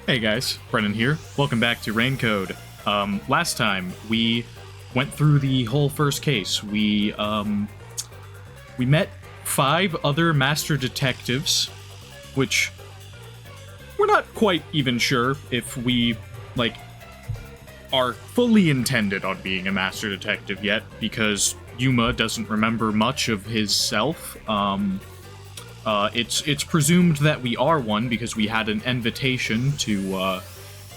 Hey guys, Brennan here. Welcome back to Raincode. Last time we went through the whole first case. We met 5 other master detectives, which we're not quite even sure if we, are fully intended on being a master detective yet, because Yuma doesn't remember much of his self. It's presumed that we are one because we had an invitation to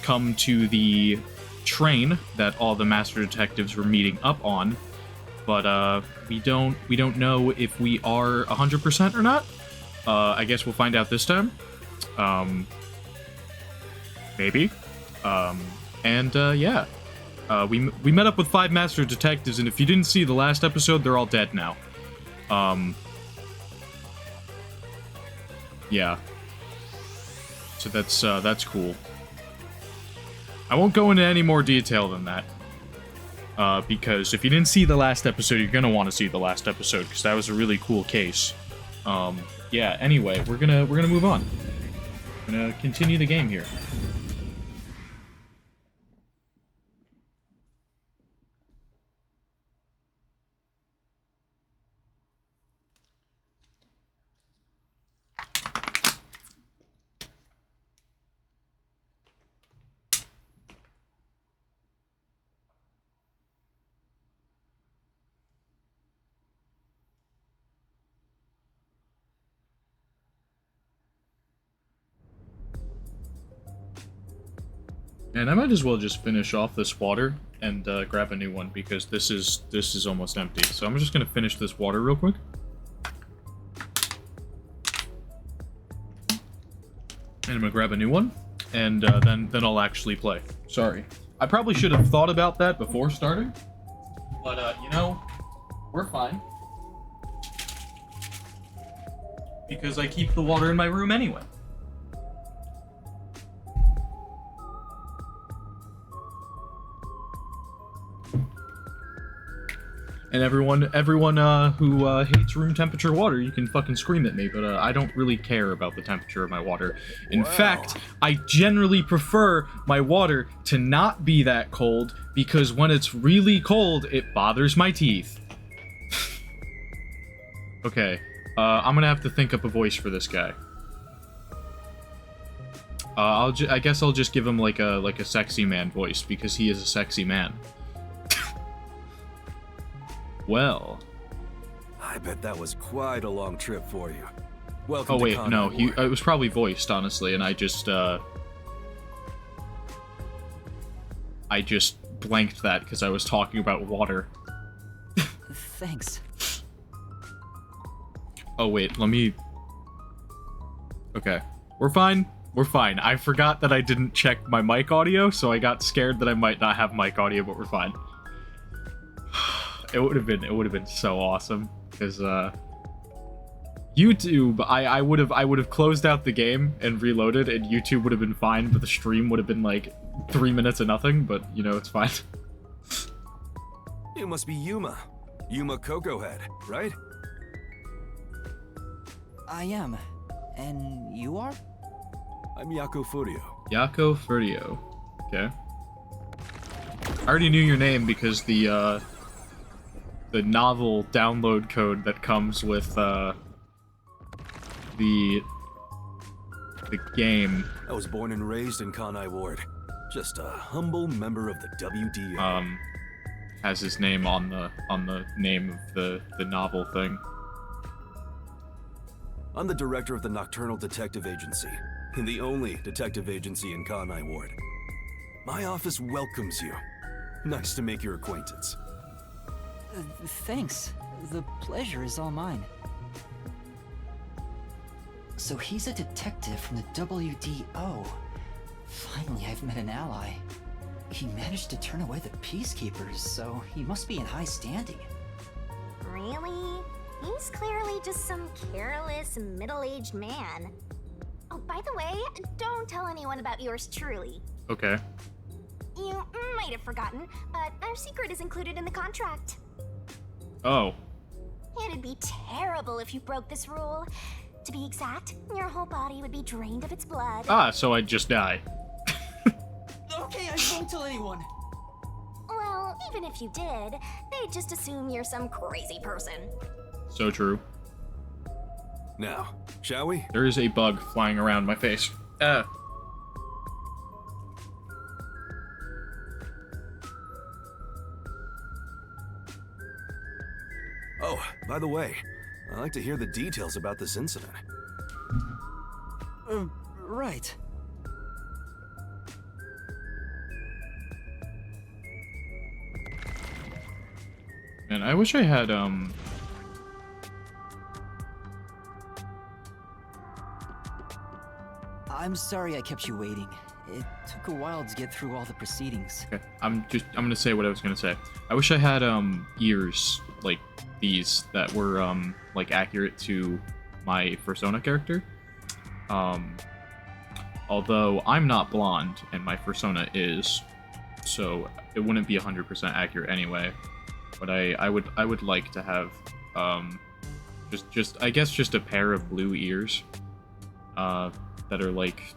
come to the train that all the master detectives were meeting up on, but we don't know if we are 100% or not. I guess we'll find out this time. Maybe. Yeah. We met up with 5 master detectives, and if you didn't see the last episode, they're all dead now. Yeah. So that's cool. I won't go into any more detail than that. Because if you didn't see the last episode, you're gonna want to see the last episode, because that was a really cool case. Yeah, anyway, we're gonna move on. We're gonna continue the game here. And I might as well just finish off this water and grab a new one, because this is almost empty. So I'm just gonna finish this water real quick. And I'm gonna grab a new one, and then I'll actually play. Sorry. I probably should have thought about that before starting, but you know, we're fine. Because I keep the water in my room anyway. And everyone who hates room temperature water, you can fucking scream at me, but I don't really care about the temperature of my water. In fact, I generally prefer my water to not be that cold, because when it's really cold, it bothers my teeth. Okay, I'm gonna have to think up a voice for this guy. I guess I'll just give him like a sexy man voice, because he is a sexy man. Well, I bet that was quite a long trip for you. Welcome. Oh wait, no, it was probably voiced, honestly, and I just blanked that because I was talking about water. Thanks. Oh wait, let me... Okay, we're fine. We're fine. I forgot that I didn't check my mic audio, so I got scared that I might not have mic audio, but we're fine. It would have been so awesome, because YouTube, I would have closed out the game and reloaded, and YouTube would have been fine, but the stream would have been like 3 minutes of nothing. But you know, it's fine. You must be Yuma Cocoa Head, right? I am. And you are? I'm Yako Furio. Yako Furio. Okay. I already knew your name because the novel download code that comes with the game. I was born and raised in Kanai Ward. Just a humble member of the WDO. Has his name on the name of the novel thing. I'm the director of the Nocturnal Detective Agency, and the only detective agency in Kanai Ward. My office welcomes you. Nice to make your acquaintance. Thanks. The pleasure is all mine. So he's a detective from the WDO. Finally, I've met an ally. He managed to turn away the peacekeepers, so he must be in high standing. Really? He's clearly just some careless, middle-aged man. Oh, by the way, don't tell anyone about yours truly. Okay. You might have forgotten, but our secret is included in the contract. Oh. It'd be terrible if you broke this rule. To be exact, your whole body would be drained of its blood. Ah, so I'd just die. even if you did, they'd just assume you're some crazy person. So true. Now, shall we? There is a bug flying around my face. Oh, by the way, I'd like to hear the details about this incident. Right. And I wish I had, I'm sorry I kept you waiting. It took a while to get through all the proceedings. Okay, I'm gonna say what I was gonna say. I wish I had ears like these that were like accurate to my Persona character. Although I'm not blonde and my Persona is, so it wouldn't be 100% accurate anyway. But I would like to have just I guess just a pair of blue ears that are like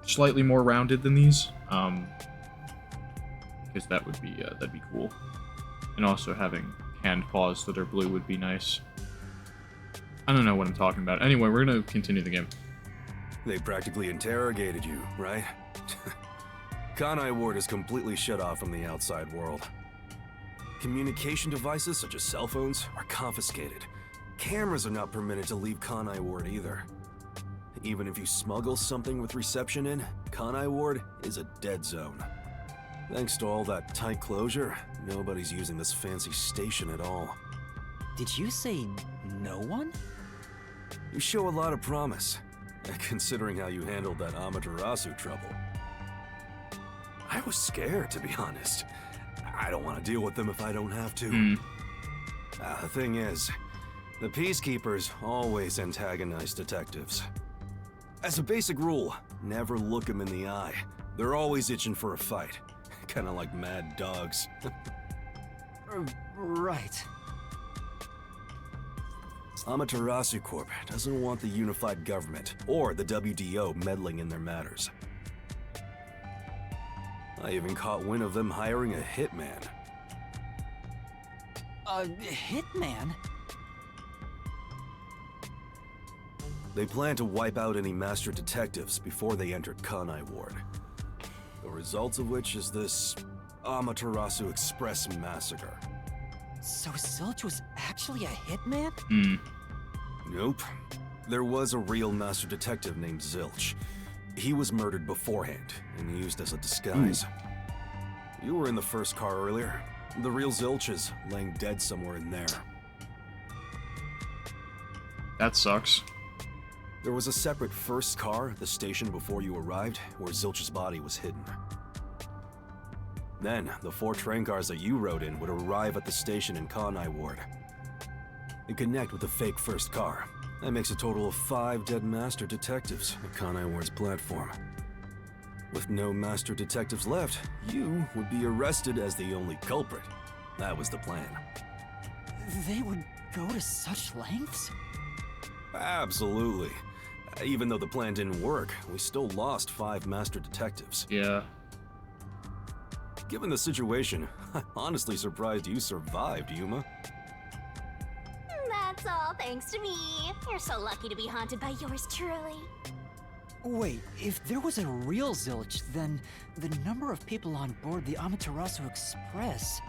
slightly more rounded than these, because that'd be cool. And also having hand paws that are blue would be nice. I don't know what I'm talking about. Anyway, we're gonna continue the game. They practically interrogated you, right? Kanai Ward is completely shut off from the outside world. Communication devices such as cell phones are confiscated. Cameras are not permitted to leave Kanai Ward either. Even if you smuggle something with reception in, Kanai Ward is a dead zone. Thanks to all that tight closure, nobody's using this fancy station at all. Did you say no one? You show a lot of promise, considering how you handled that Amaterasu trouble. I was scared, to be honest. I don't want to deal with them if I don't have to. The thing is, the Peacekeepers always antagonize detectives. As a basic rule, never look them in the eye. They're always itching for a fight. Kinda like mad dogs. Right. Amaterasu Corp doesn't want the unified government or the WDO meddling in their matters. I even caught wind of them hiring a hitman. A hitman? They plan to wipe out any master detectives before they entered Kanai Ward. The result of which is this Amaterasu Express massacre. So Zilch was actually a hitman? Nope. There was a real master detective named Zilch. He was murdered beforehand and used as a disguise. You were in the first car earlier. The real Zilch is laying dead somewhere in there. That sucks. There was a separate first car at the station before you arrived, where Zilch's body was hidden. Then, the 4 train cars that you rode in would arrive at the station in Kanai Ward. And connect with the fake first car. That makes a total of 5 dead master detectives at Kanai Ward's platform. With no master detectives left, you would be arrested as the only culprit. That was the plan. They would go to such lengths? Absolutely. Even though the plan didn't work, we still lost 5 master detectives. Yeah. Given the situation, I'm honestly surprised you survived, Yuma. That's all thanks to me. You're so lucky to be haunted by yours truly. Wait, if there was a real Zilch, then the number of people on board the Amaterasu Express...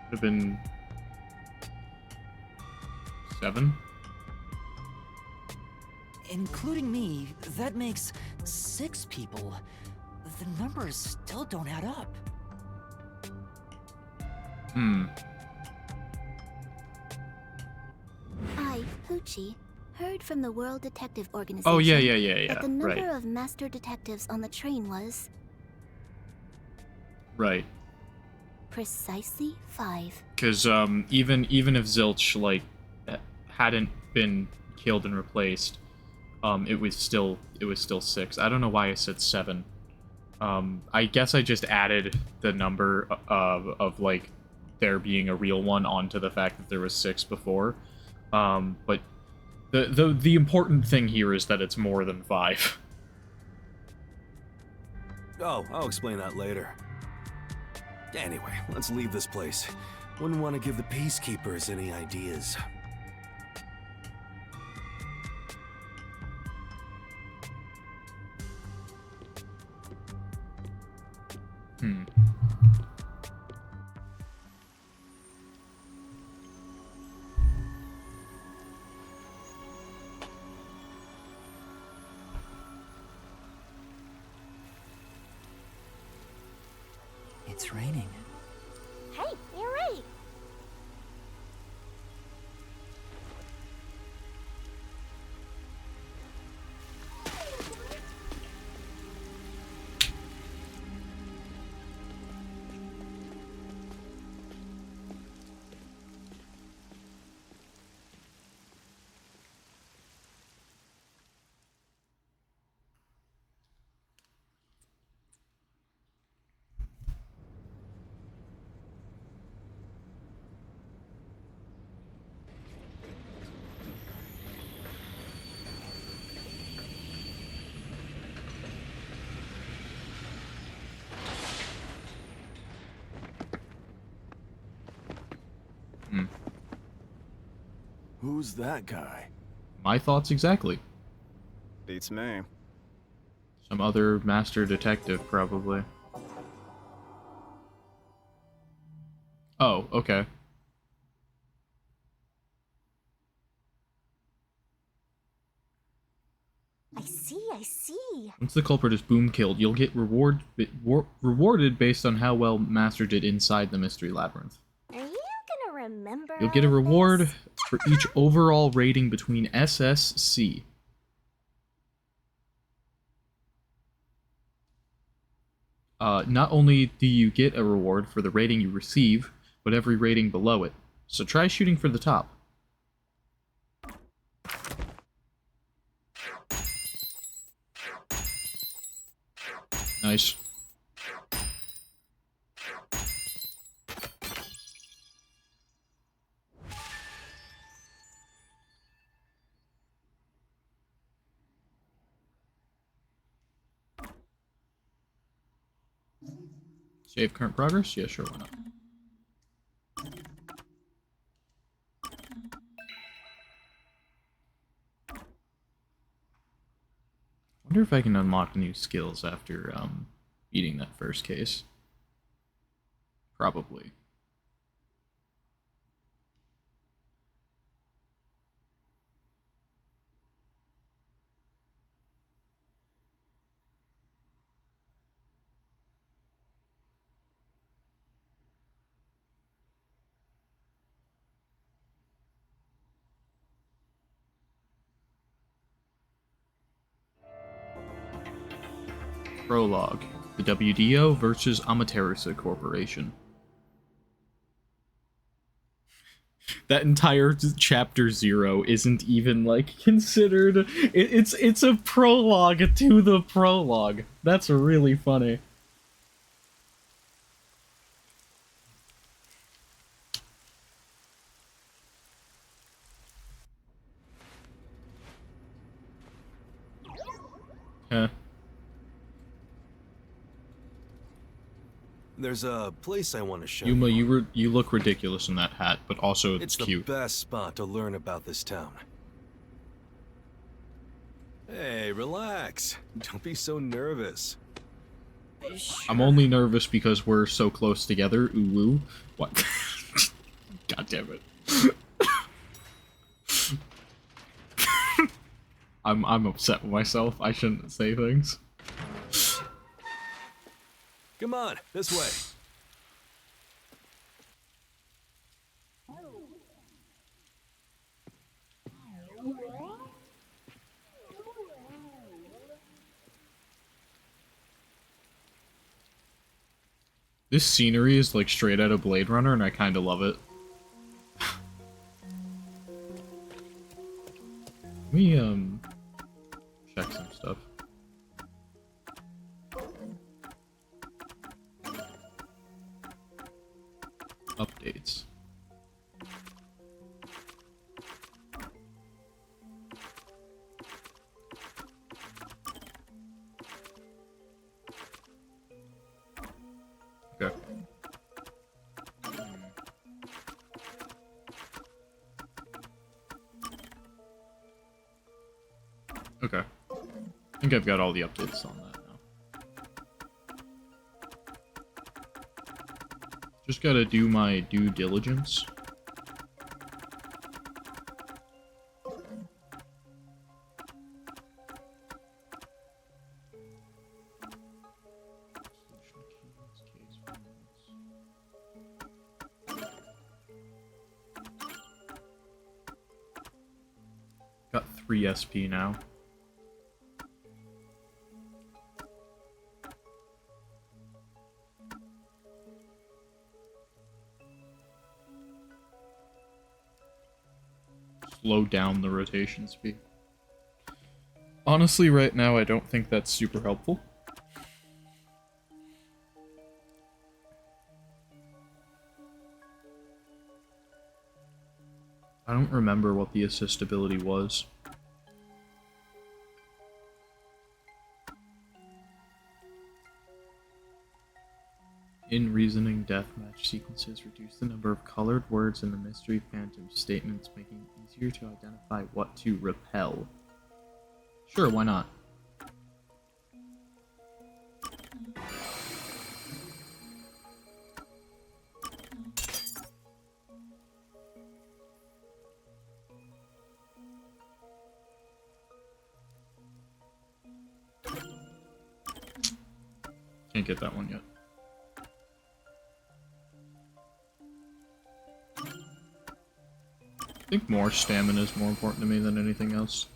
Would have been 7? Including me, that makes 6 people. The numbers still don't add up. I, Poochie, heard from the World Detective Organization Oh, yeah. that the number Right. of master detectives on the train was Right. precisely 5. Because even if Zilch like hadn't been killed and replaced, it was still 6. I don't know why I said 7. I guess I just added the number of like there being a real one onto the fact that there was 6 before. But the important thing here is that it's more than 5. Oh, I'll explain that later. Anyway, let's leave this place. Wouldn't want to give the Peacekeepers any ideas. It's raining. Hey, you're right. Who's that guy? My thoughts exactly. Beats me. Some other master detective, probably. Oh, okay. I see. Once the culprit is boom killed, you'll get rewarded based on how well Master did inside the mystery labyrinth. Are you gonna remember? You'll get a all of reward this? for each overall rating between SSC. Not only do you get a reward for the rating you receive, but every rating below it. So try shooting for the top. Nice. Save current progress? Yeah, sure, why not? Wonder if I can unlock new skills after beating that first case. Probably. Prologue. The WDO versus Amaterasu Corporation. That entire chapter 0 isn't even, like, considered... It's a prologue to the prologue. That's really funny. Huh. There's a place I want to show Yuma, you. you look ridiculous in that hat, but also it's It's cute. the best spot to learn about this town. Hey, relax. Don't be so nervous. I'm only nervous because we're so close together. Ooh, woo. What? God damn it. I'm upset with myself. I shouldn't say things. Come on, this way. This scenery is like straight out of Blade Runner, and I kind of love it. Let me, check some stuff. Updates. Okay. I think I've got all the updates on that now. Just gotta do my due diligence. Got 3 SP now. Slow down the rotation speed. Honestly, right now, I don't think that's super helpful. I don't remember what the assist ability was. In reasoning deathmatch sequences, reduce the number of colored words in the mystery phantom statements, making it easier to identify what to repel. Sure, why not? Can't get that one yet. I think more stamina is more important to me than anything else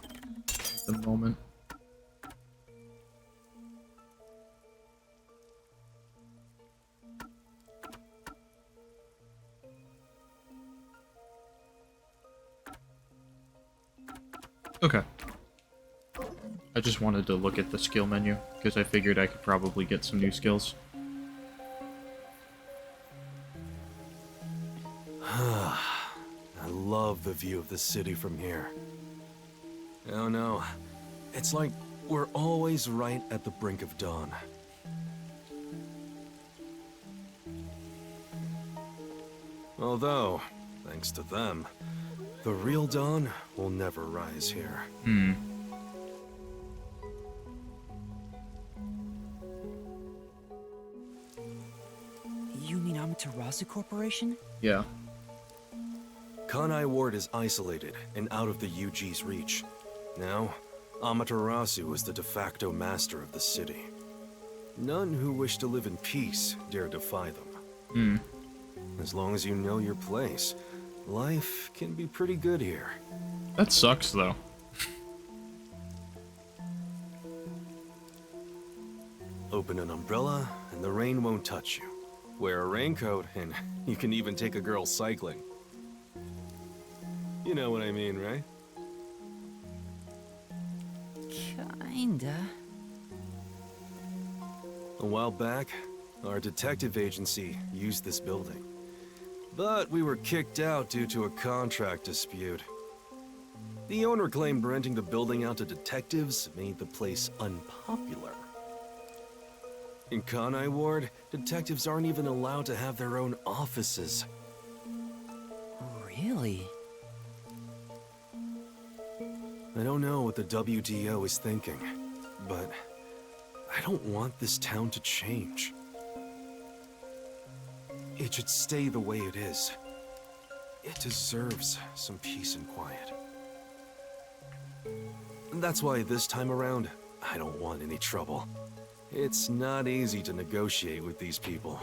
at the moment. Okay. I just wanted to look at the skill menu, because I figured I could probably get some new skills. I love the view of the city from here. Oh no, it's like we're always right at the brink of dawn. Although, thanks to them, the real dawn will never rise here. You mean Amaterasu Corporation? Yeah. Kanai Ward is isolated and out of the UG's reach. Now, Amaterasu is the de facto master of the city. None who wish to live in peace dare defy them. As long as you know your place, life can be pretty good here. That sucks, though. Open an umbrella, and the rain won't touch you. Wear a raincoat, and you can even take a girl cycling. You know what I mean, right? Kinda. A while back, our detective agency used this building. But we were kicked out due to a contract dispute. The owner claimed renting the building out to detectives made the place unpopular. In Kanai Ward, detectives aren't even allowed to have their own offices. Really? I don't know what the WDO is thinking, but I don't want this town to change. It should stay the way it is. It deserves some peace and quiet. That's why this time around, I don't want any trouble. It's not easy to negotiate with these people.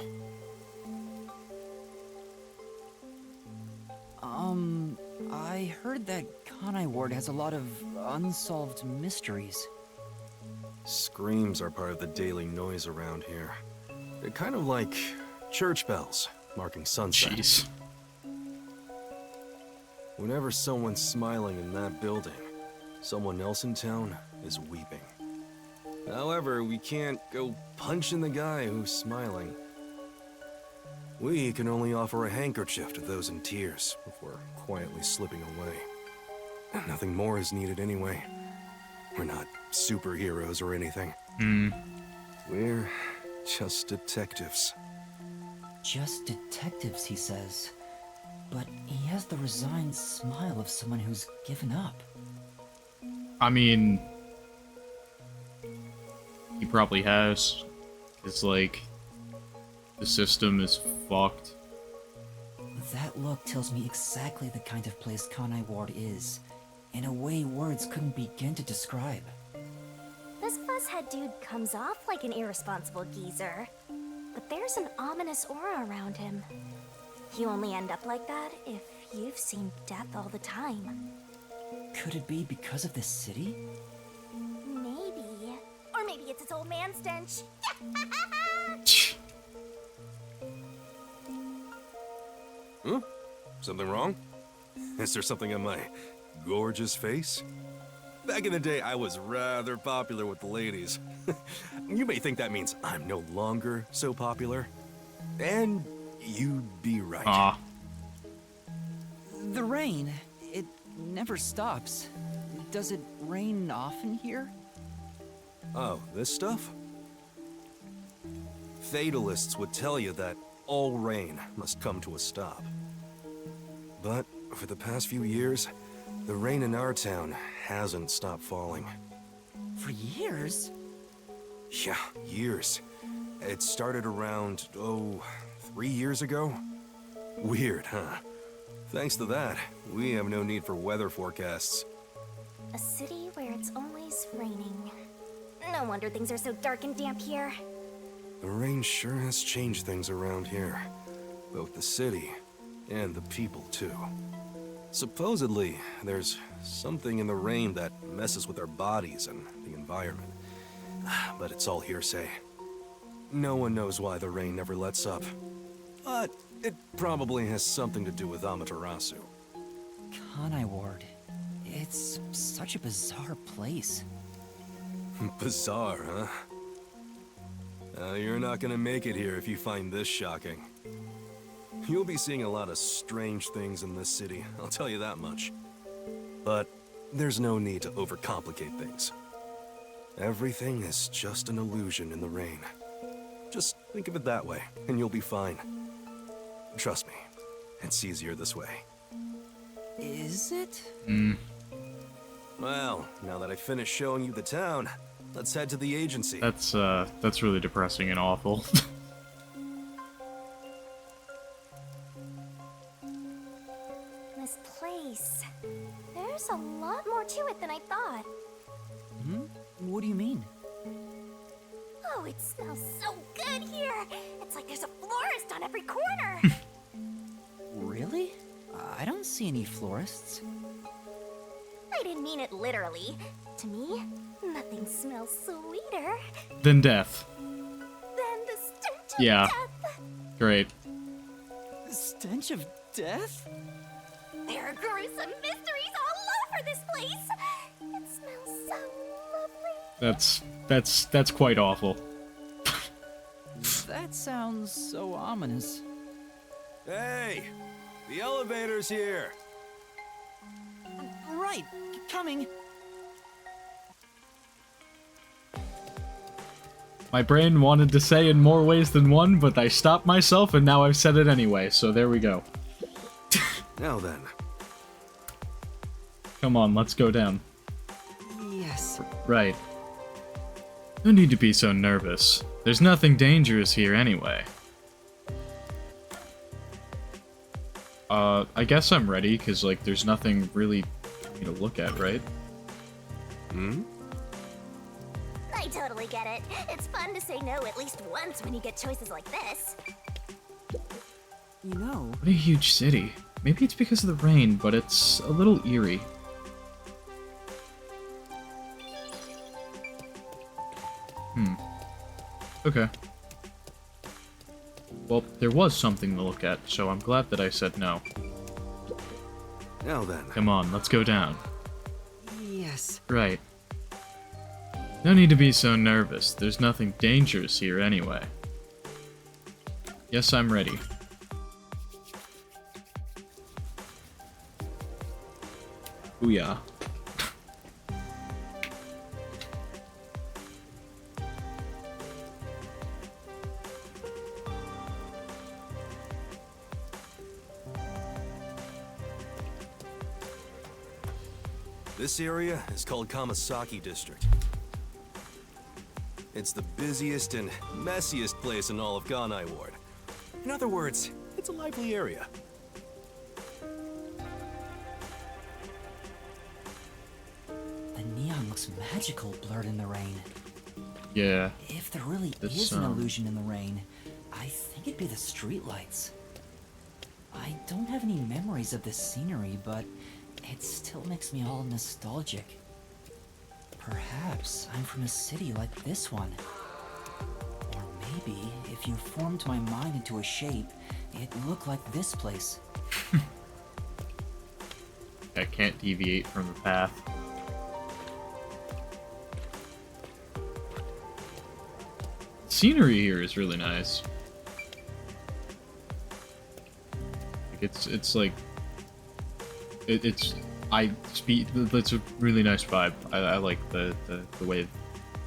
I heard that Kanai Ward has a lot of unsolved mysteries. Screams are part of the daily noise around here. They're kind of like church bells marking sunset. Jeez. Whenever someone's smiling in that building, someone else in town is weeping. However, we can't go punching the guy who's smiling. We can only offer a handkerchief to those in tears before quietly slipping away. Nothing more is needed anyway. We're not superheroes or anything. We're just detectives. Just detectives, he says. But he has the resigned smile of someone who's given up. I mean, he probably has. It's like, the system is fucked. That look tells me exactly the kind of place Kanai Ward is, in a way words couldn't begin to describe. This fuzzhead dude comes off like an irresponsible geezer, but there's an ominous aura around him. You only end up like that if you've seen death all the time. Could it be because of this city? Maybe. Or maybe it's its old man stench. Something wrong? Is there something on my gorgeous face? Back in the day, I was rather popular with the ladies. You may think that means I'm no longer so popular. And you'd be right. Ah. The rain, it never stops. Does it rain often here? Oh, this stuff? Fatalists would tell you that all rain must come to a stop. But for the past few years, the rain in our town hasn't stopped falling. For years? Yeah, years. It started around, 3 years ago? Weird, huh? Thanks to that, we have no need for weather forecasts. A city where it's always raining. No wonder things are so dark and damp here. The rain sure has changed things around here. Both the city and the people, too. Supposedly, there's something in the rain that messes with our bodies and the environment. But it's all hearsay. No one knows why the rain never lets up. But it probably has something to do with Amaterasu. Kanai Ward. It's such a bizarre place. Bizarre, huh? You're not gonna make it here if you find this shocking. You'll be seeing a lot of strange things in this city, I'll tell you that much. But there's no need to overcomplicate things. Everything is just an illusion in the rain. Just think of it that way, and you'll be fine. Trust me, it's easier this way. Is it? Well, now that I finished showing you the town, let's head to the agency. That's really depressing and awful. This place. There's a lot more to it than I thought. What do you mean? Oh, it smells so good here. It's like there's a florist on every corner. Really? I don't see any florists. I didn't mean it literally. To me, nothing smells sweeter Then death. than the stench of Yeah. death. Great. Stench of death? There are gruesome mysteries all over this place. It smells so lovely. That's quite awful. That sounds so ominous. Hey! The elevator's here! Right, coming. My brain wanted to say in more ways than one, but I stopped myself and now I've said it anyway, so there we go. Now then. Come on, let's go down. Yes. Right. No need to be so nervous. There's nothing dangerous here anyway. I guess I'm ready, because, like, there's nothing really for me to look at, right? I totally get it. It's fun to say no at least once when you get choices like this. You know, What a huge city. Maybe it's because of the rain, but it's a little eerie. Okay. Well, there was something to look at, so I'm glad that I said no. Now then. Come on, let's go down. yes. Right. No need to be so nervous. There's nothing dangerous here anyway. Yes, I'm ready. Booyah. This area is called Kamasaki District. It's the busiest and messiest place in all of Ganai Ward. In other words, it's a lively area. The neon looks magical blurred in the rain. Yeah. If there really is an illusion in the rain, I think it'd be the streetlights. I don't have any memories of this scenery, but it still makes me all nostalgic. Perhaps I'm from a city like this one. Or maybe if you formed my mind into a shape, it'd look like this place. I can't deviate from the path. Scenery here is really nice. Like it's like it's a really nice vibe. I like the way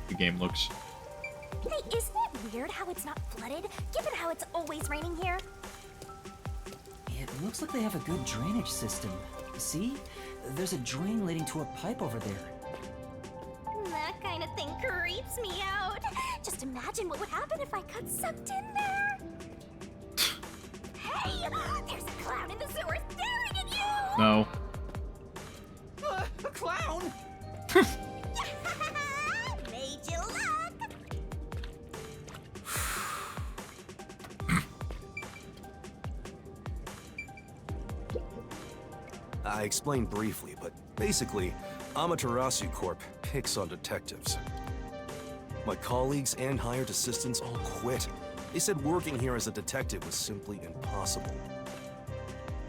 the game looks. Hey, isn't it weird how it's not flooded, given how it's always raining here? It looks like they have a good drainage system. See? There's a drain leading to a pipe over there. That kind of thing creeps me out. Just imagine what would happen if I got sucked in there. Hey, there's a clown in the sewer staring at you! No. A clown? Made you look! I explained briefly, but basically, Amaterasu Corp picks on detectives. My colleagues and hired assistants all quit. They said working here as a detective was simply impossible.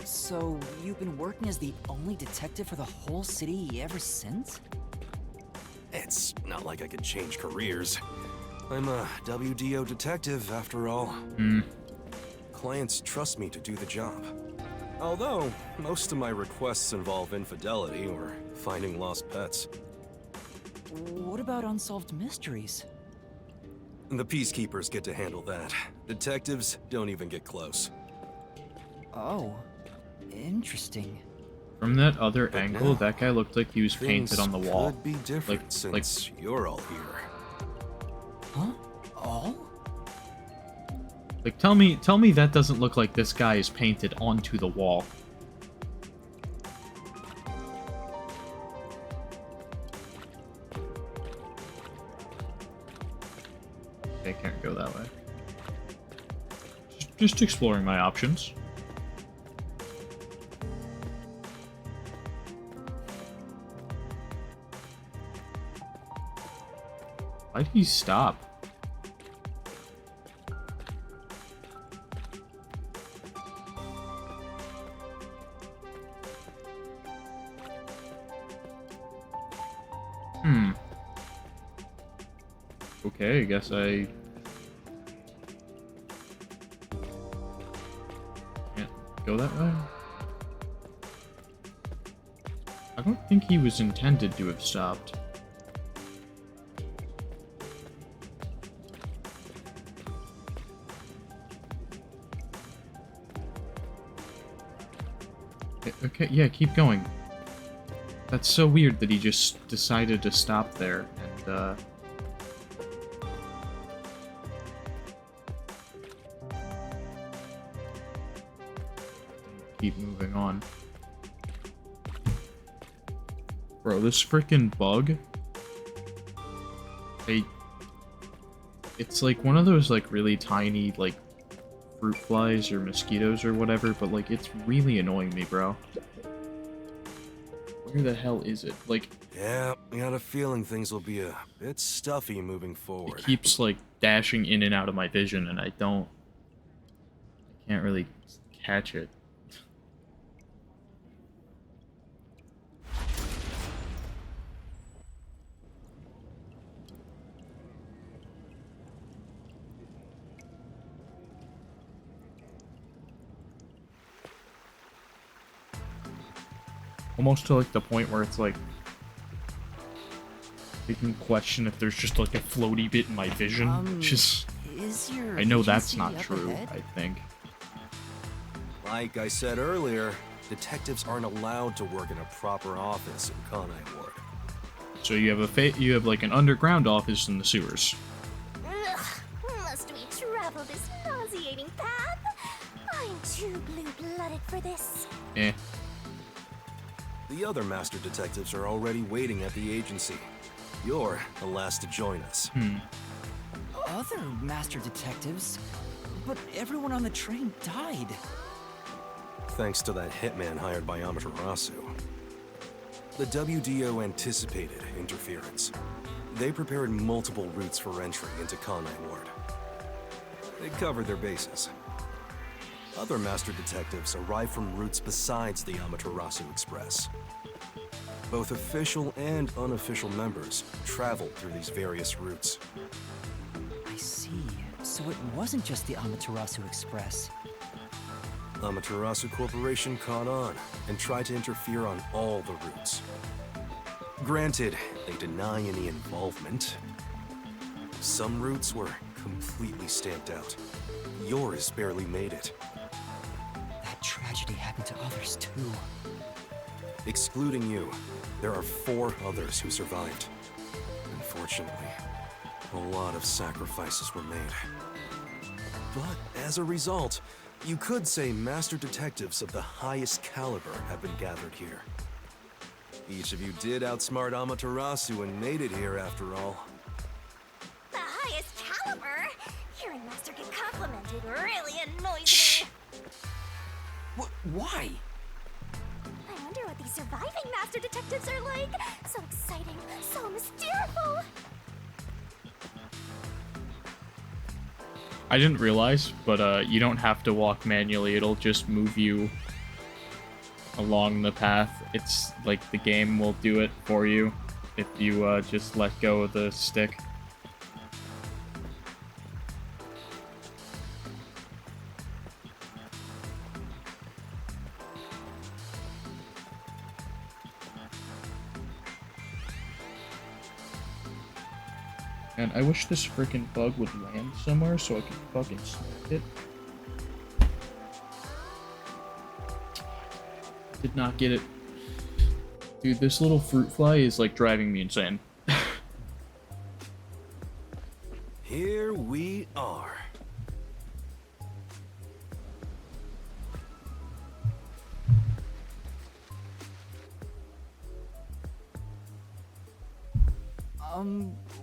So, you've been working as the only detective for the whole city ever since? It's not like I could change careers. I'm a WDO detective, after all. Clients trust me to do the job. Although, most of my requests involve infidelity or finding lost pets. What about unsolved mysteries? The peacekeepers get to handle that. Detectives don't even get close. Oh, interesting. From that other But angle, now, that guy looked like he was painted on the wall. Could be different Like- since you're all here. Huh? All? Like, tell me that doesn't look like this guy is painted onto the wall. Okay, I can't go that way. Just exploring my options. Why'd he stop? Okay, I guess I can't go that way. I don't think he was intended to have stopped. Okay, yeah, keep going. That's so weird that he just decided to stop there and, keep moving on. Bro, this freaking bug. It's like one of those like really tiny like fruit flies or mosquitoes or whatever, but like it's really annoying me, bro. Where the hell is it? Like, Yeah, I got a feeling things will be a bit stuffy moving forward. it keeps like dashing in and out of my vision and I can't really catch it. Almost to like the point where it's like you can question if there's just like a floaty bit in my vision. Just Is your I know agency that's not up true, ahead? I think. Like I said earlier, detectives aren't allowed to work in a proper office in Kanai Ward. So you have like an underground office in the sewers. Ugh, must we travel this nauseating path? I'm too blue-blooded for this. Eh. The other master detectives are already waiting at the agency. You're the last to join us. Other master detectives? But everyone on the train died. Thanks to that hitman hired by Amaterasu. The WDO anticipated interference. They prepared multiple routes for entry into Kanai Ward. They covered their bases. Other master detectives arrived from routes besides the Amaterasu Express. Both official and unofficial members traveled through these various routes. I see. So it wasn't just the Amaterasu Express. Amaterasu Corporation caught on and tried to interfere on all the routes. Granted, they deny any involvement. Some routes were completely stamped out. Yours barely made it. That tragedy happened to others too. Excluding you, there are 4 others who survived. Unfortunately, a lot of sacrifices were made. But as a result, you could say master detectives of the highest caliber have been gathered here. Each of you did outsmart Amaterasu and made it here after all. The highest caliber? Hearing Master get complimented really annoys me. Why? I wonder what these surviving Master Detectives are like. So exciting, so mysterious. I didn't realize, but you don't have to walk manually. It'll just move you along the path. It's like the game will do it for you if you just let go of the stick. And I wish this freaking bug would land somewhere so I could fucking smack it. Did not get it. Dude, this little fruit fly is like driving me insane. Here we are.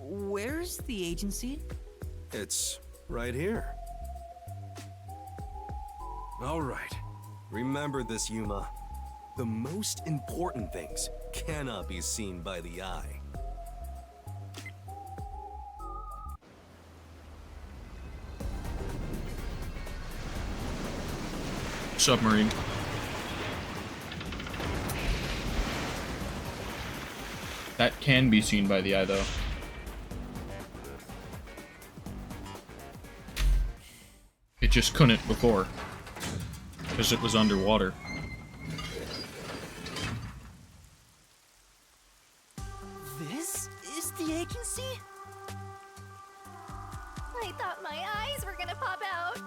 Where's the agency? It's right here. All right. Remember this, Yuma. The most important things cannot be seen by the eye. Submarine. That can be seen by the eye, though. It just couldn't before, because it was underwater. This is the agency? I thought my eyes were gonna pop out.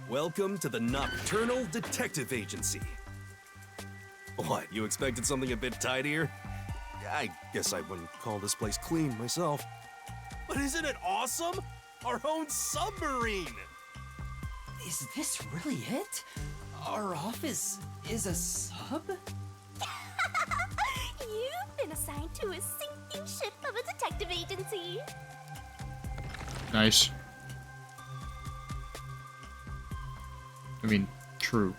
Welcome to the Nocturnal Detective Agency. What, you expected something a bit tidier? I guess I wouldn't call this place clean myself. But isn't it awesome? Our own submarine! Is this really it? Our office is a sub? You've been assigned to a sinking ship of a detective agency. Nice. I mean, true.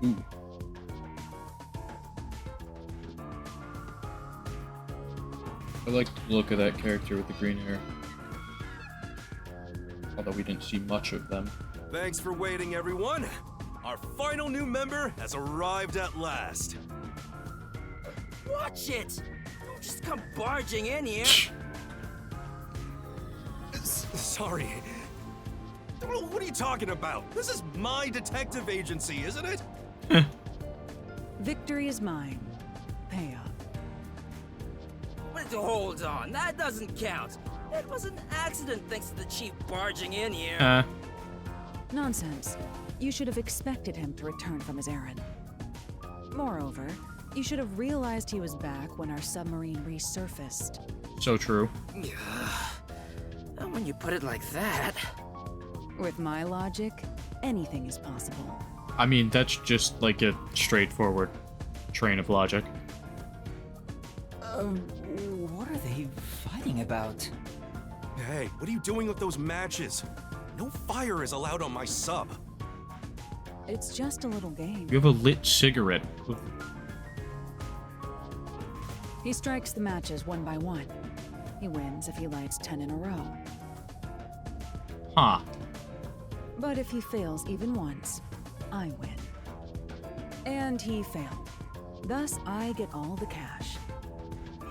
Ooh. I like the look of that character with the green hair. Although we didn't see much of them. Thanks for waiting, everyone. Our final new member has arrived at last. Watch it! Don't just come barging in here. Sorry. What are you talking about? This is my detective agency, isn't it? Victory is mine. Pay up. But hold on, that doesn't count. It was an accident thanks to the chief barging in here. Nonsense. You should have expected him to return from his errand. Moreover, you should have realized he was back when our submarine resurfaced. So true. When you put it like that. With my logic, anything is possible. I mean, that's just like a straightforward train of logic. What are they fighting about? Hey, what are you doing with those matches? No fire is allowed on my sub. It's just a little game. You have a lit cigarette. He strikes the matches one by one. He wins if he lights 10 in a row. Huh. But if he fails even once, I win. And he failed. Thus, I get all the cash.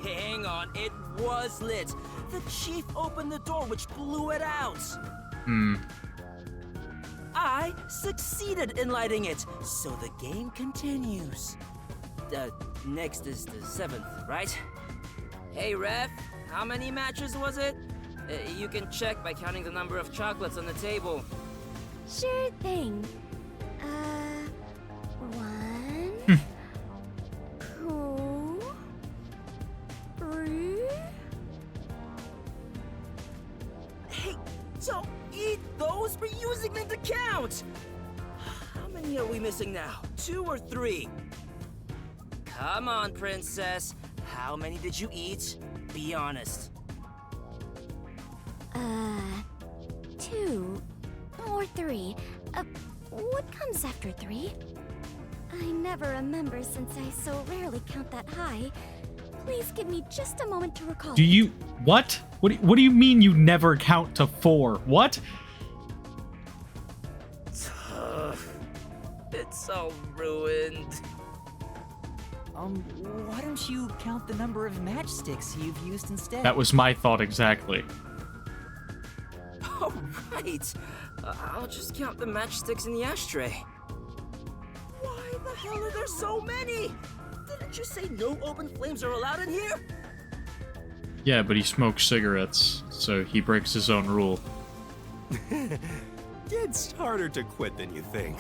Hang on, it was lit. The chief opened the door, which blew it out. I succeeded in lighting it, so the game continues. Next is the 7th, right? Hey, ref, how many matches was it? You can check by counting the number of chocolates on the table. Sure thing. 1, 2, 3. Hey, don't eat those! We're using them to count! How many are we missing now? 2 or 3? Come on, princess. How many did you eat? Be honest. 2 or 3. What comes after 3? I never remember since I so rarely count that high. Please give me just a moment to recall. Do you... What? What do you mean you never count to 4? What? It's all ruined. Why don't you count the number of matchsticks you've used instead? That was my thought exactly. Oh, right. I'll just count the matchsticks in the ashtray. Why the hell are there so many? Didn't you say no open flames are allowed in here? Yeah, but he smokes cigarettes, so he breaks his own rule. It's harder to quit than you think.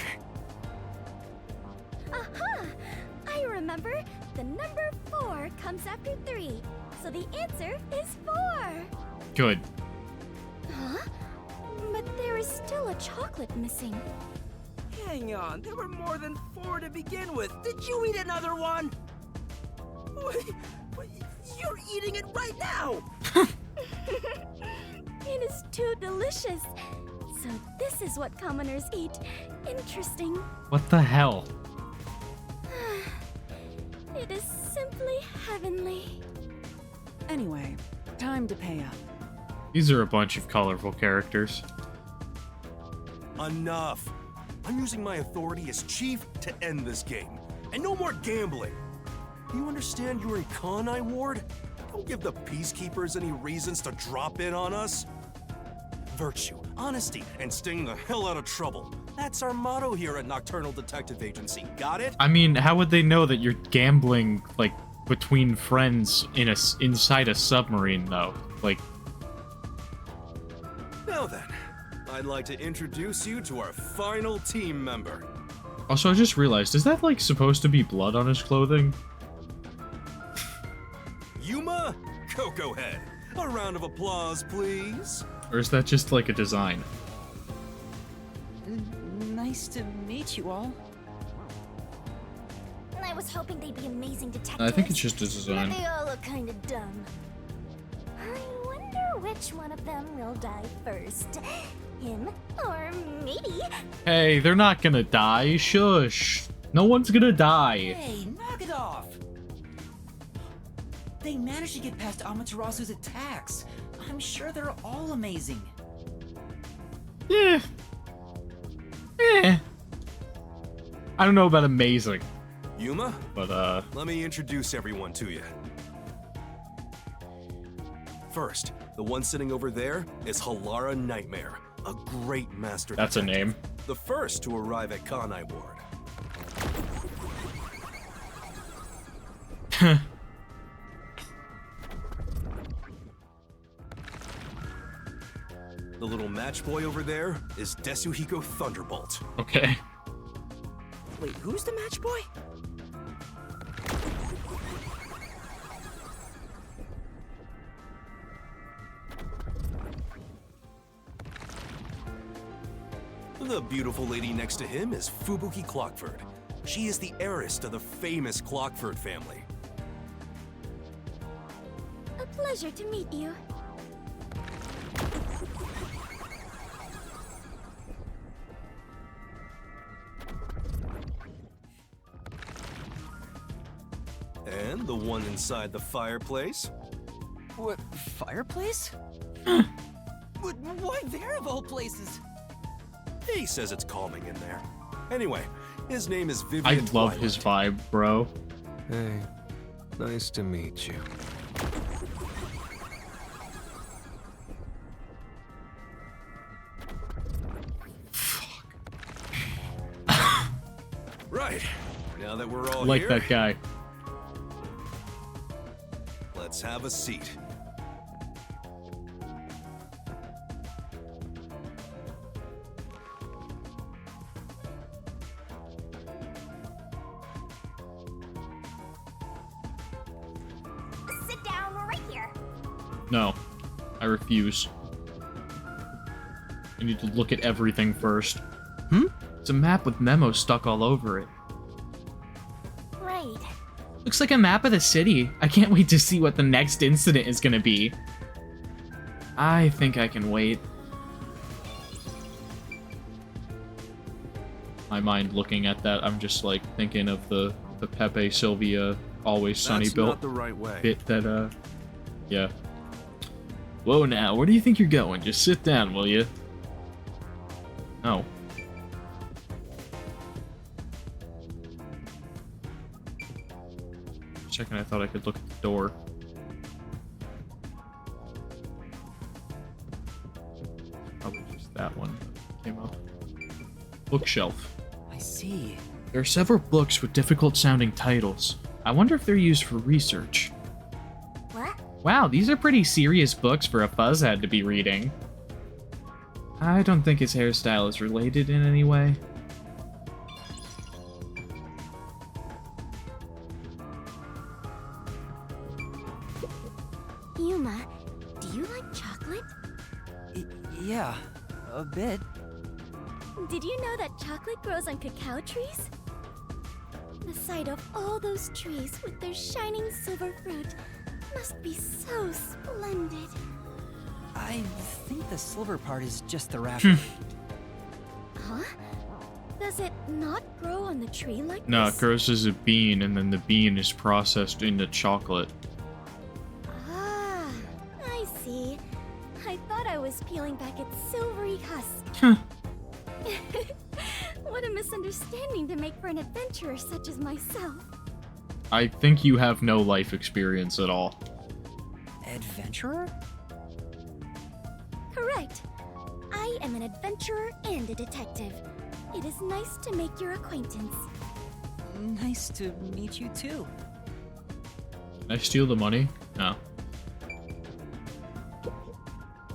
Aha! I remember. The number 4 comes after 3. So the answer is 4. Good. Huh? But there is still a chocolate missing. Hang on, there were more than 4 to begin with. Did you eat another one? Wait, you're eating it right now! It is too delicious. So this is what commoners eat. Interesting. What the hell? It is simply heavenly. Anyway, time to pay up. These are a bunch of colorful characters. Enough. I'm using my authority as chief to end this game. And no more gambling. You understand you're in Kanai Ward? Don't give the peacekeepers any reasons to drop in on us. Virtue, honesty, and staying the hell out of trouble. That's our motto here at Nocturnal Detective Agency. Got it? I mean, how would they know that you're gambling, like, between friends inside a submarine, though? Like... Now then, I'd like to introduce you to our final team member. Also, I just realized, is that, like, supposed to be blood on his clothing? Yuma Coco Head. A round of applause, please. Or is that just, like, a design? Nice to meet you all. I was hoping they'd be amazing detectives. I think it's just a But design. they all look kind of dumb. I wonder which one of them will die first. Him or maybe. Hey, they're not gonna die. Shush. No one's gonna die. Hey, knock it off! They managed to get past Amaterasu's attacks. I'm sure they're all amazing. Yeah. Eh. I don't know about amazing, Yuma, but let me introduce everyone to you. First, the one sitting over there is Halara Nightmare, a great master that's a detective. name. The first to arrive at Kanai Ward. The little match boy over there is Desuhiko Thunderbolt. Okay. Wait, who's the match boy? The beautiful lady next to him is Fubuki Clockford. She is the heiress to the famous Clockford family. A pleasure to meet you. And the one inside the fireplace? What, fireplace? Why there of all places? He says it's calming in there. Anyway, his name is I Vivian love Twilight. his vibe, bro. Hey, nice to meet you. Right. Now that we're all Like here, that guy. let's have a seat. Sit down right here. No, I refuse. I need to look at everything first. It's a map with memos stuck all over it. Right. Looks like a map of the city. I can't wait to see what the next incident is gonna be. I think I can wait. My mind looking at that, I'm just like thinking of the Pepe Sylvia Always Sunny That's built not the right way. bit that yeah. Whoa now, where do you think you're going? Just sit down, will you? No. Second, I thought I could look at the door. Probably just that one came up. Bookshelf. I see. There are several books with difficult sounding titles. I wonder if they're used for research. What? Wow, these are pretty serious books for a fuzzhead to be reading. I don't think his hairstyle is related in any way. Yuma, do you like chocolate? Yeah, a bit. Did you know that chocolate grows on cacao trees? The sight of all those trees with their shining silver fruit must be so splendid. I think the silver part is just the wrapper. Huh? Does it not grow on the tree like No, this? it grows as a bean, and then the bean is processed into chocolate. Ah, I see. I thought I was peeling back its silvery husk. Huh. What a misunderstanding to make for an adventurer such as myself. I think you have no life experience at all. Adventurer? Correct. I am an adventurer and a detective. It is nice to make your acquaintance. Nice to meet you too. Can I steal the money? No.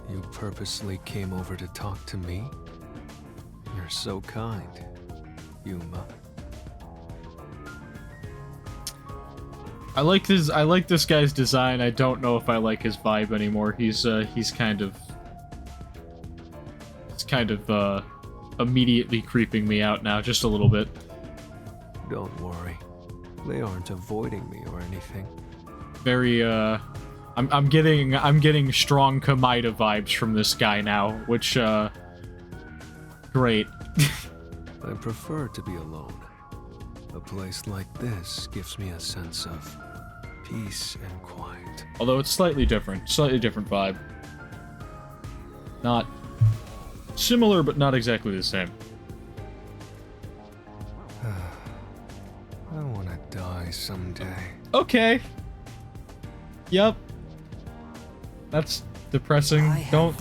You purposely came over to talk to me? You're so kind, Yuma. I like this guy's design. I don't know if I like his vibe anymore. He's kind of immediately creeping me out now, just a little bit. Don't worry. They aren't avoiding me or anything. Very I'm getting strong Kamaida vibes from this guy now, which great. I prefer to be alone. A place like this gives me a sense of peace and quiet. Although it's slightly different vibe. Not similar, but not exactly the same. I want to die someday. Okay. Yep. That's depressing. I have Don't.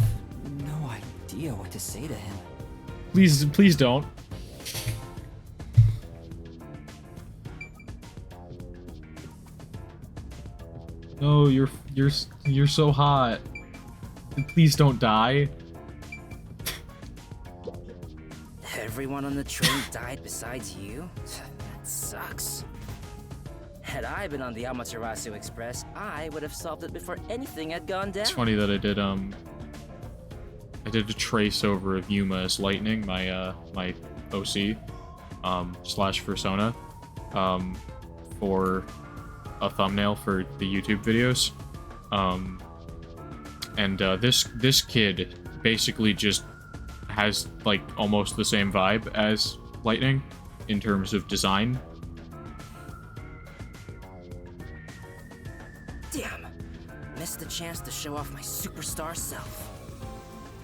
no idea what to say to him. Please don't. No, you're so hot. Please don't die. Everyone on the train died besides you? That sucks. Had I been on the Amaterasu Express, I would have solved it before anything had gone down. It's funny that I did a trace over of Yuma as Lightning, my my OC slash persona, for a thumbnail for the YouTube videos. And this kid basically just has like almost the same vibe as Lightning in terms of design. Damn! Missed the chance to show off my superstar self.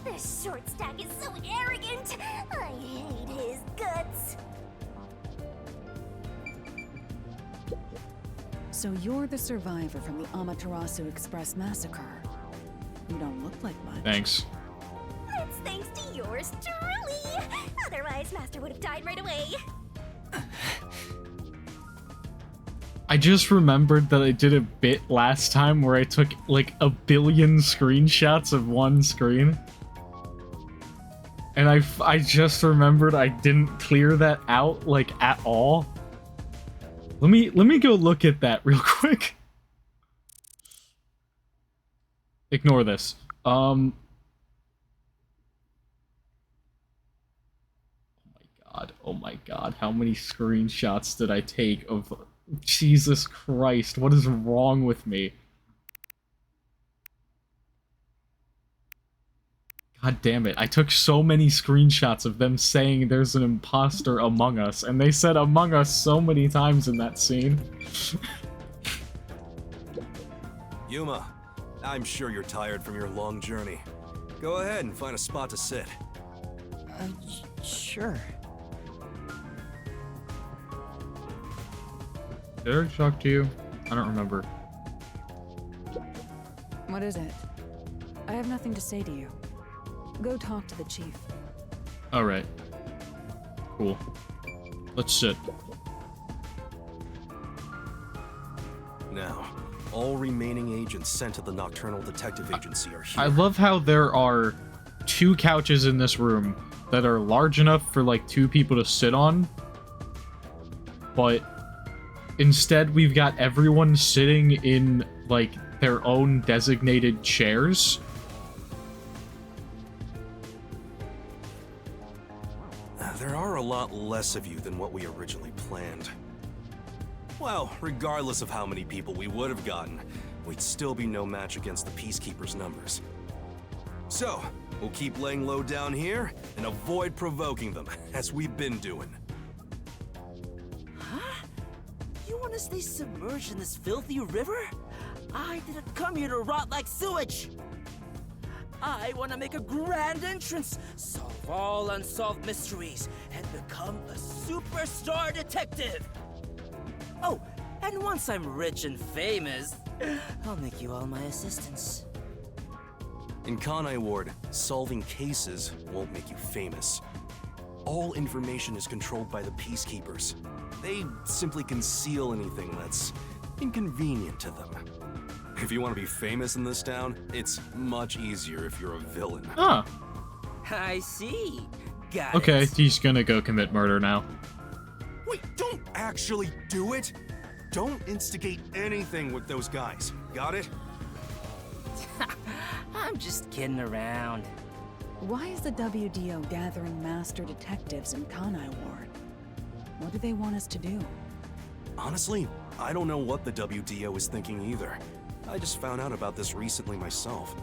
This short stack is so arrogant. I hate his guts. So you're the survivor from the Amaterasu Express massacre. You don't look like much. Thanks. That's thanks to yours truly. Otherwise, Master would have died right away. I just remembered that I did a bit last time where I took like 1 billion screenshots of one screen. And I just remembered I didn't clear that out like at all. Let me go look at that real quick. Ignore this. Oh my god, how many screenshots did I take of... Jesus Christ, what is wrong with me? God damn it, I took so many screenshots of them saying there's an imposter among us, and they said among us so many times in that scene. Yuma, I'm sure you're tired from your long journey. Go ahead and find a spot to sit. Sure. Did I already talk to you? I don't remember. What is it? I have nothing to say to you. Go talk to the chief. Alright. Cool. Let's sit. Now, all remaining agents sent to the Nocturnal Detective Agency are here. I love how there are 2 couches in this room that are large enough for like 2 people to sit on, but instead we've got everyone sitting in like their own designated chairs. There are a lot less of you than what we originally planned. Well, regardless of how many people we would have gotten, we'd still be no match against the Peacekeepers' numbers. So, we'll keep laying low down here and avoid provoking them, as we've been doing. Huh? You want to stay submerged in this filthy river? I didn't come here to rot like sewage! I want to make a grand entrance, solve all unsolved mysteries, and become a superstar detective! Oh, and once I'm rich and famous, I'll make you all my assistants. In Kanai Ward, solving cases won't make you famous. All information is controlled by the Peacekeepers. They simply conceal anything that's inconvenient to them. If you want to be famous in this town, it's much easier if you're a villain. Ah. I see. Got Okay, it. he's gonna go commit murder now. Wait, don't actually do it! Don't instigate anything with those guys. Got it? I'm just kidding around. Why is the WDO gathering master detectives in Kanai Ward? What do they want us to do? Honestly, I don't know what the WDO is thinking either. I just found out about this recently myself.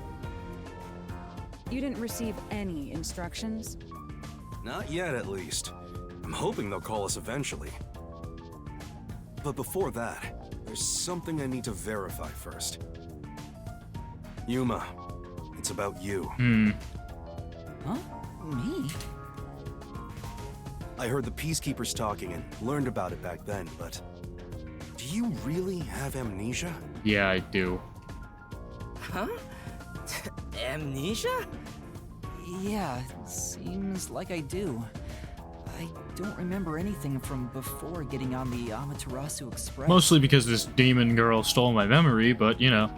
You didn't receive any instructions? Not yet, at least. I'm hoping they'll call us eventually. But before that, there's something I need to verify first. Yuma, it's about you. Huh? Me? I heard the Peacekeepers talking and learned about it back then, but do you really have amnesia? Yeah, I do. Huh? Amnesia? Yeah, seems like I do. I don't remember anything from before getting on the Amaterasu Express. Mostly because this demon girl stole my memory, but you know.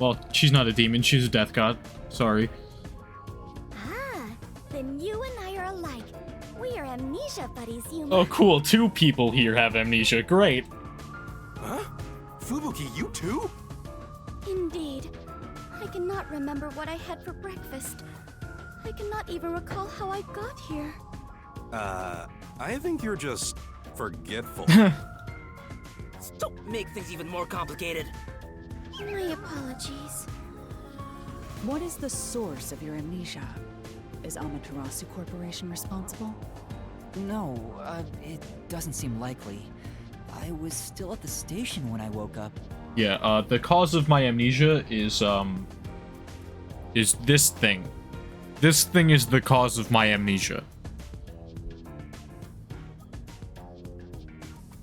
Well, she's not a demon, she's a death god. Sorry. Ah, then you and I are alike. We are amnesia buddies, Yuma. Oh, cool. 2 people here have amnesia. Great. Huh? Fubuki, you too? Indeed. I cannot remember what I had for breakfast. I cannot even recall how I got here. I think you're just forgetful. Don't make things even more complicated. My apologies. What is the source of your amnesia? Is Amaterasu Corporation responsible? No, it doesn't seem likely. I was still at the station when I woke up. Yeah, the cause of my amnesia is this thing. This thing is the cause of my amnesia.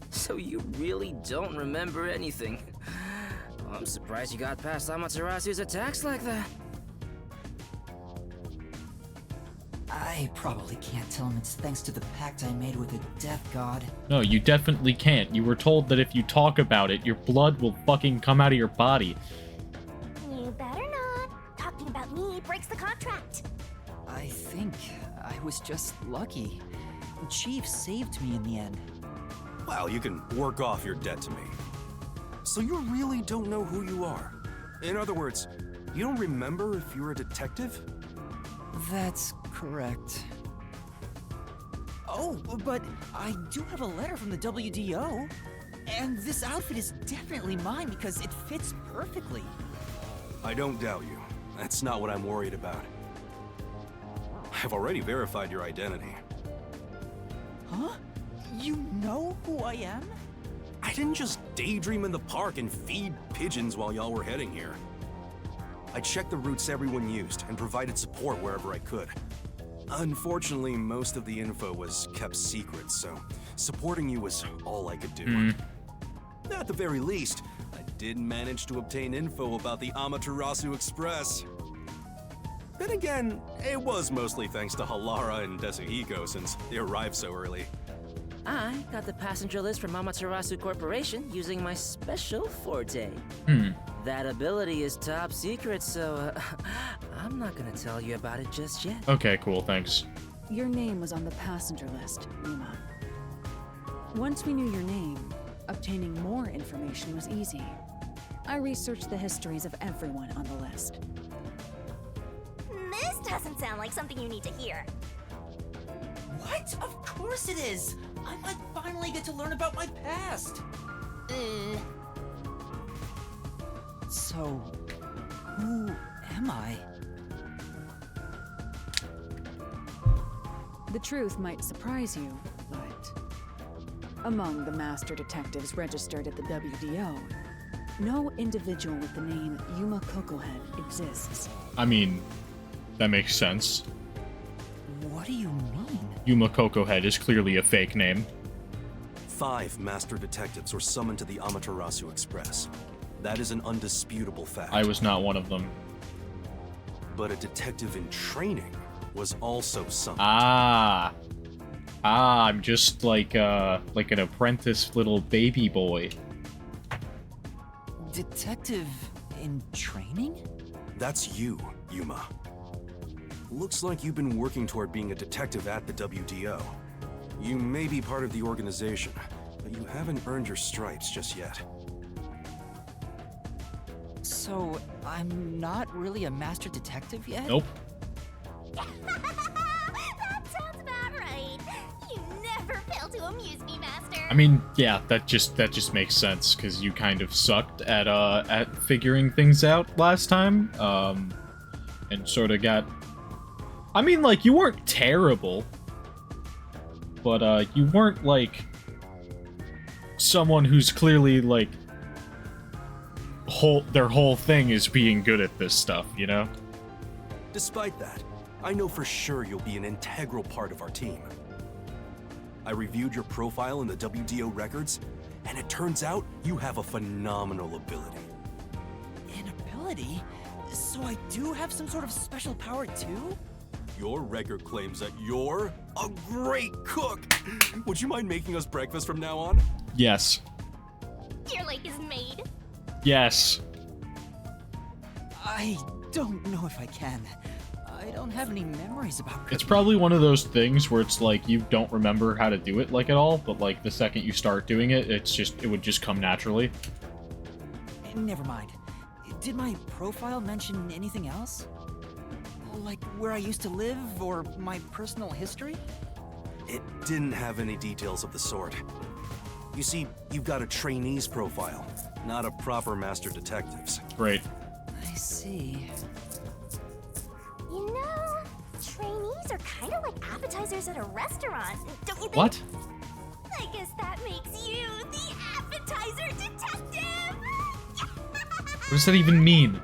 So you really don't remember anything. I'm surprised you got past Amaterasu's attacks like that. I probably can't tell him it's thanks to the pact I made with the death god. No, you definitely can't. You were told that if you talk about it, your blood will fucking come out of your body. You better not. Talking about me breaks the contract. I think I was just lucky. Chief saved me in the end. Well, you can work off your debt to me. So you really don't know who you are? In other words, you don't remember if you're a detective? That's correct. Oh, but I do have a letter from the WDO. And this outfit is definitely mine because it fits perfectly. I don't doubt you. That's not what I'm worried about. I've already verified your identity. Huh? You know who I am? I didn't just daydream in the park and feed pigeons while y'all were heading here. I checked the routes everyone used and provided support wherever I could. Unfortunately, most of the info was kept secret, so supporting you was all I could do. At the very least, I did manage to obtain info about the Amaterasu Express. Then again, it was mostly thanks to Halara and Desuhiko since they arrived so early. I got the passenger list from Amaterasu Corporation using my special forte. That ability is top secret, so I'm not gonna tell you about it just yet. Okay, cool, thanks. Your name was on the passenger list, Yuma. Once we knew your name, obtaining more information was easy. I researched the histories of everyone on the list. This doesn't sound like something you need to hear. What? Of course it is! I might finally get to learn about my past! So, who am I? The truth might surprise you, but among the master detectives registered at the WDO, no individual with the name Yuma Kokohead exists. I mean, that makes sense. What do you mean? Yuma Kokohead is clearly a fake name. 5 master detectives were summoned to the Amaterasu Express. That is an undisputable fact. I was not one of them. But a detective in training was also summoned. I'm just like an apprentice little baby boy. Detective in training? That's you, Yuma. Looks like you've been working toward being a detective at the WDO. You may be part of the organization, but you haven't earned your stripes just yet. So, I'm not really a master detective yet? Nope. That sounds about right. You never fail to amuse me, Master. I mean, yeah, that just makes sense because you kind of sucked at figuring things out last time, and sort of got. I mean, like, you weren't terrible, but you weren't like someone who's clearly like their whole thing is being good at this stuff, you know? Despite that, I know for sure you'll be an integral part of our team. I reviewed your profile in the WDO records, and it turns out you have a phenomenal ability. An ability? So I do have some sort of special power too? Your record claims that you're a great cook. Would you mind making us breakfast from now on? Yes. Your lake is made. Yes. I don't know if I can. I don't have any memories about cooking. It's probably one of those things where it's like you don't remember how to do it like at all, but like the second you start doing it, it would just come naturally. Never mind. Did my profile mention anything else? Like where I used to live or my personal history? It didn't have any details of the sort. You see, you've got a trainee's profile, not a proper master detective's. Great. I see. You know, trainees are kind of like appetizers at a restaurant, don't you think? What? I guess that makes you the appetizer detective! What does that even mean?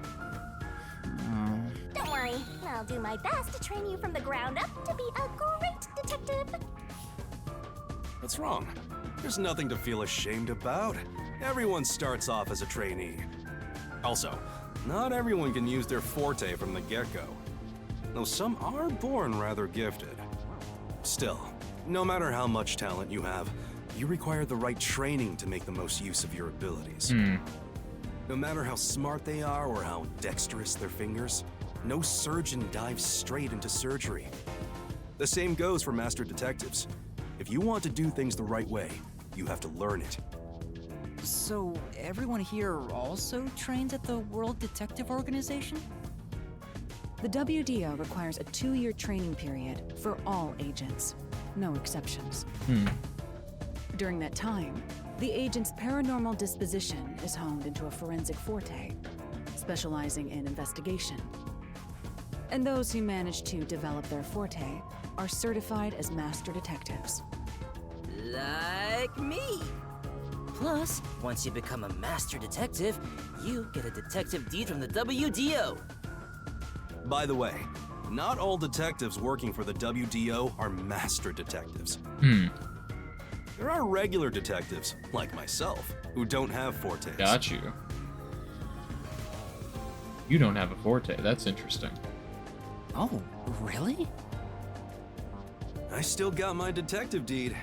Don't worry, I'll do my best to train you from the ground up to be a great detective. What's wrong? There's nothing to feel ashamed about. Everyone starts off as a trainee. Also, not everyone can use their forte from the get-go, though some are born rather gifted. Still, no matter how much talent you have, you require the right training to make the most use of your abilities. No matter how smart they are or how dexterous their fingers, no surgeon dives straight into surgery. The same goes for master detectives. If you want to do things the right way, you have to learn it. So everyone here also trains at the World Detective Organization? The WDO requires a 2-year training period for all agents, no exceptions. During that time, the agent's paranormal disposition is honed into a forensic forte, specializing in investigation. And those who manage to develop their forte are certified as master detectives. Like me. Plus, once you become a master detective, you get a detective deed from the WDO. By the way, not all detectives working for the WDO are master detectives. There are regular detectives, like myself, who don't have fortes. Got you. You don't have a forte. That's interesting. Oh, really? I still got my detective deed.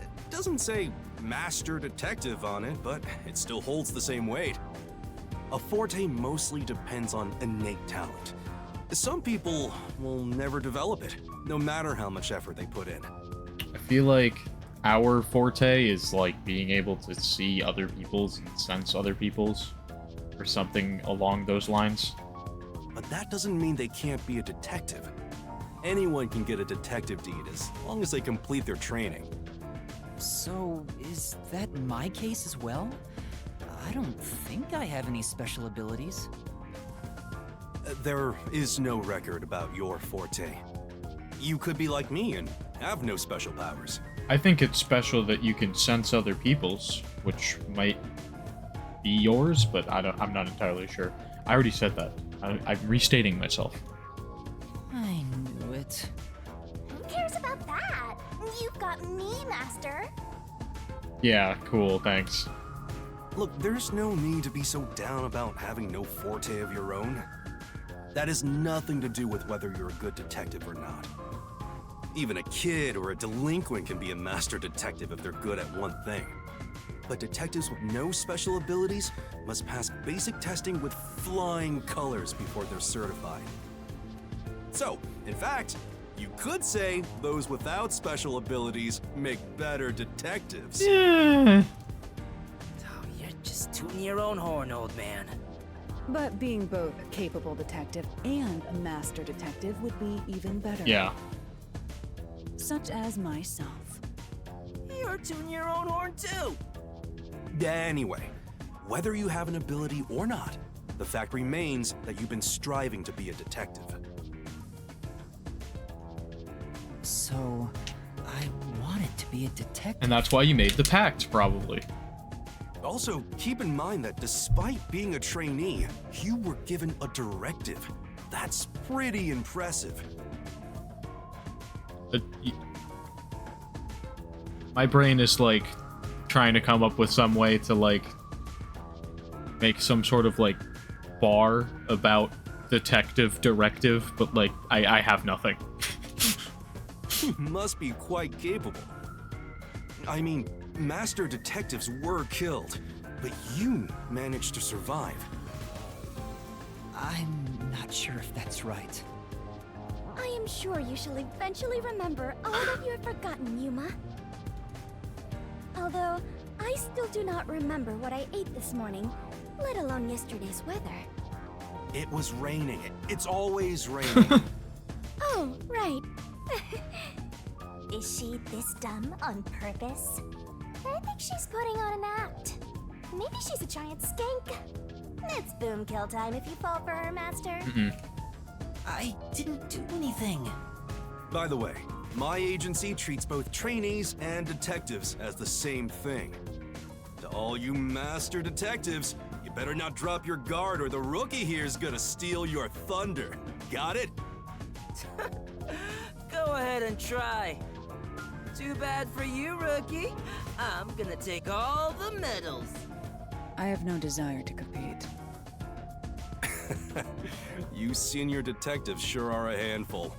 It doesn't say master detective on it, but it still holds the same weight. A forte mostly depends on innate talent. Some people will never develop it, no matter how much effort they put in. I feel like our forte is like being able to see other people's and sense other people's, or something along those lines. But that doesn't mean they can't be a detective. Anyone can get a detective deed as long as they complete their training. So is that my case as well? I don't think I have any special abilities. There is no record about your forte. You could be like me and have no special powers. I think it's special that you can sense other people's, which might be yours, but I'm not entirely sure. I already said that. I'm restating myself. I knew it. Who cares about that? You've got me, Master. Yeah, cool, thanks. Look, there's no need to be so down about having no forte of your own. That has nothing to do with whether you're a good detective or not. Even a kid or a delinquent can be a master detective if they're good at one thing. But detectives with no special abilities must pass basic testing with flying colors before they're certified. So, in fact, you could say those without special abilities make better detectives. Yeah. Oh, you're just tooting your own horn, old man. But being both a capable detective and a master detective would be even better. Yeah. Such as myself. You're tooting your own horn, too. Anyway, whether you have an ability or not, the fact remains that you've been striving to be a detective. So, I wanted to be a detective. And that's why you made the pact, probably. Also, keep in mind that despite being a trainee, you were given a directive. That's pretty impressive. My brain is like trying to come up with some way to like make some sort of like bar about detective directive, but like I have nothing. You must be quite capable. I mean, master detectives were killed, but you managed to survive. I'm not sure if that's right. I am sure you shall eventually remember all that you have forgotten, Yuma. Although, I still do not remember what I ate this morning, let alone yesterday's weather. It was raining. It's always raining. Oh, right. Is she this dumb on purpose? I think she's putting on an act. Maybe she's a giant skank. It's boom kill time if you fall for her, Master. I didn't do anything. By the way, my agency treats both trainees and detectives as the same thing. To all you master detectives, you better not drop your guard or the rookie here's gonna steal your thunder. Got it? Go ahead and try. Too bad for you, rookie. I'm gonna take all the medals. I have no desire to compete. You senior detectives sure are a handful.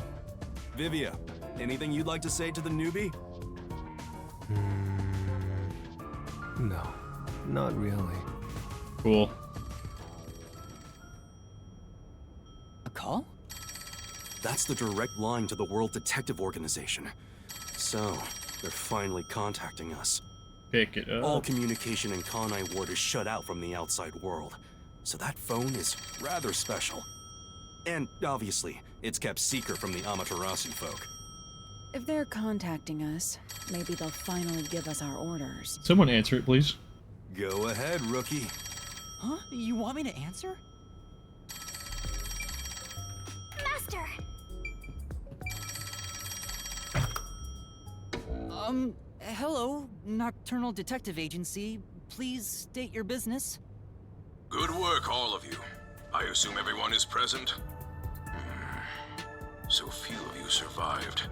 Vivia, anything you'd like to say to the newbie? No, not really. Cool. A call? That's the direct line to the World Detective Organization. So, they're finally contacting us. Pick it up. All communication in Kanai Ward is shut out from the outside world. So that phone is rather special. And obviously, it's kept secret from the Amaterasu folk. If they're contacting us, maybe they'll finally give us our orders. Someone answer it, please. Go ahead, rookie. Huh? You want me to answer? Master! Hello, Nocturnal Detective Agency. Please state your business. Good work, all of you. I assume everyone is present? So few of you survived.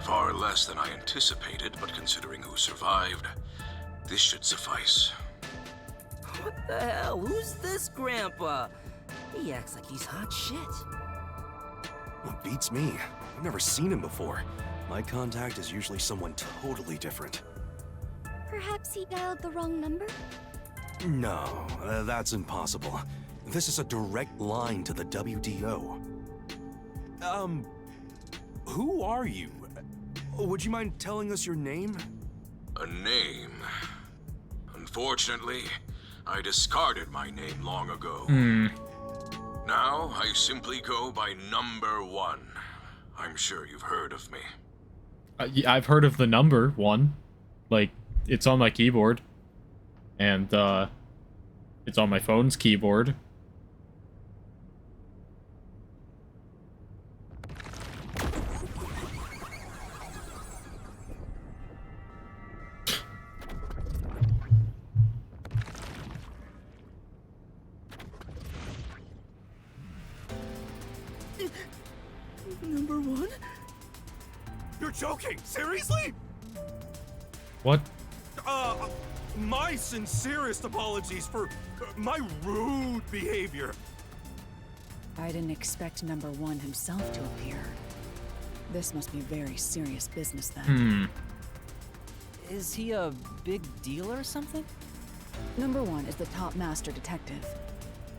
Far less than I anticipated, but considering who survived, this should suffice. What the hell? Who's this grandpa? He acts like he's hot shit. Well, beats me. I've never seen him before. My contact is usually someone totally different. Perhaps he dialed the wrong number? No, that's impossible. This is a direct line to the WDO. Who are you? Would you mind telling us your name? A name? Unfortunately, I discarded my name long ago. Now, I simply go by Number 1. I'm sure you've heard of me. Yeah, I've heard of the number 1. Like, it's on my keyboard. And, it's on my phone's keyboard. Number 1? You're joking! Seriously? What? My sincerest apologies for my rude behavior. I didn't expect number 1 himself to appear. This must be very serious business then. Is he a big deal or something? Number 1 is the top master detective,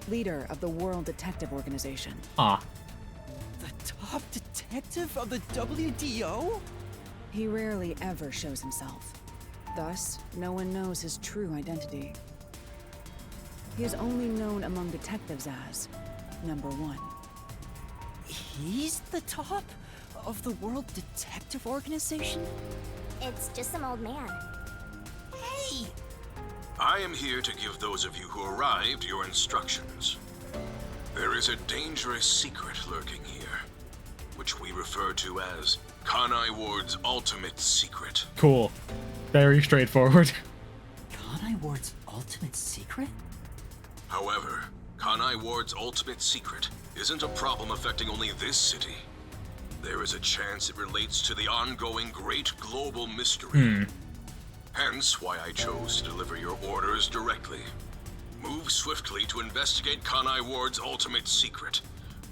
leader of the World Detective Organization. Ah. The top detective of the WDO? He rarely ever shows himself. Thus, no one knows his true identity. He is only known among detectives as Number 1. He's the top of the World Detective Organization? It's just some old man. Hey! I am here to give those of you who arrived your instructions. There is a dangerous secret lurking here, which we refer to as Kanai Ward's ultimate secret. Cool. Very straightforward. Kanai Ward's ultimate secret? However, Kanai Ward's ultimate secret isn't a problem affecting only this city. There is a chance it relates to the ongoing great global mystery. Hence why I chose to deliver your orders directly. Move swiftly to investigate Kanai Ward's ultimate secret.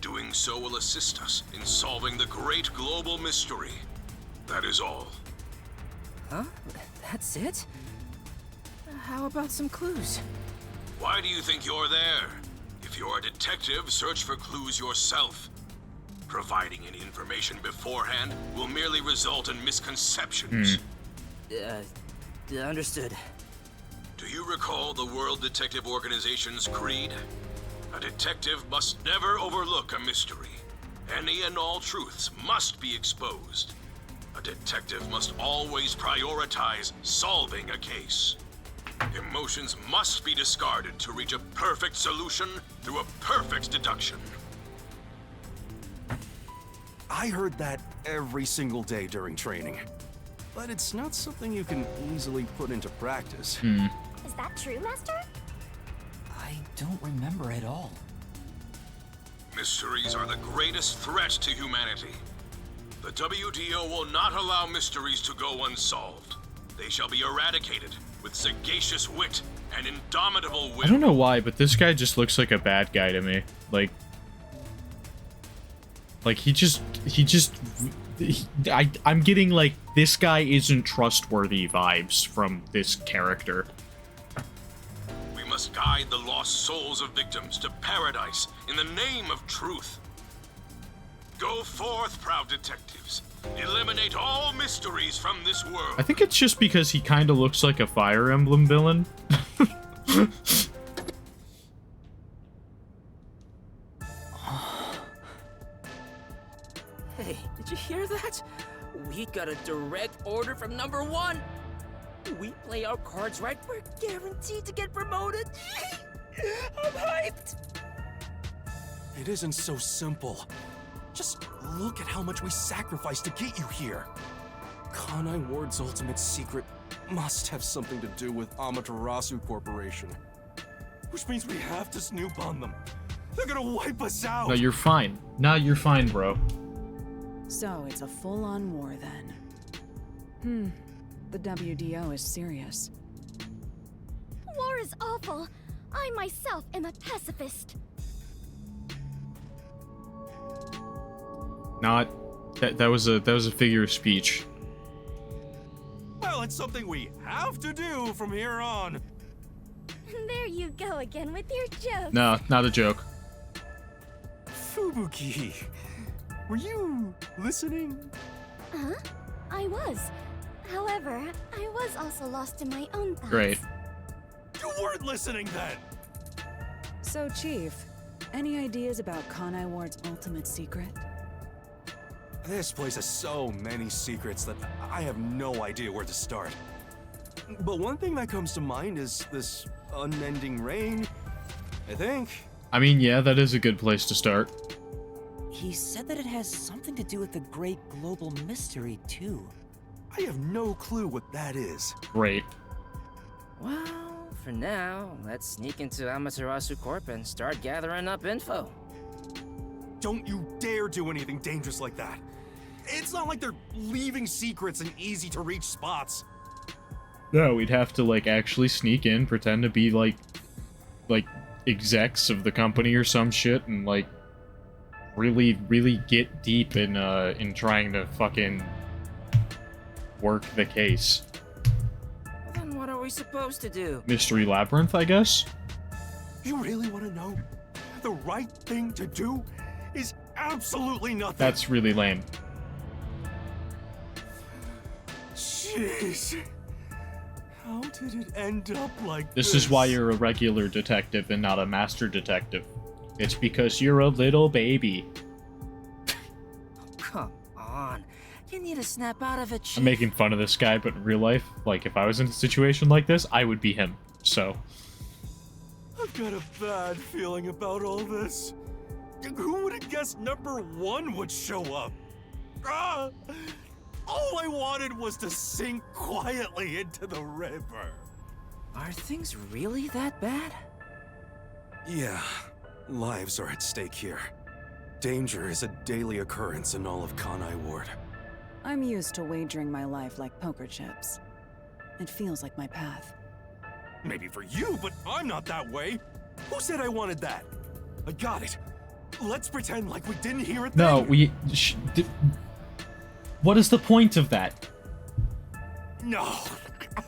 Doing so will assist us in solving the great global mystery. That is all. Huh? That's it? How about some clues? Why do you think you're there? If you're a detective, search for clues yourself. Providing any information beforehand will merely result in misconceptions. Understood. Do you recall the World Detective Organization's creed? A detective must never overlook a mystery. Any and all truths must be exposed. A detective must always prioritize solving a case. Emotions must be discarded to reach a perfect solution through a perfect deduction. I heard that every single day during training. But it's not something you can easily put into practice. Is that true, Master? I don't remember at all. Mysteries are the greatest threat to humanity. The WDO will not allow mysteries to go unsolved. They shall be eradicated with sagacious wit and indomitable will. I don't know why, but this guy just looks like a bad guy to me. Like I'm getting like this guy isn't trustworthy vibes from this character. We must guide the lost souls of victims to paradise in the name of truth. Go forth, proud detectives. Eliminate all mysteries from this world. I think it's just because he kind of looks like a Fire Emblem villain. Hey, did you hear that? We got a direct order from number 1. We play our cards right, we're guaranteed to get promoted. I'm hyped. It isn't so simple. Just look at how much we sacrificed to get you here. Kanai Ward's ultimate secret must have something to do with Amaterasu Corporation. Which means we have to snoop on them. They're gonna wipe us out! No, you're fine. No, you're fine, bro. So it's a full-on war then. The WDO is serious. War is awful. I myself am a pacifist. Not that was a figure of speech. Well, it's something we have to do from here on. There you go again with your jokes. No, not a joke. Fubuki, were you listening? Huh? I was. However, I was also lost in my own thoughts. Great. You weren't listening then! So, Chief, any ideas about Kanai Ward's ultimate secret? This place has so many secrets that I have no idea where to start. But one thing that comes to mind is this unending rain, I think. I mean, yeah, that is a good place to start. He said that it has something to do with the great global mystery, too. I have no clue what that is. Great. Well, for now, let's sneak into Amaterasu Corp and start gathering up info. Don't you dare do anything dangerous like that. It's not like they're leaving secrets in easy-to-reach spots. No, we'd have to, like, actually sneak in, pretend to be, like execs of the company or some shit, and, like, really get deep in trying to fucking work the case. Well, then what are we supposed to do? Mystery Labyrinth, I guess? You really want to know? The right thing to do is absolutely nothing. That's really lame. Jeez. How did it end up like this? This is why you're a regular detective and not a master detective. It's because you're a little baby. Come on. You need to snap out of it, Chief. I'm making fun of this guy, but in real life, like, if I was in a situation like this, I would be him. So. I've got a bad feeling about all this. Who would have guessed number 1 would show up? Ah! All I wanted was to sink quietly into the river. Are things really that bad? Yeah, lives are at stake here. Danger is a daily occurrence in all of Kanai Ward. I'm used to wagering my life like poker chips. It feels like my path. Maybe for you, but I'm not that way. Who said I wanted that? I got it. Let's pretend like we didn't hear it. No, what is the point of that? No,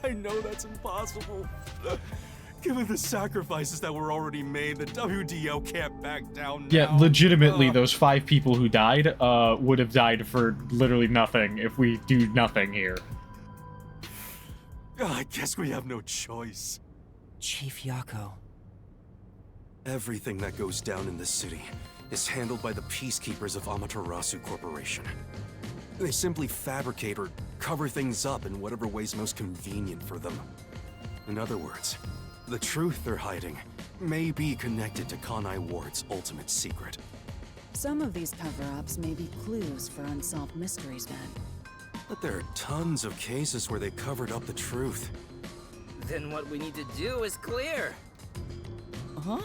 I know that's impossible. Given the sacrifices that were already made, the WDO can't back down now. Yeah, legitimately, those 5 people who died would have died for literally nothing if we do nothing here. I guess we have no choice. Chief Yako. Everything that goes down in this city is handled by the peacekeepers of Amaterasu Corporation. They simply fabricate or cover things up in whatever way's most convenient for them. In other words, the truth they're hiding may be connected to Kanai Ward's ultimate secret. Some of these cover-ups may be clues for unsolved mysteries, then. But there are tons of cases where they covered up the truth. Then what we need to do is clear. Huh?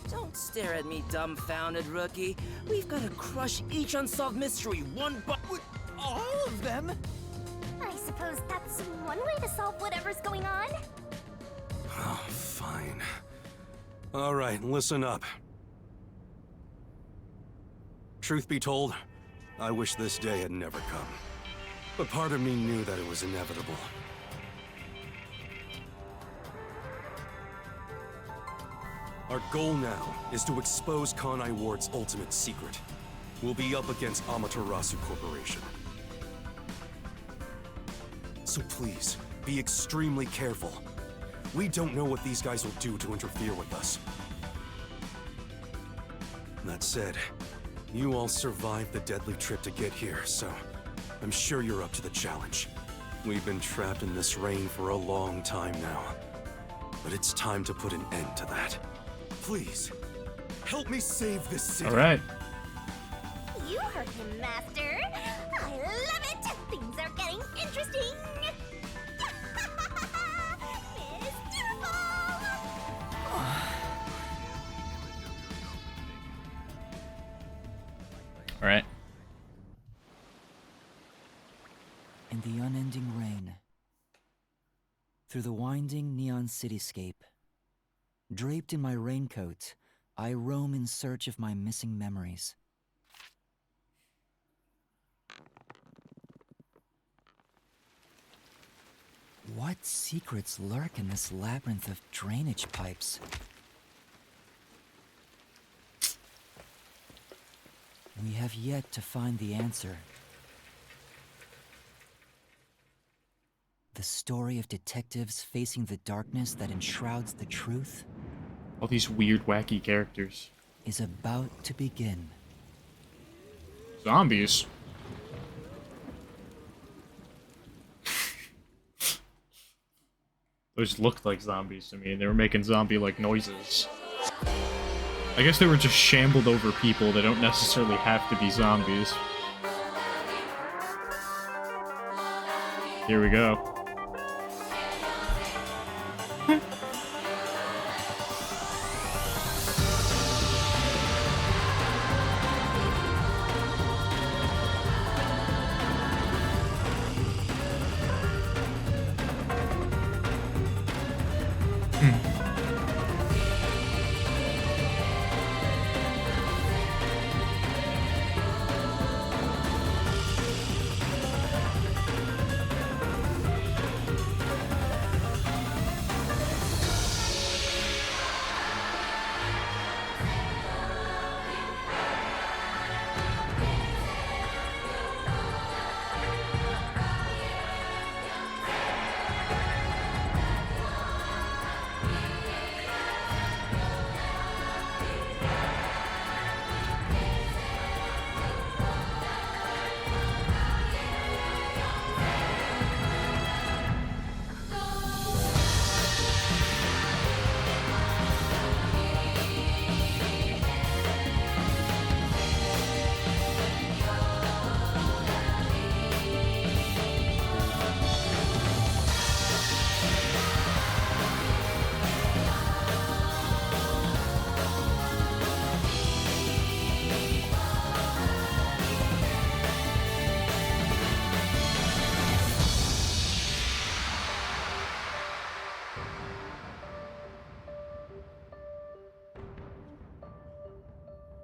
Don't stare at me, dumbfounded rookie. We've got to crush each unsolved mystery one by All of them? I suppose that's one way to solve whatever's going on. Oh, fine. All right, listen up. Truth be told, I wish this day had never come. But part of me knew that it was inevitable. Our goal now is to expose Kanai Ward's ultimate secret. We'll be up against Amaterasu Corporation. So please, be extremely careful. We don't know what these guys will do to interfere with us. That said, you all survived the deadly trip to get here, so I'm sure you're up to the challenge. We've been trapped in this rain for a long time now, but it's time to put an end to that. Please, help me save this city. All right. You heard him, Master. I love it. Things are getting interesting. All right. In the unending rain, through the winding neon cityscape, draped in my raincoat, I roam in search of my missing memories. What secrets lurk in this labyrinth of drainage pipes? We have yet to find the answer. The story of detectives facing the darkness that enshrouds the truth All these weird, wacky characters. is about to begin. Zombies. Those looked like zombies to me, and they were making zombie-like noises. I guess they were just shambled over people. They don't necessarily have to be zombies. Here we go.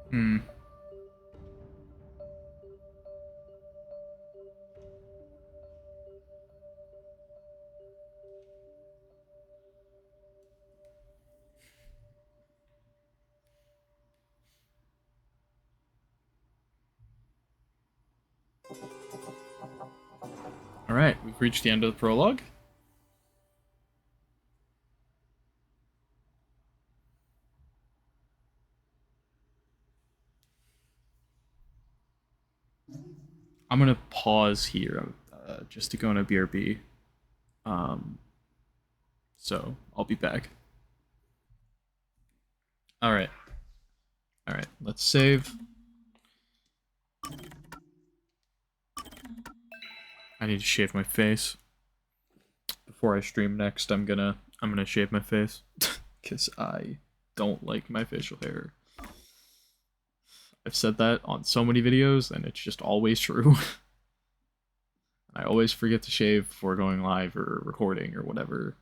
Hmm. Alright, we've reached the end of the prologue. I'm gonna pause here just to go on a BRB. So I'll be back. Alright. Alright, let's save. I need to shave my face. Before I stream next, I'm gonna shave my face. Cause I don't like my facial hair. I've said that on so many videos, and it's just always true. I always forget to shave before going live or recording or whatever.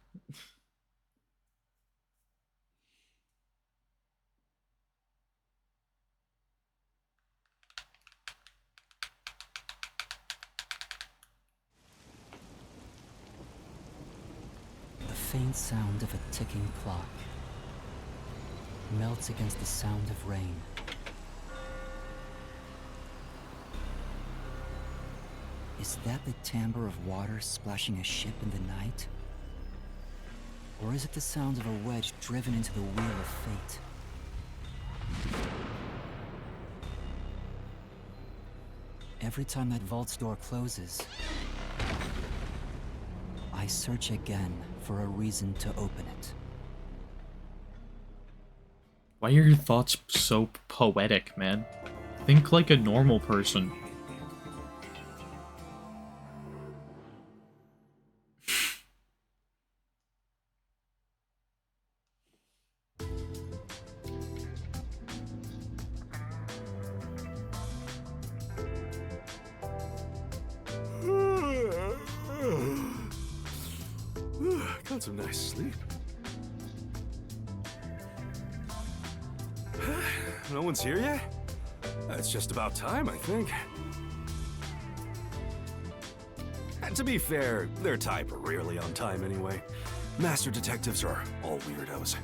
The faint sound of a ticking clock melts against the sound of rain. Is that the timbre of water splashing a ship in the night? Or is it the sound of a wedge driven into the wheel of fate? Every time that vault's door closes, I search again for a reason to open it. Why are your thoughts so poetic, man? Think like a normal person. Got some nice sleep. No one's here yet? It's just about time, I think. And to be fair, their type are rarely on time anyway. Master detectives are all weirdos.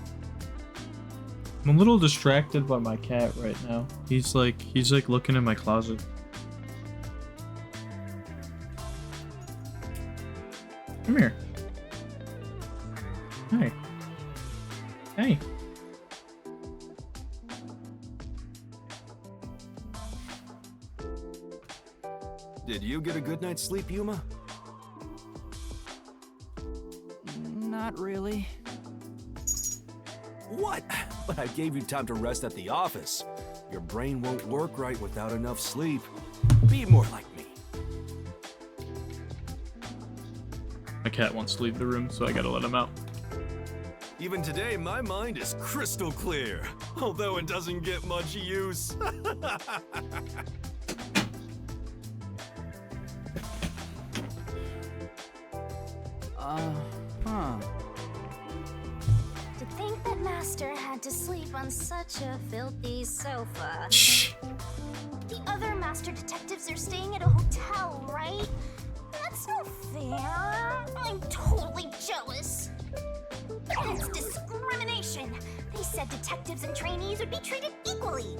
I'm a little distracted by my cat right now. He's like looking in my closet. Come here. Hey. Hey. Did you get a good night's sleep, Yuma? Not really. What? But I gave you time to rest at the office. Your brain won't work right without enough sleep. Be more like me. My cat wants to leave the room, so I gotta let him out. Even today, my mind is crystal clear, although it doesn't get much use. To think that Master had to sleep on such a filthy sofa. Shh. The other Master detectives are staying at a hotel, right? That's no fair. I'm totally jealous. It's discrimination. They said detectives and trainees would be treated equally.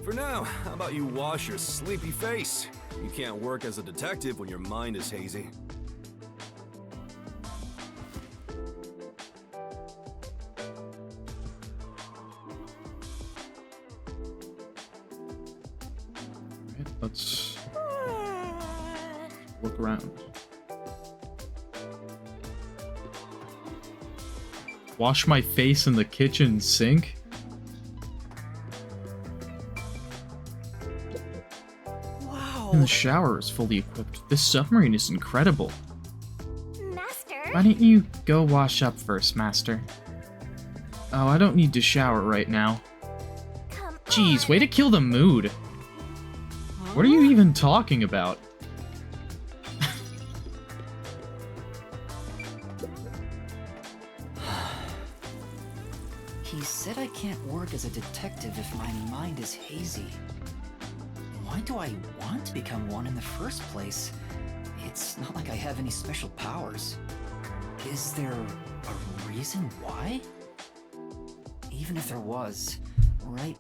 For now, how about you wash your sleepy face? You can't work as a detective when your mind is hazy. Alright, let's look around. Wash my face in the kitchen sink? Wow! And the shower is fully equipped. This submarine is incredible. Master? Why don't you go wash up first, Master? Oh, I don't need to shower right now. Come Jeez, on. way to kill the mood. What are you even talking about? He's said I can't work as a detective if my mind is hazy. Why do I want to become one in the first place? It's not like I have any special powers. Is there a reason why? Even if there was, right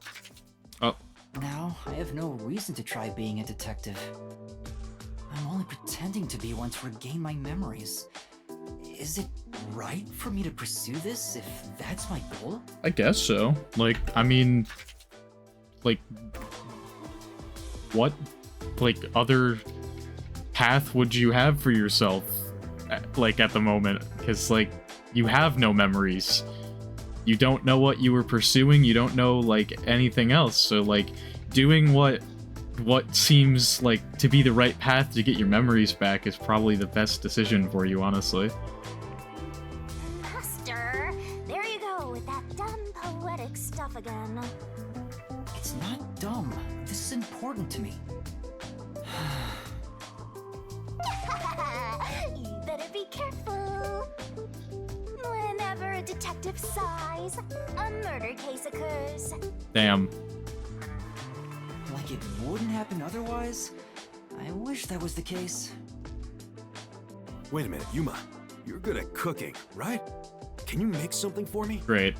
now, I have no reason to try being a detective. I'm only pretending to be one to regain my memories. Is it right for me to pursue this if that's my goal? I guess so. Like, I mean, like, what, like, other path would you have for yourself, like, at the moment? Because, like, you have no memories. You don't know what you were pursuing. You don't know, like, anything else. So, like, doing what seems like to be the right path to get your memories back is probably the best decision for you, honestly. Master, there you go with that dumb poetic stuff again. It's not dumb. This is important to me. You better be careful. Whenever a detective sighs, a murder case occurs. Damn. Like it wouldn't happen otherwise? I wish that was the case. Wait a minute, Yuma. You're good at cooking, right? Can you make something for me? Great.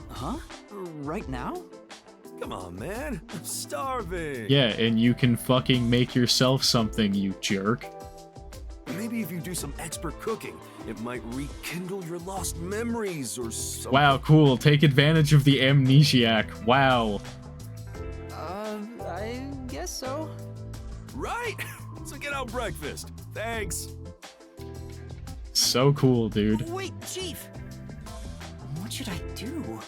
Huh? Right now? Come on, man. I'm starving. Yeah, and you can fucking make yourself something, you jerk. Maybe if you do some expert cooking, it might rekindle your lost memories or something. Wow, cool. Take advantage of the amnesiac. Wow. I guess so. Right? So get out breakfast. Thanks. So cool, dude. Wait, Chief! What should I do?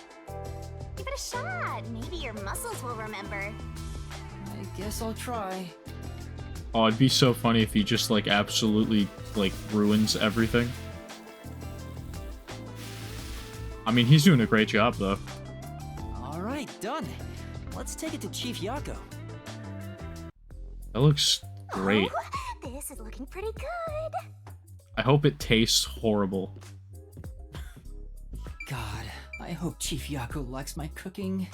Give it a shot. Maybe your muscles will remember. I guess I'll try. Oh, it'd be so funny if he just, like, absolutely, like, ruins everything. I mean, he's doing a great job, though. Alright, done. Let's take it to Chief Yako. That looks great. Oh, this is looking pretty good. I hope it tastes horrible. God, I hope Chief Yako likes my cooking.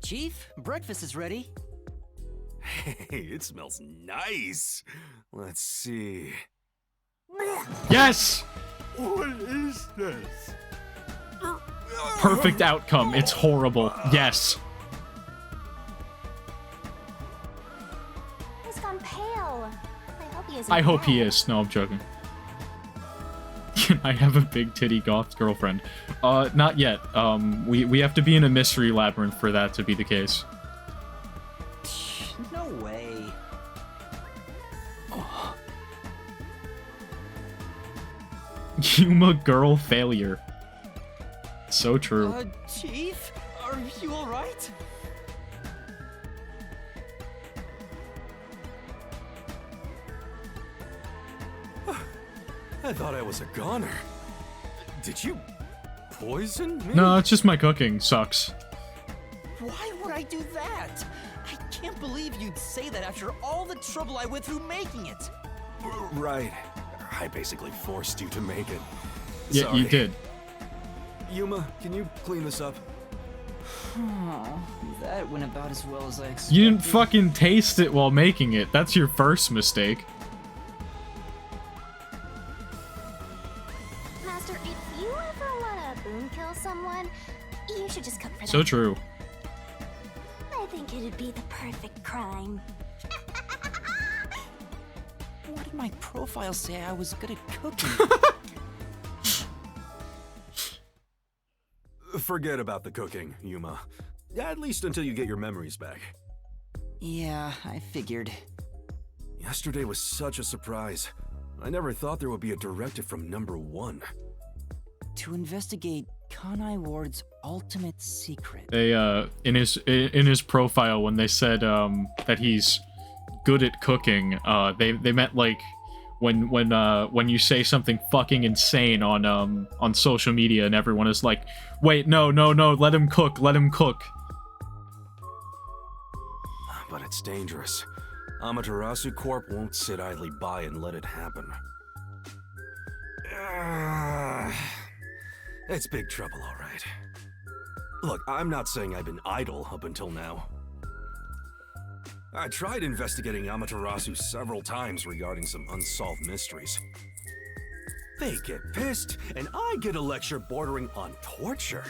Chief, breakfast is ready. Hey, it smells nice. Let's see. Yes! What is this? Perfect outcome. It's horrible. Yes. He's gone pale. I hope he is. I hope he is. No, I'm joking. I have a big titty goth girlfriend. Not yet. We have to be in a mystery labyrinth for that to be the case. No way. Oh. Yuma girl failure. So true. Chief? Are you alright? I thought I was a goner. Did you poison me? No, it's just my cooking sucks. Why would I do that? I can't believe you'd say that after all the trouble I went through making it. Right. I basically forced you to make it. Yeah, Sorry. you did. Yuma, can you clean this up? Oh, that went about as well as I expected. You didn't fucking taste it while making it. That's your first mistake. Master, if you ever want to boom kill someone, you should just cook for them. So true. I think it'd be the perfect crime. What did my profile say I was good at cooking? Forget about the cooking, Yuma. At least until you get your memories back. Yeah, I figured. Yesterday was such a surprise. I never thought there would be a directive from number 1. To investigate Kanai Ward's ultimate secret. They in his profile when they said that he's good at cooking, they meant like when you say something fucking insane on social media and everyone is like, wait, no, let him cook. But it's dangerous. Amaterasu Corp won't sit idly by and let it happen. It's big trouble, all right. Look, I'm not saying I've been idle up until now. I tried investigating Amaterasu several times regarding some unsolved mysteries. They get pissed, and I get a lecture bordering on torture.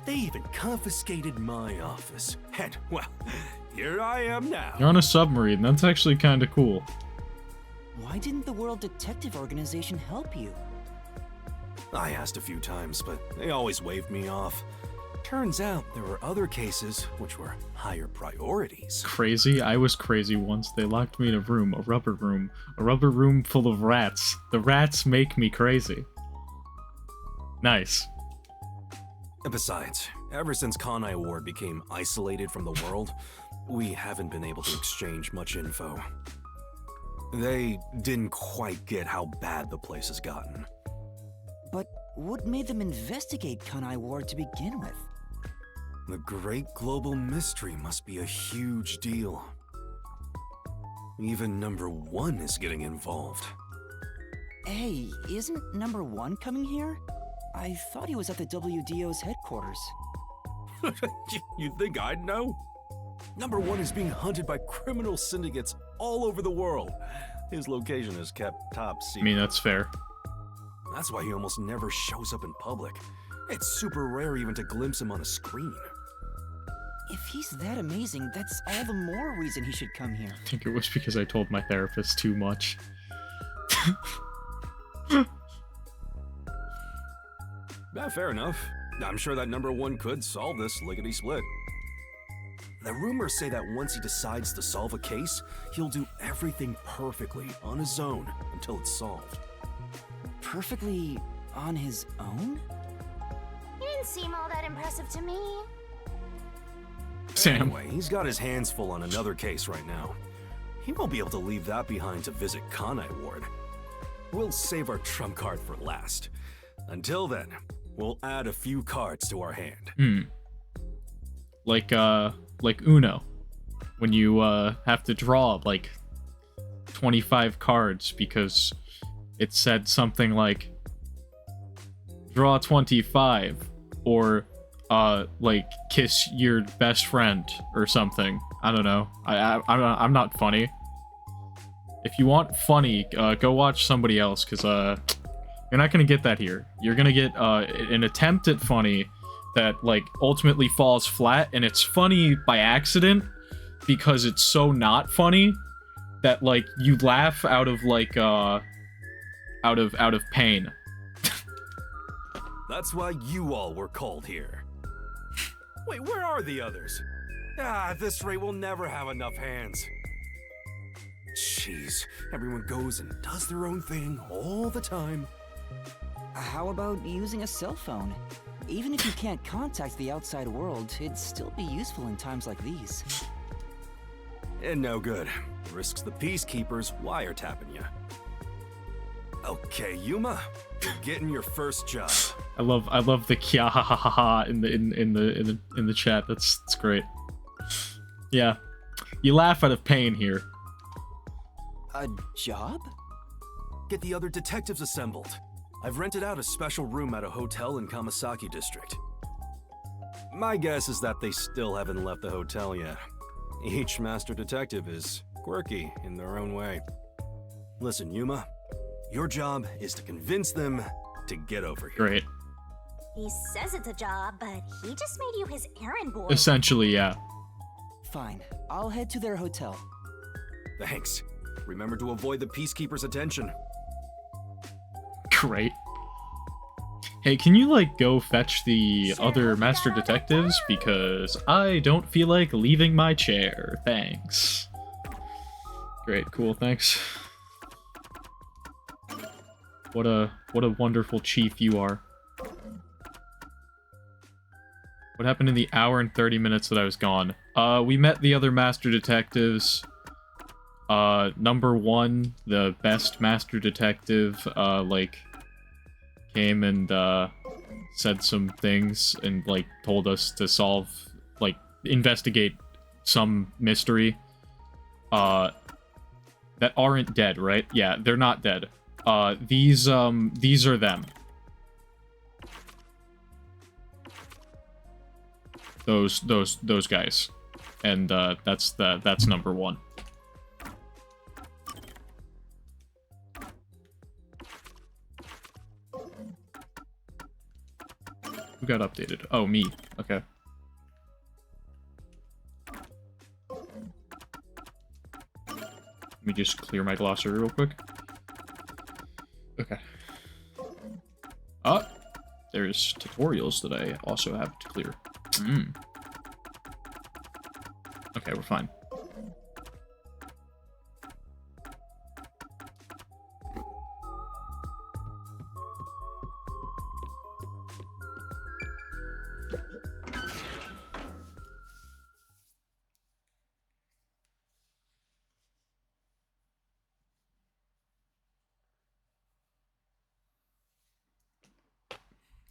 They even confiscated my office. And, well, here I am now. You're on a submarine. That's actually kind of cool. Why didn't the World Detective Organization help you? I asked a few times, but they always waved me off. Turns out there were other cases which were higher priorities. Crazy? I was crazy once. They locked me in a rubber room full of rats. The rats make me crazy. Nice. Besides, ever since Kanai Ward became isolated from the world, we haven't been able to exchange much info. They didn't quite get how bad the place has gotten. But what made them investigate Kanai Ward to begin with? The great global mystery must be a huge deal. Even number 1 is getting involved. Hey, isn't number 1 coming here? I thought he was at the WDO's headquarters. You think I'd know? Number 1 is being hunted by criminal syndicates all over the world. His location is kept top secret. I mean, that's fair. That's why he almost never shows up in public. It's super rare even to glimpse him on a screen. If he's that amazing, that's all the more reason he should come here. I think it was because I told my therapist too much. Yeah, fair enough. I'm sure that number 1 could solve this lickety-split. The rumors say that once he decides to solve a case, he'll do everything perfectly on his own until it's solved. Perfectly on his own? He didn't seem all that impressive to me. Sam. Anyway, he's got his hands full on another case right now. He won't be able to leave that behind to visit Kanai Ward. We'll save our trump card for last. Until then, we'll add a few cards to our hand. Like Uno. When you have to draw like 25 cards because it said something like draw 25 or like kiss your best friend or something. I don't know. I'm not funny. If you want funny, go watch somebody else, because you're not gonna get that here. You're gonna get an attempt at funny that like ultimately falls flat, and it's funny by accident because it's so not funny that like you laugh out of like out of pain. That's why you all were called here. Wait, where are the others? At this rate, we'll never have enough hands. Jeez, everyone goes and does their own thing all the time. How about using a cell phone? Even if you can't contact the outside world, it'd still be useful in times like these. And no good. Risks the peacekeepers wiretapping you. Okay, Yuma, you're getting your first job. I love the kya ha ha ha ha in the chat. That's great. Yeah, you laugh out of pain here. A job? Get the other detectives assembled. I've rented out a special room at a hotel in Kamasaki district. My guess is that they still haven't left the hotel yet. Each master detective is quirky in their own way. Listen, Yuma, your job is to convince them to get over here. Great. He says it's a job, but he just made you his errand boy. Essentially, yeah. Fine, I'll head to their hotel. Thanks. Remember to avoid the peacekeepers' attention. Great. Hey, can you, like, go fetch the other master detectives? Because I don't feel like leaving my chair. Thanks. Great, cool, thanks. What a wonderful chief you are. What happened in the hour and 30 minutes that I was gone? We met the other master detectives. Number 1, the best master detective, like, came and, said some things and, like, told us to solve, like, investigate some mystery, that aren't dead, right? Yeah, they're not dead. These are them. Those guys. And, that's number 1. Who got updated? Oh, me. Okay. Let me just clear my glossary real quick. Okay. Oh! There's tutorials that I also have to clear. Okay, we're fine.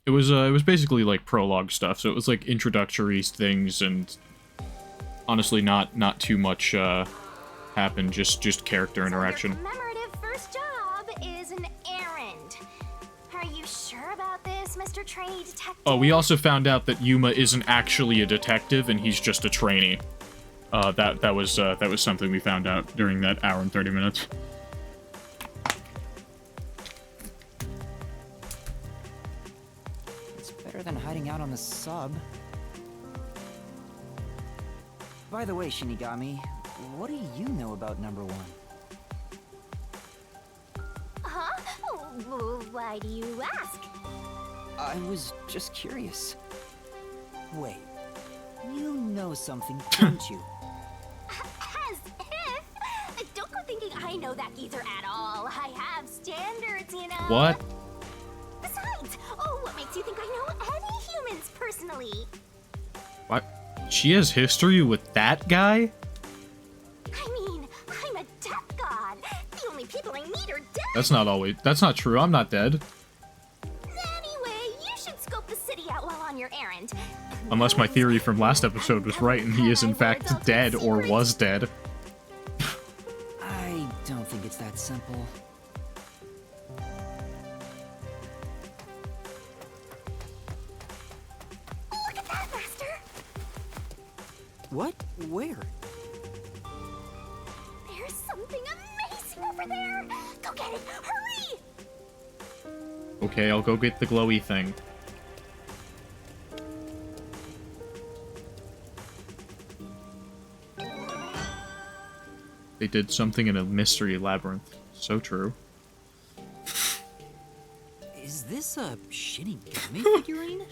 It was basically like prologue stuff, so it was like introductory things, and honestly not too much happened, just character interaction. Your commemorative first job is an errand. Are you sure about this, Mr. Trainee Detective? Oh, we also found out that Yuma isn't actually a detective and he's just a trainee. That was something we found out during that hour and 30 minutes. Better than hiding out on the sub. By the way, Shinigami, what do you know about number 1? Huh? Why do you ask? I was just curious. Wait, you know something, don't you? As if! Don't go thinking I know that geezer at all. I have standards, you know? What? Besides, what makes you think I know any humans personally? What? She has history with that guy? I mean, I'm a death god. The only people I meet are dead. That's not true. I'm not dead. Anyway, you should scope the city out while on your errand. Unless my theory from last episode was right and he is in fact dead or was dead. I don't think it's that simple. Look at that, Master! What? Where? There's something amazing over there! Go get it! Hurry! Okay, I'll go get the glowy thing. They did something in a mystery labyrinth. So true. Is this a Shinigami figurine?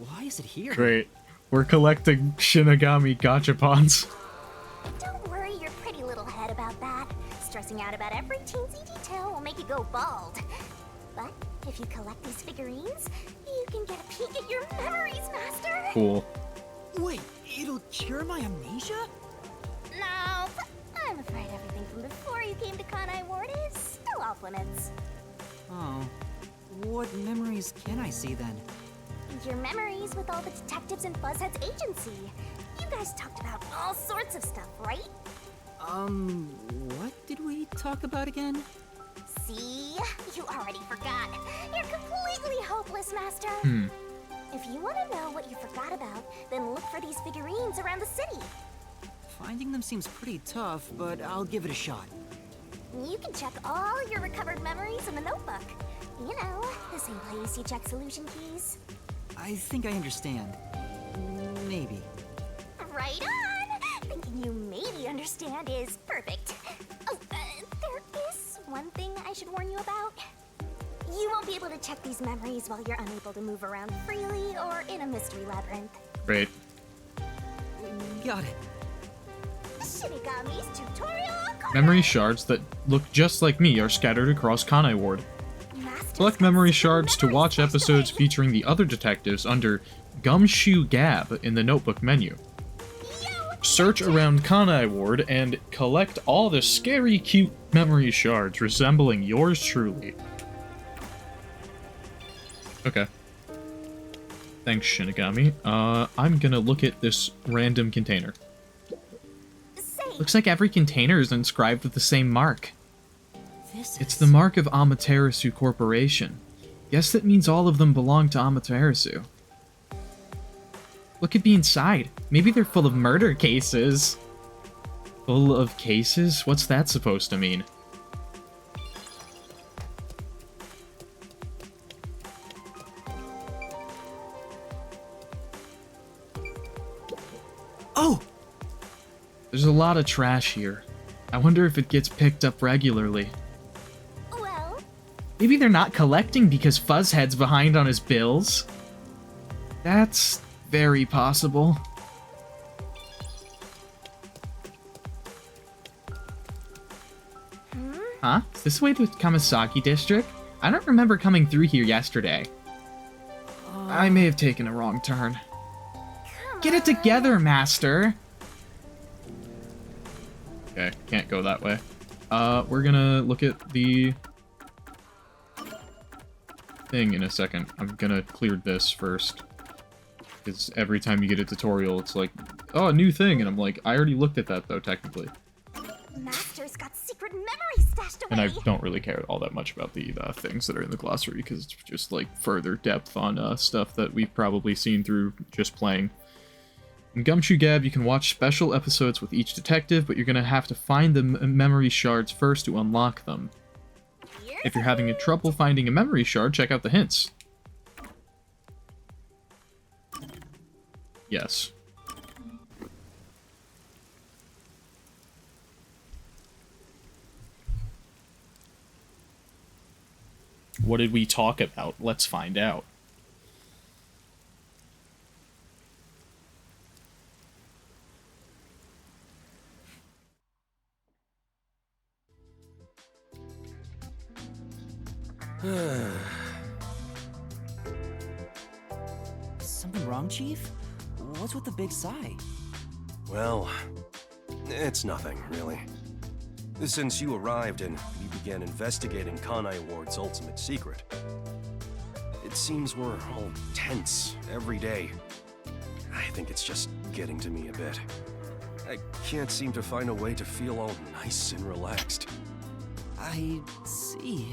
Why is it here? Great. We're collecting Shinigami gachapons. Don't worry your pretty little head about that. Stressing out about every teensy detail will make you go bald. But if you collect these figurines, you can get a peek at your memories, Master! Cool. Wait, it'll cure my amnesia? No, I'm afraid everything from before you came to Kanai Ward is still off limits. Oh. What memories can I see then? Your memories with all the detectives in Buzzhead's agency. You guys talked about all sorts of stuff, right? What did we talk about again? See? You already forgot. You're completely hopeless, Master. If you want to know what you forgot about, then look for these figurines around the city. Finding them seems pretty tough, but I'll give it a shot. You can check all your recovered memories in the notebook. You know, the same place you check solution keys. I think I understand. Maybe. Right on! Thinking you maybe understand is perfect. Oh, there is one thing I should warn you about. You won't be able to check these memories while you're unable to move around freely or in a mystery labyrinth. Great. Got it. Shinigami's tutorial corner. Memory shards that look just like me are scattered across Kanai Ward. Master's Collect got memory some shards to memories watch stashed episodes away. featuring the other detectives under Gumshoe Gab in the notebook menu. Search around Kanai Ward and collect all the scary cute memory shards resembling yours truly. Okay. Thanks, Shinigami. I'm gonna look at this random container. Say, Looks like every container is inscribed with the same mark. this It's is. the mark of Amaterasu Corporation. Guess that means all of them belong to Amaterasu. What could be inside? Maybe they're full of murder cases. Full of cases? What's that supposed to mean? Oh! There's a lot of trash here. I wonder if it gets picked up regularly. Well, Maybe they're not collecting because Fuzzhead's behind on his bills? That's very possible. Huh? Is this the way to Kamasaki District? I don't remember coming through here yesterday. I may have taken a wrong turn. Get it together, Master! Okay, can't go that way. We're gonna look at the thing in a second. I'm gonna clear this first. Because every time you get a tutorial, it's like, oh, a new thing, and I'm like, I already looked at that, though, technically. Master's got secret memories stashed away. And I don't really care all that much about the things that are in the glossary, because it's just, like, further depth on stuff that we've probably seen through just playing. In Gumshoe Gab, you can watch special episodes with each detective, but you're going to have to find the memory shards first to unlock them. If you're having trouble finding a memory shard, check out the hints. Yes. What did we talk about? Let's find out. Something wrong, Chief? What's with the big sigh? Well, it's nothing, really. Since you arrived and we began investigating Kanai Ward's ultimate secret, it seems we're all tense every day. I think it's just getting to me a bit. I can't seem to find a way to feel all nice and relaxed. I see.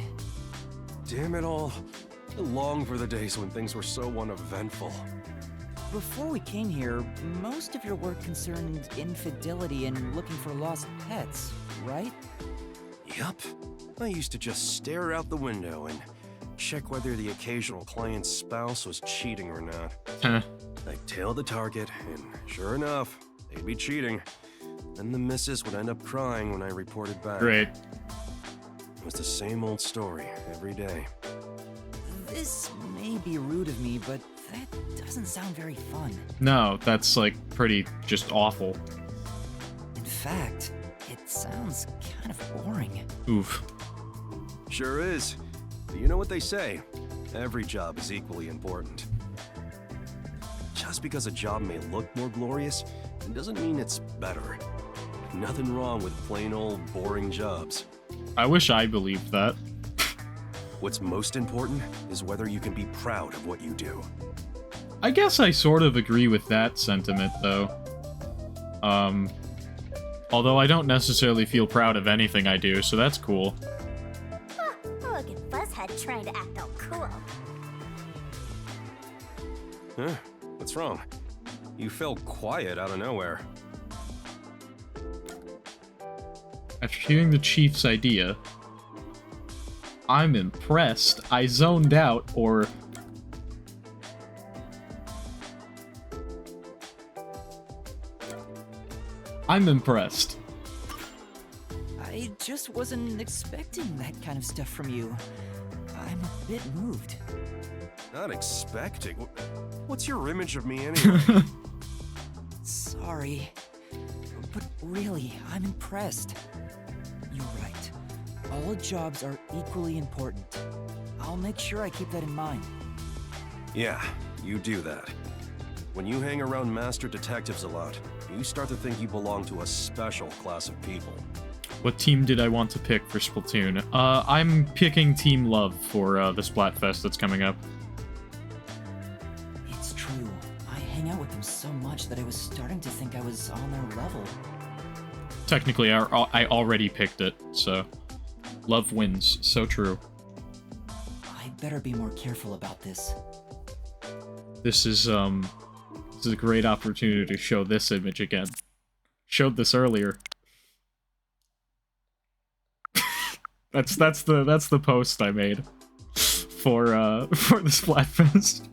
Damn it all. I long for the days when things were so uneventful. Before we came here, most of your work concerned infidelity and looking for lost pets, right? Yup. I used to just stare out the window and check whether the occasional client's spouse was cheating or not. Huh. I'd tail the target, and sure enough, they'd be cheating. Then the missus would end up crying when I reported back. Great. It was the same old story every day. This may be rude of me, but that doesn't sound very fun. No, that's, like, pretty just awful. In fact, it sounds kind of boring. Oof. Sure is. But you know what they say? Every job is equally important. Just because a job may look more glorious, it doesn't mean it's better. Nothing wrong with plain old boring jobs. I wish I believed that. What's most important is whether you can be proud of what you do. I guess I sort of agree with that sentiment, though. Although I don't necessarily feel proud of anything I do, so that's cool. Huh, look at Buzzhead trying to act all cool. Huh? What's wrong? You fell quiet out of nowhere. After hearing the chief's idea, I'm impressed. I zoned out, or... I'm impressed. I just wasn't expecting that kind of stuff from you. I'm a bit moved. Not expecting? What's your image of me anyway? Sorry. But really, I'm impressed. You're right. All jobs are equally important. I'll make sure I keep that in mind. Yeah, you do that. When you hang around master detectives a lot, you start to think you belong to a special class of people. What team did I want to pick for Splatoon? I'm picking Team Love for the Splatfest that's coming up. It's true. I hang out with them so much that I was starting to think I was on their level. Technically, I already picked it, so... Love wins. So true. I better be more careful about this. This is a great opportunity to show this image again. Showed this earlier. that's the post I made for the Splatfest.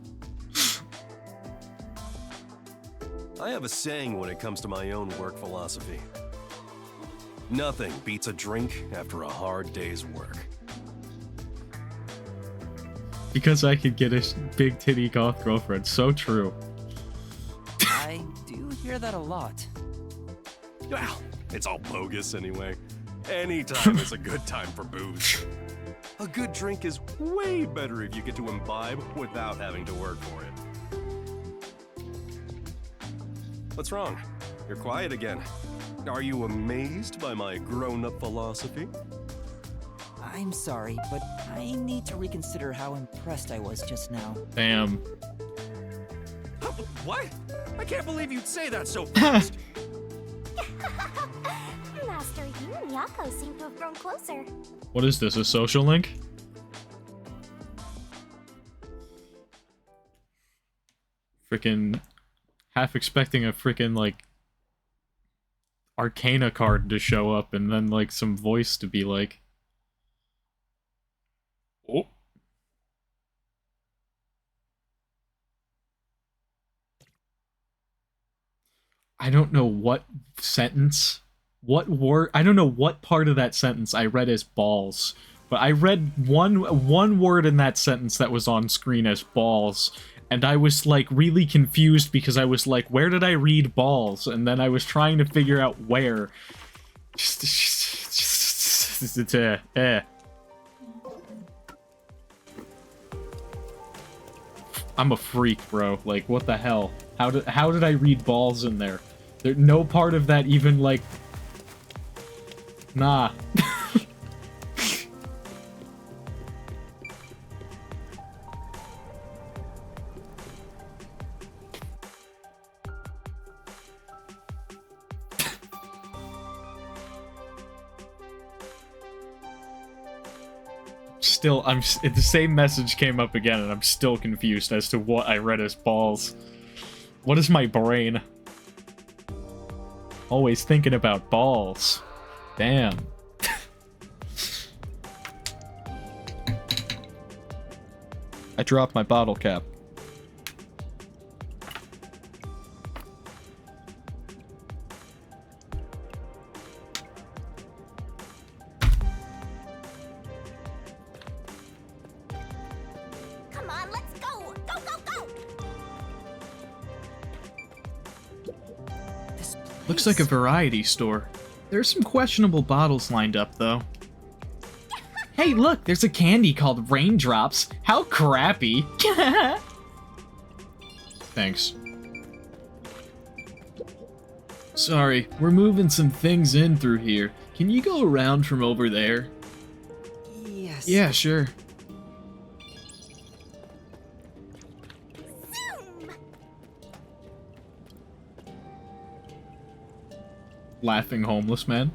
I have a saying when it comes to my own work philosophy. Nothing beats a drink after a hard day's work. Because I could get a big titty goth girlfriend. So true. I do hear that a lot. Well, it's all bogus anyway. Any time is a good time for booze. A good drink is way better if you get to imbibe without having to work for it. What's wrong? You're quiet again. Are you amazed by my grown-up philosophy? I'm sorry, but I need to reconsider how impressed I was just now. Damn. What? I can't believe you'd say that so fast. Master, you and Yako seem to have grown closer. What is this, a social link? Frickin' half expecting a frickin' like Arcana card to show up and then like some voice to be like, oh. I don't know what sentence, what word, I don't know what part of that sentence I read as balls, but I read one word in that sentence that was on screen as balls, and I was like really confused because I was like, where did I read balls? And then I was trying to figure out where. I'm a freak, bro. Like, what the hell? How did I read balls in there? There no part of that even like. Nah. Still, the same message came up again, and I'm still confused as to what I read as balls. What is my brain? Always thinking about balls. Damn. I dropped my bottle cap. Come on, let's go! Go, go, go! Looks like a variety store. There's some questionable bottles lined up, though. Hey, look, there's a candy called Raindrops. How crappy. Thanks. Sorry, we're moving some things in through here. Can you go around from over there? Yes. Yeah, sure. Zoom! Laughing homeless man.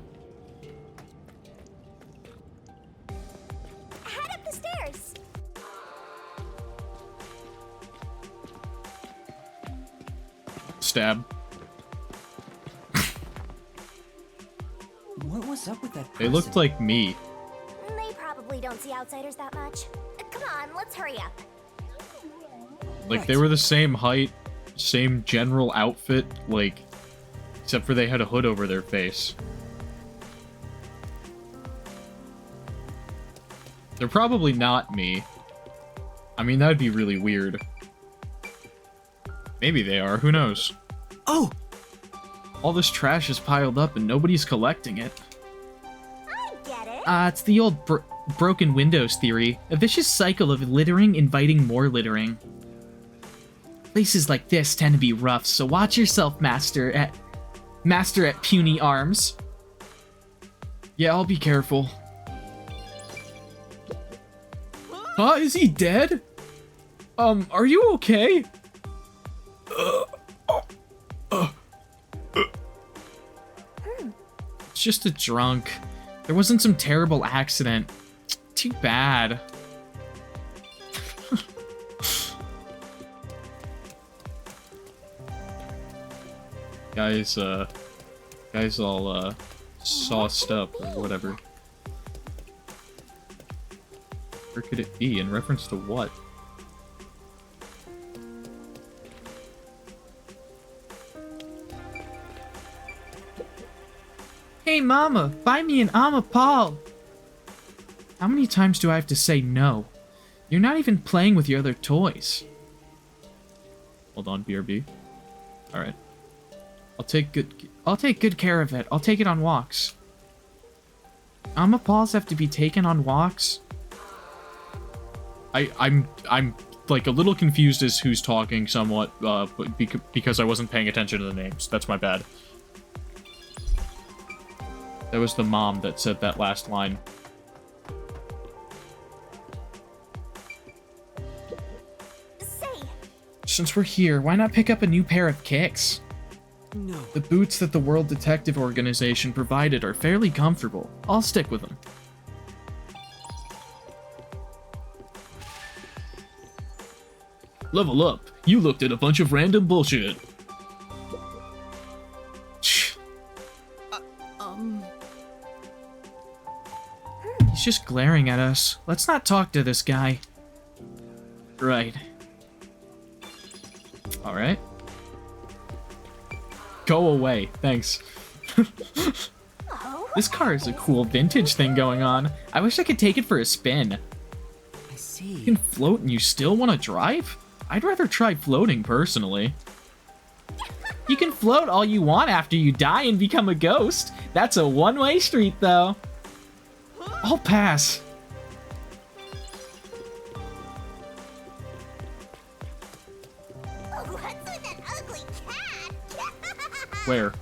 Head up the stairs. Stab. What was up with that person? They looked like me. They probably don't see outsiders that much. Come on, let's hurry up. Like, they were the same height, same general outfit, like, except for they had a hood over their face. They're probably not me. I mean, that'd be really weird. Maybe they are, who knows? Oh! All this trash is piled up and nobody's collecting it. I get it. It's the old broken windows theory. A vicious cycle of littering inviting more littering. Places like this tend to be rough, so watch yourself, Master at Puny Arms. Yeah, I'll be careful. Huh? Is he dead? Are you okay? It's just a drunk. There wasn't some terrible accident. Too bad. Guys all, sauced up or whatever. Where could it be? In reference to what? Hey mama, buy me an Paul. How many times do I have to say no? You're not even playing with your other toys. Hold on, BRB. Alright. I'll take good care of it. I'll take it on walks. Paws have to be taken on walks? I'm like a little confused as who's talking somewhat, because I wasn't paying attention to the names. That's my bad. That was the mom that said that last line. Since we're here, why not pick up a new pair of kicks? No. The boots that the World Detective Organization provided are fairly comfortable. I'll stick with them. Level up. You looked at a bunch of random bullshit. He's just glaring at us. Let's not talk to this guy. Right. Alright. Go away. Thanks. This car is a cool vintage thing going on. I wish I could take it for a spin. I see. You can float and you still want to drive? I'd rather try floating, personally. You can float all you want after you die and become a ghost. That's a one-way street, though. I'll pass. Where?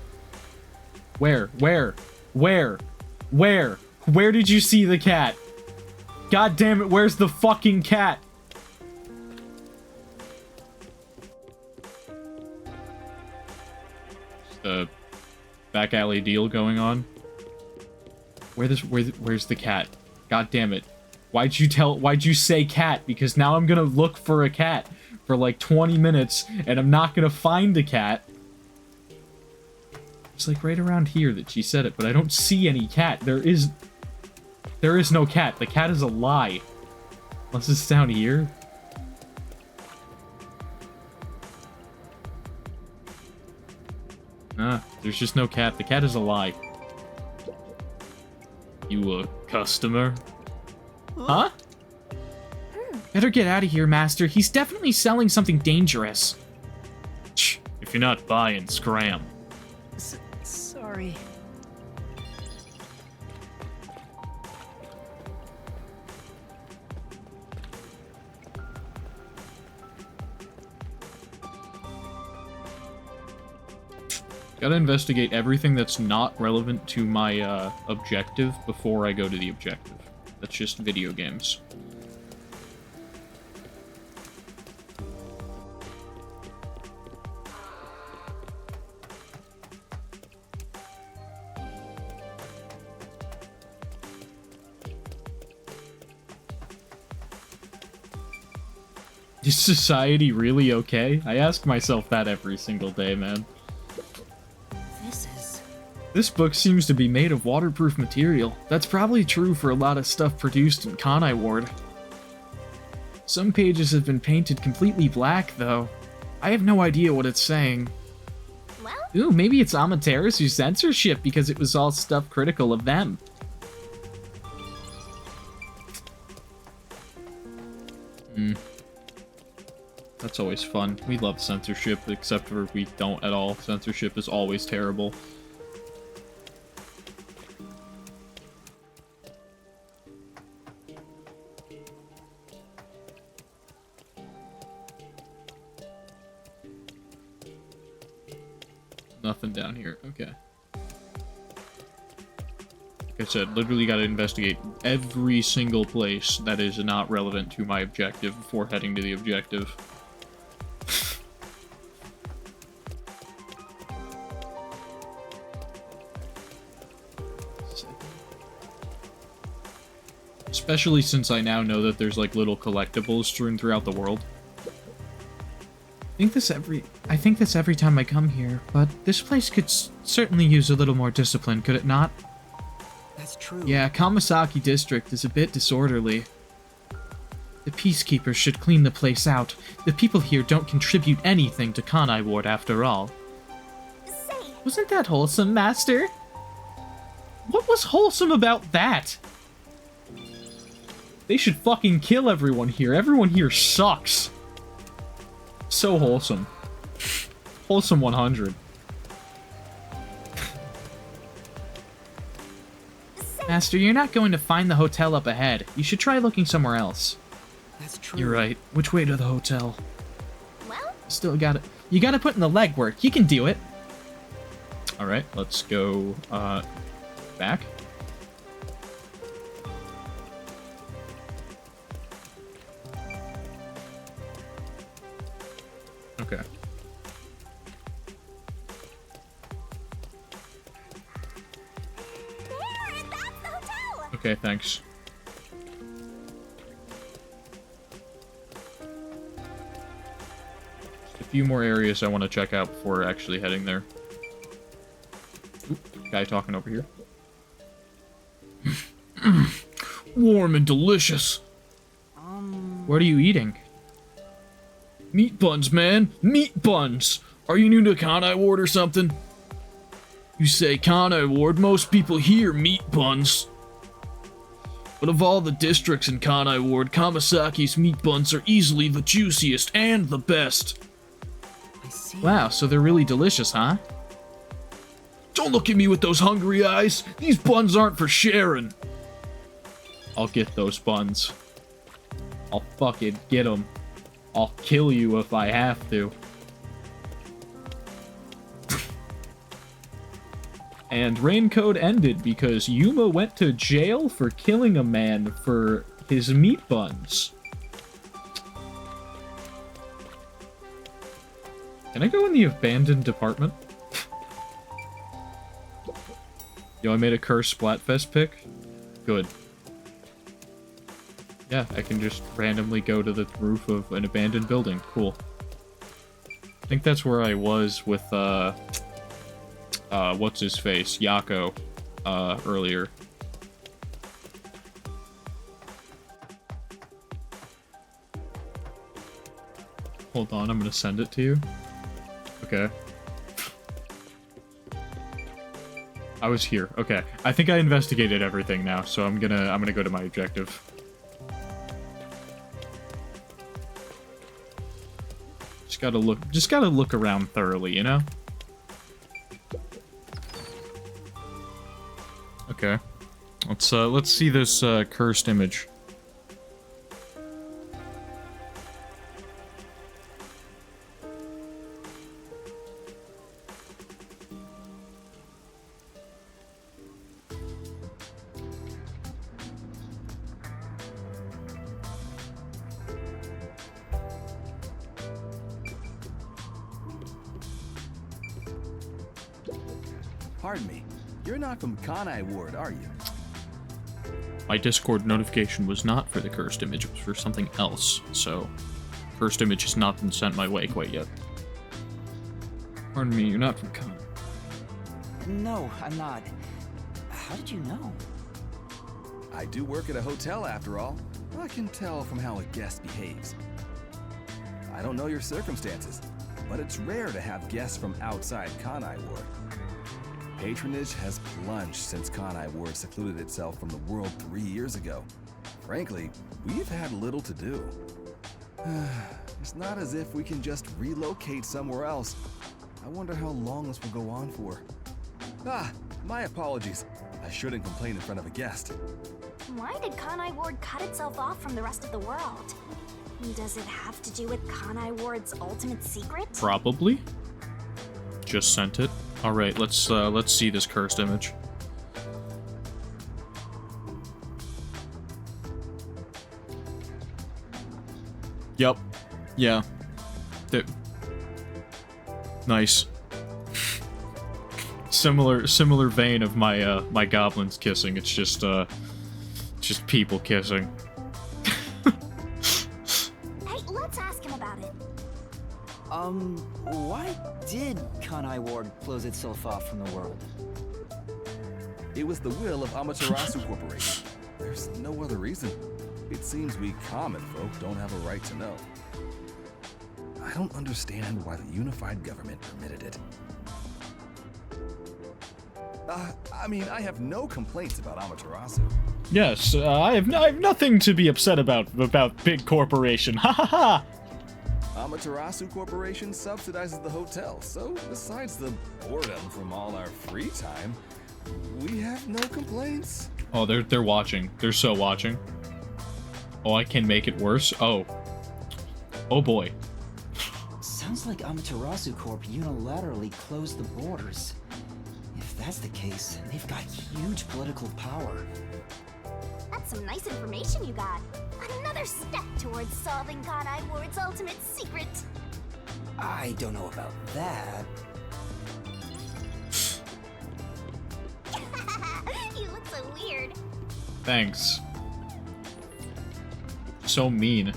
Where did you see the cat? God damn it, where's the fucking cat? The back alley deal going on. Where's the cat? God damn it. Why'd you say cat? Because now I'm gonna look for a cat for like 20 minutes and I'm not gonna find a cat. It's like right around here that she said it, but I don't see any cat. There is no cat. The cat is a lie. Unless it's down here. Ah, there's just no cat. The cat is a lie. You a customer? Huh? Better get out of here, Master. He's definitely selling something dangerous. If you're not buying, scram. Sorry. Gotta investigate everything that's not relevant to my objective before I go to the objective. That's just video games. Is society really okay? I ask myself that every single day, man. This book seems to be made of waterproof material. That's probably true for a lot of stuff produced in Kanai Ward. Some pages have been painted completely black, though. I have no idea what it's saying. Well? Ooh, maybe it's Amaterasu's censorship because it was all stuff critical of them. That's always fun. We love censorship, except for we don't at all. Censorship is always terrible. Nothing down here. Okay. Like I said, literally gotta investigate every single place that is not relevant to my objective before heading to the objective. Especially since I now know that there's like little collectibles strewn throughout the world. I think this every time I come here, but this place could certainly use a little more discipline, could it not? That's true. Yeah, Kamasaki District is a bit disorderly. The peacekeepers should clean the place out. The people here don't contribute anything to Kanai Ward after all. Say, Wasn't that wholesome, Master? What was wholesome about that? They should fucking kill everyone here. Everyone here sucks. So wholesome. Wholesome 100. Master, you're not going to find the hotel up ahead. You should try looking somewhere else. That's true. You're right. Which way to the hotel? well, Still gotta... You gotta put in the legwork. You can do it. Alright, let's go, back. Okay. there, that's the hotel! Okay, thanks. Just a few more areas I want to check out before actually heading there. Oop, guy talking over here. Warm and delicious. What are you eating? Meat buns, man. Meat buns. Are you new to Kanai Ward or something? You say Kanai Ward, most people hear meat buns. But of all the districts in Kanai Ward, Kamasaki's meat buns are easily the juiciest and the best. I see. Wow, so they're really delicious, huh? Don't look at me with those hungry eyes. These buns aren't for sharing. I'll get those buns. I'll fucking get them. I'll kill you if I have to. And Rain Code ended because Yuma went to jail for killing a man for his meat buns. Can I go in the abandoned department? Yo, I made a cursed Splatfest pick. Good. Yeah, I can just randomly go to the roof of an abandoned building. Cool. I think that's where I was with, what's his face? Yako, earlier. Hold on, I'm gonna send it to you. Okay. I was here. Okay. I think I investigated everything now, so I'm gonna go to my objective. Just gotta look around thoroughly, you know? Okay. Let's see this cursed image. Pardon me. You're not from Kanai Ward, are you? My Discord notification was not for the cursed image, it was for something else, so... Cursed image has not been sent my way quite yet. Pardon me, you're not from Kanai. No, I'm not. How did you know? I do work at a hotel after all. I can tell from how a guest behaves. I don't know your circumstances, but it's rare to have guests from outside Kanai Ward. Patronage has plunged since Kanai Ward secluded itself from the world 3 years ago. Frankly, we've had little to do. It's not as if we can just relocate somewhere else. I wonder how long this will go on for. Ah, my apologies. I shouldn't complain in front of a guest. Why did Kanai Ward cut itself off from the rest of the world? Does it have to do with Kanai Ward's ultimate secret? Probably. Just sent it. Alright, let's see this cursed image. Yep. Yeah. Nice. Similar vein of my my goblins kissing. It's just just people kissing. Hey, let's ask him about it. Why did Kanai Ward close itself off from the world? It was the will of Amaterasu Corporation. There's no other reason. It seems we common folk don't have a right to know. I don't understand why the unified government permitted it. I mean, I have no complaints about Amaterasu. Yes, I have nothing to be upset about big corporation. Ha ha ha! Amaterasu Corporation subsidizes the hotel, so besides the boredom from all our free time, we have no complaints. Oh, they're watching. They're so watching. Oh, I can make it worse. Oh. Oh boy. Sounds like Amaterasu Corp unilaterally closed the borders. If that's the case, they've got huge political power. That's some nice information you got. Another step towards solving Kanai Ward's ultimate secret. I don't know about that. You look so weird. Thanks. So mean.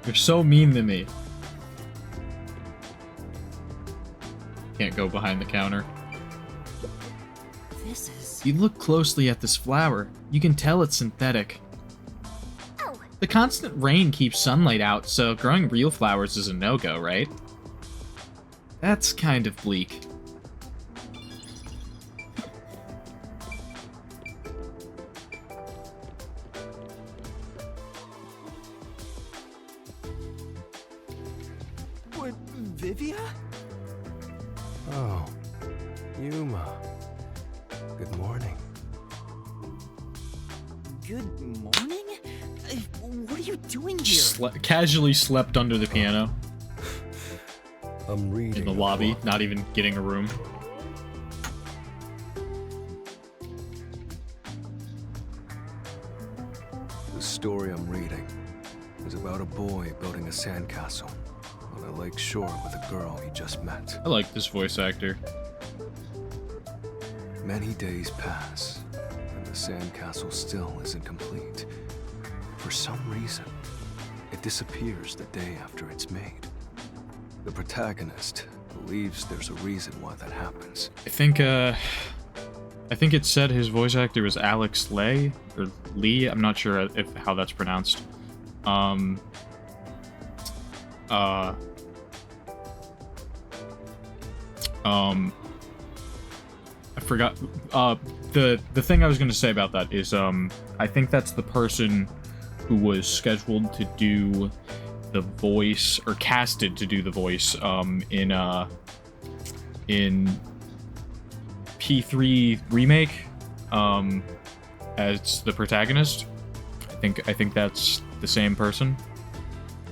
You're so mean to me. Can't go behind the counter. This is... If you look closely at this flower, you can tell it's synthetic. Oh. The constant rain keeps sunlight out, so growing real flowers is a no-go, right? That's kind of bleak. What, Vivia? Oh, Yuma. Good morning. Good morning? What are you doing here? Casually slept under the piano I'm reading in the lobby, not even getting a room. The story I'm reading is about a boy building a sandcastle on a lake shore with a girl he just met. I like this voice actor. Many days pass, and the sandcastle still isn't complete. For some reason, it disappears the day after it's made. The protagonist believes there's a reason why that happens. I think it said his voice actor was Alex Lay or Lee. I'm not sure if how that's pronounced. I forgot. The thing I was going to say about that is, I think that's the person who was scheduled to do the voice, or casted to do the voice, in P3 remake, as the protagonist. I think that's the same person.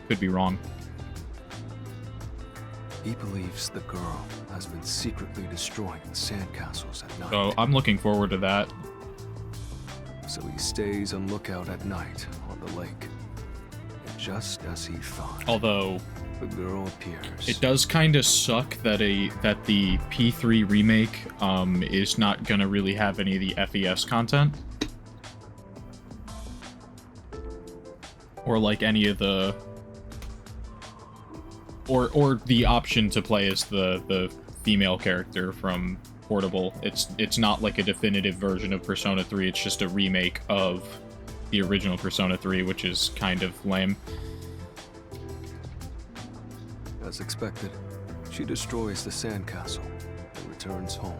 Could be wrong. He believes the girl has been secretly destroying the sandcastles at night. So I'm looking forward to that. So he stays on lookout at night on the lake. And just as he thought, Although the girl appears. it does kind of suck that the P3 remake is not gonna really have any of the FES content, or like any of the, or the option to play as the female character from Portable. It's not like a definitive version of Persona 3. It's just a remake of the original Persona 3, which is kind of lame. As expected, she destroys the sandcastle and returns home.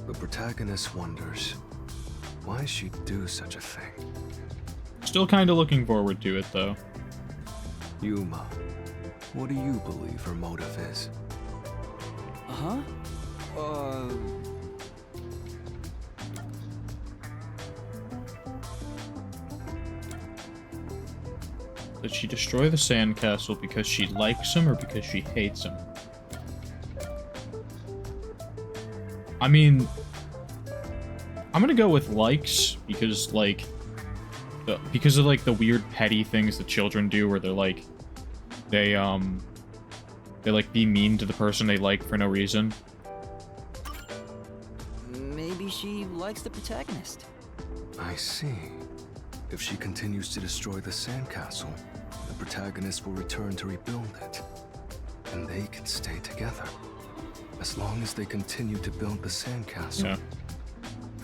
The protagonist wonders why she'd do such a thing. Still kind of looking forward to it, though. Yuma, what do you believe her motive is? Huh? Did she destroy the sandcastle because she likes him or because she hates him? I mean, I'm gonna go with likes because, like, because of like the weird petty things that children do, where they're like, they like be mean to the person they like for no reason. Maybe she likes the protagonist. I see. If she continues to destroy the sandcastle, the protagonist will return to rebuild it. And they can stay together. As long as they continue to build the sandcastle. Yeah.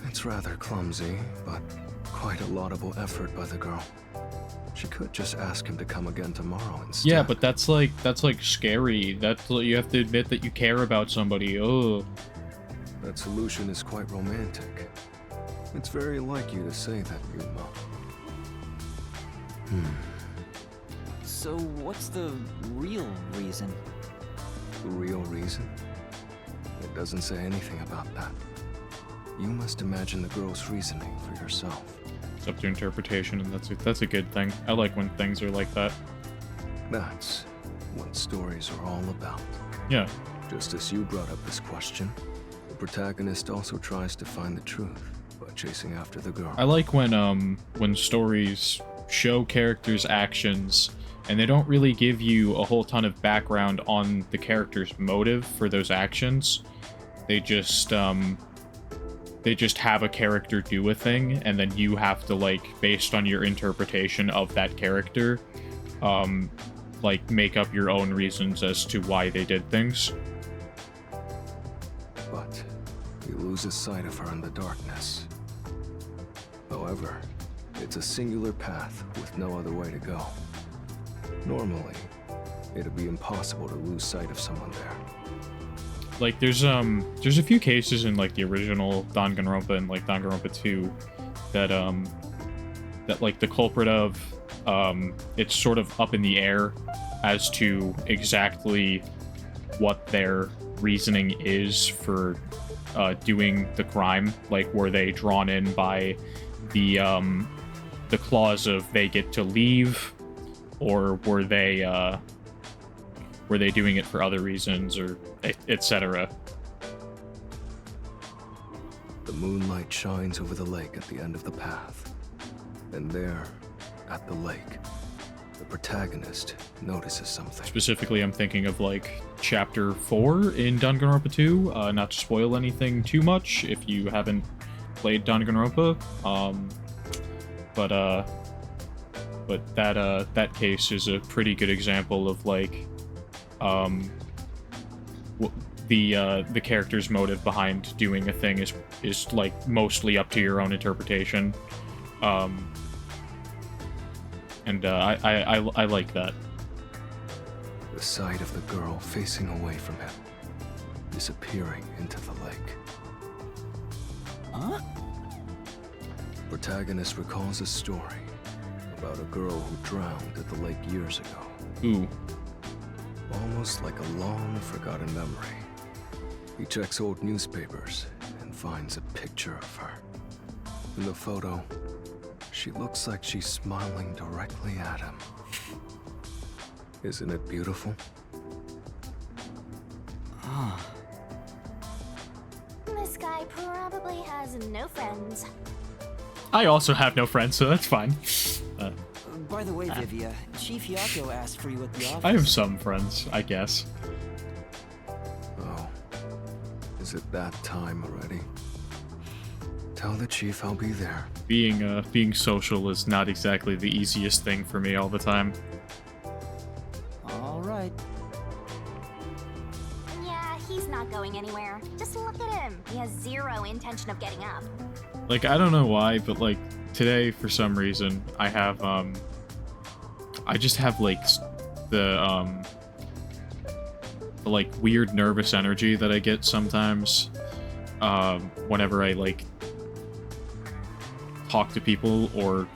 It's rather clumsy, but quite a laudable effort by the girl. She could just ask him to come again tomorrow instead. Yeah, but that's like scary. That's, you have to admit that you care about somebody. Oh. That solution is quite romantic. It's very like you to say that, Yuma. So what's the real reason? The real reason? It doesn't say anything about that. You must imagine the girl's reasoning for yourself. It's up to interpretation, and that's a good thing. I like when things are like that. That's what stories are all about. Yeah. Just as you brought up this question, the protagonist also tries to find the truth by chasing after the girl. I like when stories show characters' actions and they don't really give you a whole ton of background on the character's motive for those actions. They just have a character do a thing, and then you have to, like, based on your interpretation of that character, like, make up your own reasons as to why they did things. But he loses sight of her in the darkness. However, it's a singular path with no other way to go. Normally, it'd be impossible to lose sight of someone there. Like, there's a few cases in, like, the original Danganronpa and, like, Danganronpa 2 that, that, like, the culprit of, it's sort of up in the air as to exactly what their reasoning is for, doing the crime. Like, were they drawn in by the clause of they get to leave, or were they doing it for other reasons, or etc. The moonlight shines over the lake at the end of the path. And there, at the lake, the protagonist notices something. Specifically, I'm thinking of, like, Chapter 4 in Danganronpa 2. Not to spoil anything too much if you haven't played Danganronpa. But that case is a pretty good example of, like, the character's motive behind doing a thing is like mostly up to your own interpretation, and I like that. The sight of the girl facing away from him, disappearing into the lake. Huh? Protagonist recalls a story about a girl who drowned at the lake years ago. Ooh. Almost like a long-forgotten memory. He checks old newspapers and finds a picture of her. In the photo, she looks like she's smiling directly at him. Isn't it beautiful? This guy probably has no friends. I also have no friends, so that's fine. By the way, Vivia, Chief Yato asked for you at the office. I have some friends, I guess. Oh, is it that time already? Tell the chief I'll be there. Being social is not exactly the easiest thing for me all the time. All right. Yeah, he's not going anywhere. Just look at him. He has zero intention of getting up. Like, I don't know why, but, like, today, for some reason, I have, I just have, like, the like, weird nervous energy that I get sometimes, whenever I, like, talk to people, or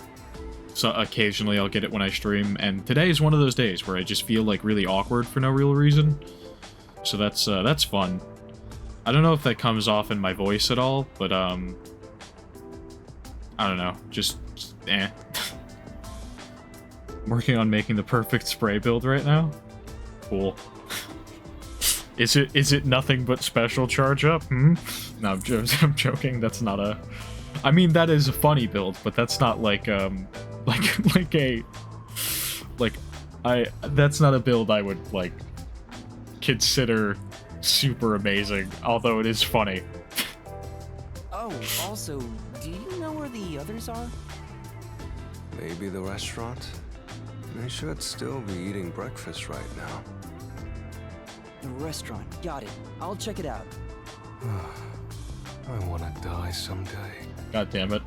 so occasionally I'll get it when I stream, and today is one of those days where I just feel, like, really awkward for no real reason. So that's fun. I don't know if that comes off in my voice at all, but, I don't know, just eh. I'm working on making the perfect spray build right now. Cool. Is it nothing but special charge up? No, I'm joking. That's not a... I mean, that is a funny build, but that's not like, that's not a build I would, like, consider super amazing, although it is funny. Oh, also, do you know where the others are? Maybe the restaurant? They should still be eating breakfast right now. The restaurant. Got it. I'll check it out. I want to die someday. God damn it.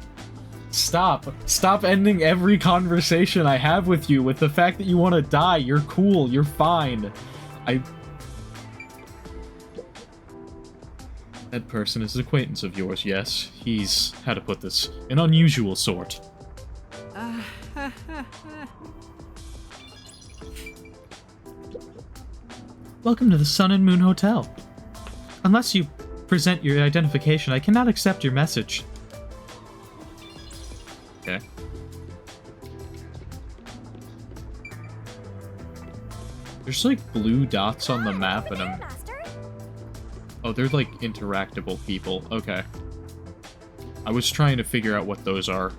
Stop. Stop ending every conversation I have with you with the fact that you want to die. You're cool. You're fine. That person is an acquaintance of yours, yes. He's, how to put this, an unusual sort. Welcome to the Sun and Moon Hotel. Unless you present your identification, I cannot accept your message. Okay. There's like blue dots on the map and I'm... Oh, they're like interactable people. Okay. I was trying to figure out what those are.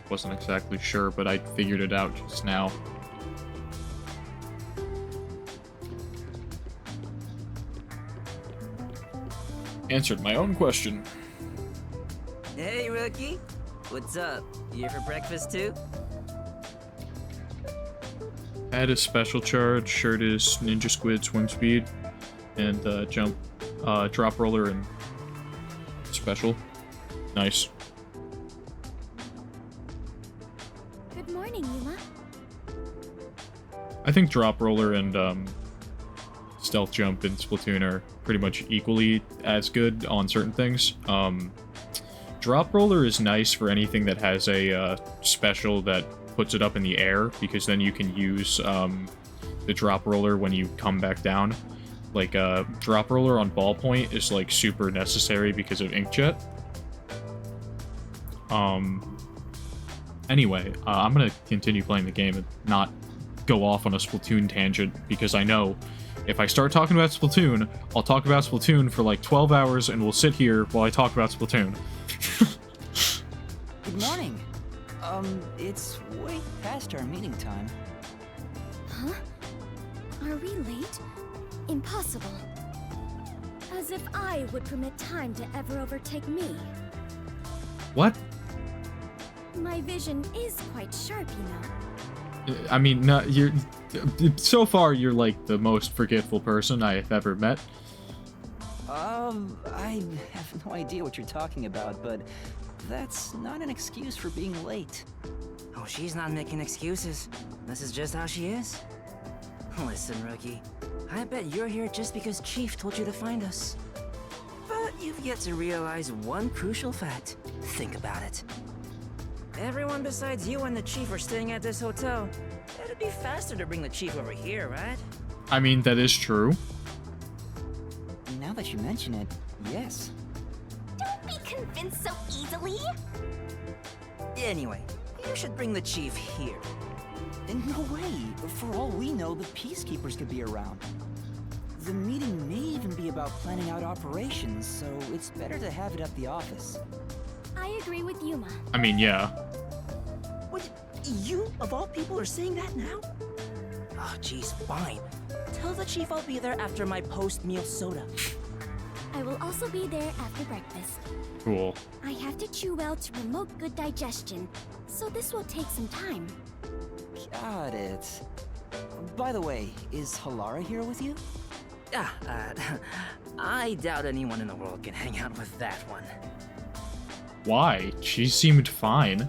Wasn't exactly sure, but I figured it out just now. Answered my own question. Hey, rookie. What's up? You here for breakfast too? Add a special charge. Shirt is Ninja Squid swim speed, and jump, drop roller and special. Nice. Good morning, Yuma. I think drop roller and stealth jump in Splatoon are pretty much equally as good on certain things. Drop roller is nice for anything that has a special that puts it up in the air, because then you can use the drop roller when you come back down. Like, drop roller on ballpoint is, like, super necessary because of inkjet. Anyway, I'm gonna continue playing the game and not go off on a Splatoon tangent, because I know if I start talking about Splatoon, I'll talk about Splatoon for, like, 12 hours, and we'll sit here while I talk about Splatoon. Good morning. It's way past our meeting time. Huh? Are we late? Impossible. As if I would permit time to ever overtake me. What? My vision is quite sharp, you know. I mean, no, you're... So far, you're, like, the most forgetful person I have ever met. I have no idea what you're talking about, but that's not an excuse for being late. Oh, she's not making excuses. This is just how she is. Listen, rookie. I bet you're here just because Chief told you to find us. But you've yet to realize one crucial fact. Think about it. Everyone besides you and the Chief are staying at this hotel. It'd be faster to bring the Chief over here, right? I mean, that is true. Now that you mention it, yes. Don't be convinced so easily. Anyway, you should bring the Chief here. In no way. For all we know, the Peacekeepers could be around. The meeting may even be about planning out operations, so it's better to have it at the office. I agree with Yuma. I mean, yeah. What? You, of all people, are saying that now? Oh, geez, fine. Tell the Chief I'll be there after my post-meal soda. I will also be there after breakfast. Cool. I have to chew well to promote good digestion, so this will take some time. Got it. By the way, is Halara here with you? I doubt anyone in the world can hang out with that one. Why? She seemed fine.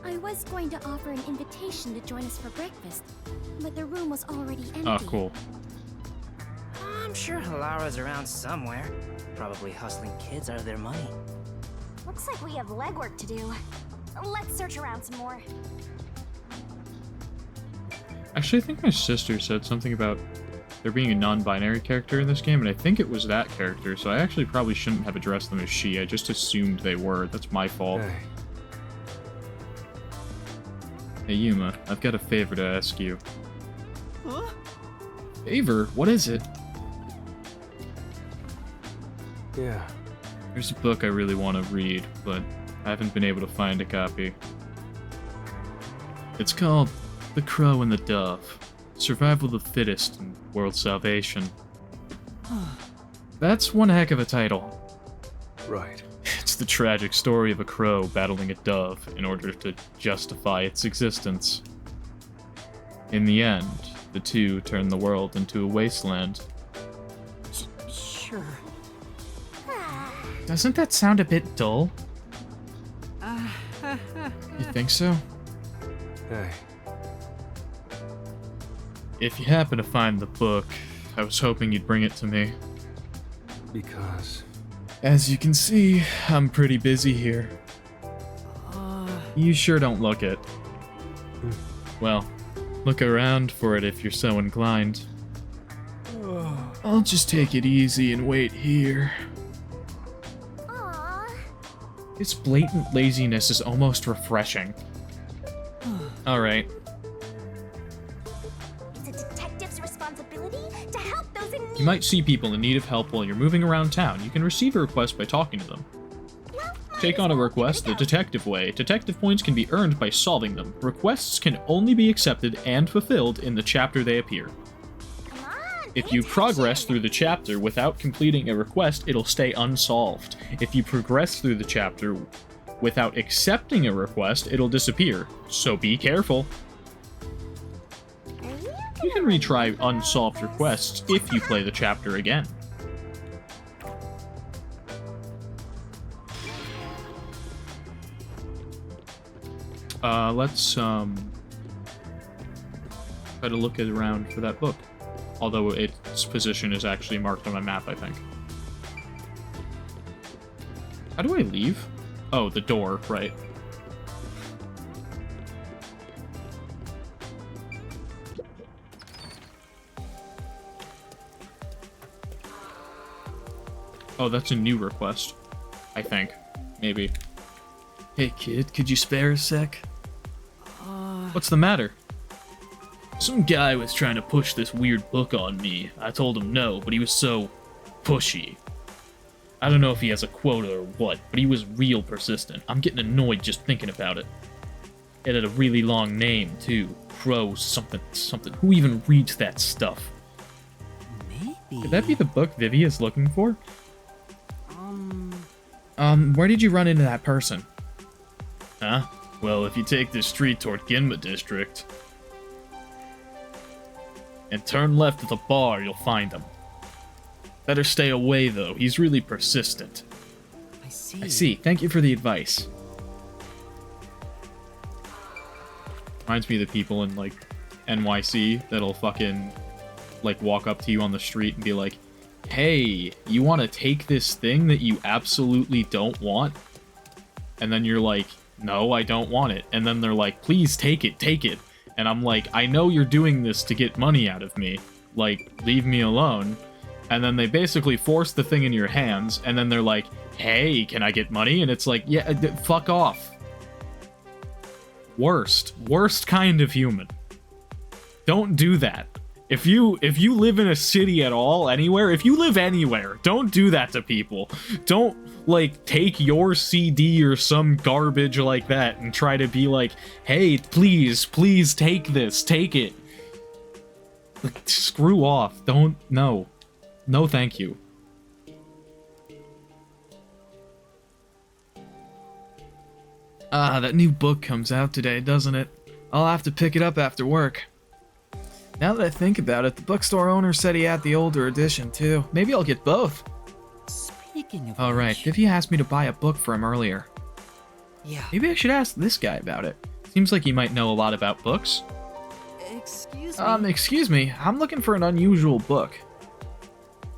I was going to offer an invitation to join us for breakfast, but the room was already empty. Oh, cool. I'm sure Halara's around somewhere. Probably hustling kids out of their money. Looks like we have legwork to do. Let's search around some more. Actually, I think my sister said something about there being a non-binary character in this game, and I think it was that character, so I actually probably shouldn't have addressed them as she. I just assumed they were. That's my fault. Hey. Hey, Yuma, I've got a favor to ask you. Huh? Favor? What is it? Yeah. There's a book I really want to read, but I haven't been able to find a copy. It's called The Crow and the Dove. Survival of the Fittest and World Salvation. That's one heck of a title. Right. It's the tragic story of a crow battling a dove in order to justify its existence. In the end, the two turn the world into a wasteland. Sure. Doesn't that sound a bit dull? You think so? Hey, If you happen to find the book, I was hoping you'd bring it to me. because... As you can see, I'm pretty busy here. You sure don't look it. Well, look around for it if you're so inclined. I'll just take it easy and wait here. Aww. This blatant laziness is almost refreshing. Alright. It's a detective's responsibility to help those in need. You might see people in need of help while you're moving around town. You can receive a request by talking to them. Well, might Take as on a well request give the it go. detective way. Detective points can be earned by solving them. Requests can only be accepted and fulfilled in the chapter they appear. Come on, If pay you progress attention. through the chapter without completing a request, it'll stay unsolved. If you progress through the chapter without accepting a request, it'll disappear. So be careful. Are You can retry unsolved requests if you play the chapter again. Let's try to look it around for that book. Although its position is actually marked on my map, I think. How do I leave? Oh, the door, right. Oh, that's a new request. I think. Maybe. Hey kid, could you spare a sec? What's the matter? Some guy was trying to push this weird book on me. I told him no, but he was so pushy. I don't know if he has a quota or what, but he was real persistent. I'm getting annoyed just thinking about it. It had a really long name, too. Crow something something. Who even reads that stuff? Maybe. Could that be the book Vivia's looking for? Where did you run into that person? Huh? Well, if you take this street toward Ginma District and turn left at the bar, you'll find him. Better stay away, though. He's really persistent. I see. I see. Thank you for the advice. Reminds me of the people in, like, NYC that'll fucking, like, walk up to you on the street and be like, hey, you want to take this thing that you absolutely don't want? And then you're like, no, I don't want it. And then they're like, please take it, take it. And I'm like, I know you're doing this to get money out of me. Like, leave me alone. And then they basically force the thing in your hands, and then they're like, hey, can I get money? And it's like, yeah, fuck off. Worst kind of human. Don't do that. If you live in a city at all, anywhere, if you live anywhere, don't do that to people. Don't, like, take your CD or some garbage like that and try to be like, hey, please take this, take it. Like, screw off. Don't, no. No, thank you. Ah, that new book comes out today, doesn't it? I'll have to pick it up after work. Now that I think about it, the bookstore owner said he had the older edition, too. Maybe I'll get both. Speaking of Alright, which, Vivi asked me to buy a book for him earlier. yeah. Maybe I should ask this guy about it. Seems like he might know a lot about books. Excuse me. Excuse me, I'm looking for an unusual book.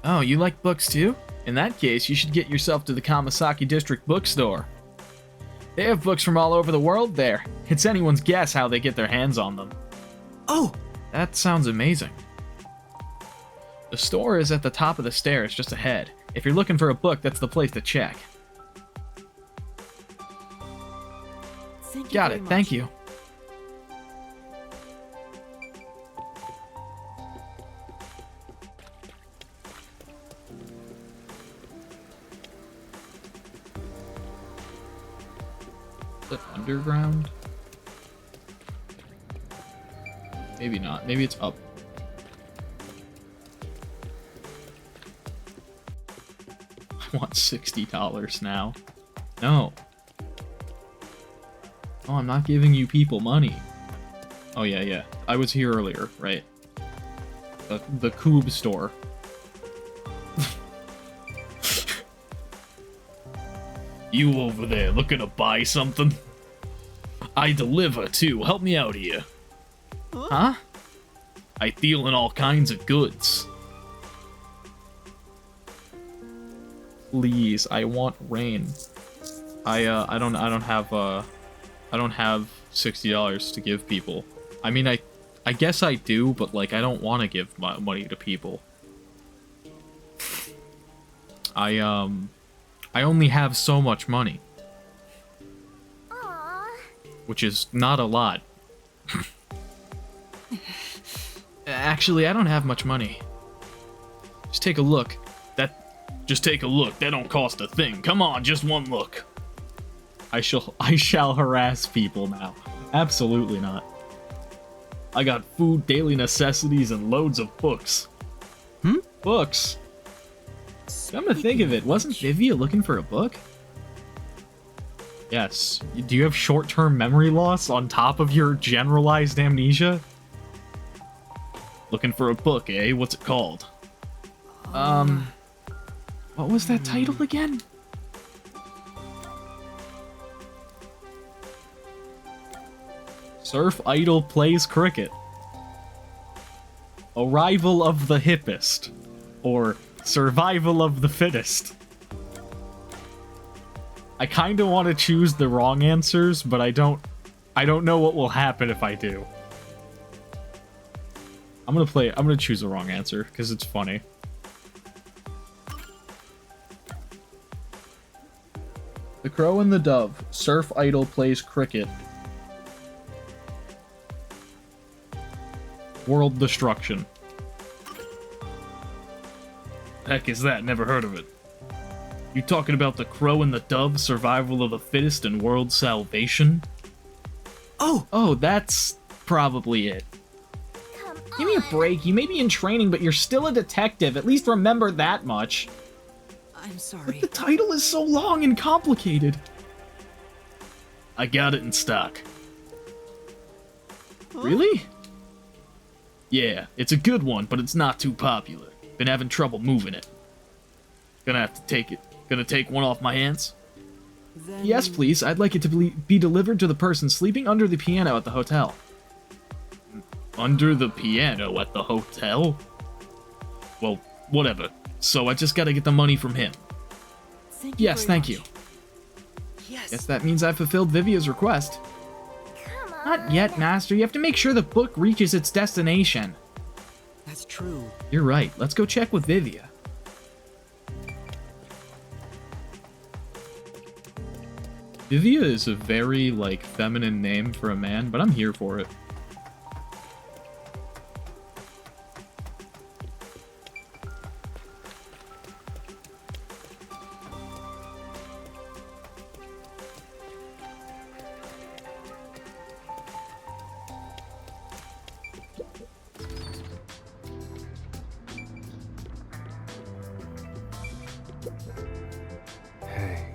Oh, you like books too? In that case, you should get yourself to the Kamasaki District Bookstore. They have books from all over the world there. It's anyone's guess how they get their hands on them. Oh, that sounds amazing. The store is at the top of the stairs just ahead. If you're looking for a book, that's the place to check. Thank you Got very it, much. thank you. Is it underground? Maybe not. Maybe it's up. I want $60 now. No. Oh, I'm not giving you people money. Oh, yeah. I was here earlier, right? The Coob store. You over there looking to buy something? I deliver, too. Help me out here. Huh? I deal in all kinds of goods. Please, I want rain. I don't have $60 to give people. I mean, I guess I do, but like I don't want to give money to people. I only have so much money. Aww. Which is not a lot. Actually, I don't have much money. Just take a look. Just take a look. That don't cost a thing. Come on, just one look. I shall harass people now. Absolutely not. I got food, daily necessities, and loads of books. Books. Come to think of it, wasn't Vivia looking for a book? Yes. Do you have short-term memory loss on top of your generalized amnesia? Looking for a book, eh? What's it called? What was that title again? Surf Idol Plays Cricket. Arrival of the Hippest. Or Survival of the Fittest. I kinda want to choose the wrong answers, but I don't know what will happen if I do. I'm gonna choose the wrong answer, because it's funny. The Crow and the Dove. Surf Idol Plays Cricket. World Destruction. Heck is that? Never heard of it. You talking about The Crow and the Dove, Survival of the Fittest, and World Salvation? Oh, that's probably it. Come on. Give me a break. You may be in training, but you're still a detective. At least remember that much. I'm sorry. But the title is so long and complicated. I got it in stock. Really? Yeah, it's a good one, but it's not too popular. Been having trouble moving it. Gonna have to take it. Gonna take one off my hands? Then... Yes, please. I'd like it to be delivered to the person sleeping under the piano at the hotel. Under the piano at the hotel? Well, whatever. So I just gotta get the money from him. Yes, thank you. Yes. Guess that means I've fulfilled Vivia's request. Come on. Not yet, Master. You have to make sure the book reaches its destination. That's true. You're right. Let's go check with Vivia. Vivia is a very, like, feminine name for a man, but I'm here for it.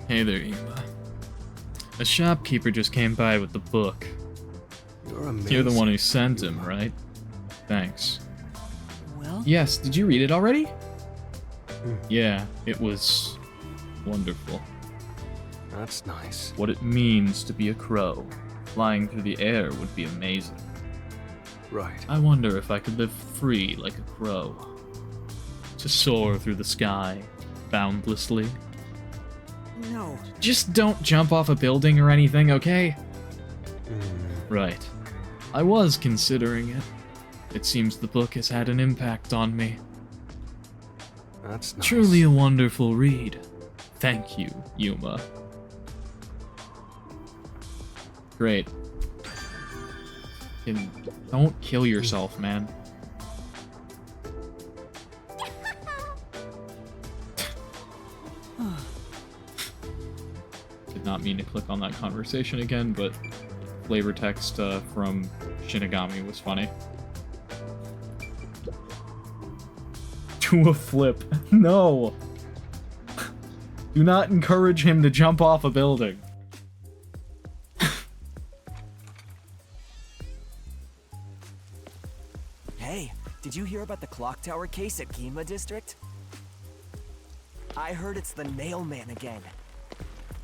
Hey there, Yuma. A shopkeeper just came by with the book. You're amazing. You're the one who sent him, right? Thanks. Well? Yes, did you read it already? Yeah, it was wonderful. That's nice. What it means to be a crow. Flying through the air would be amazing. Right. I wonder if I could live free like a crow. To soar through the sky, boundlessly. No. Just don't jump off a building or anything, okay? Right. I was considering it. It seems the book has had an impact on me. That's nice. Truly a wonderful read. Thank you, Yuma. Great. And don't kill yourself, man. Did not mean to click on that conversation again, but flavor text from Shinigami was funny. Do a flip. No! Do not encourage him to jump off a building. Hey, did you hear about the clock tower case at Gima District? I heard it's the Nail Man again.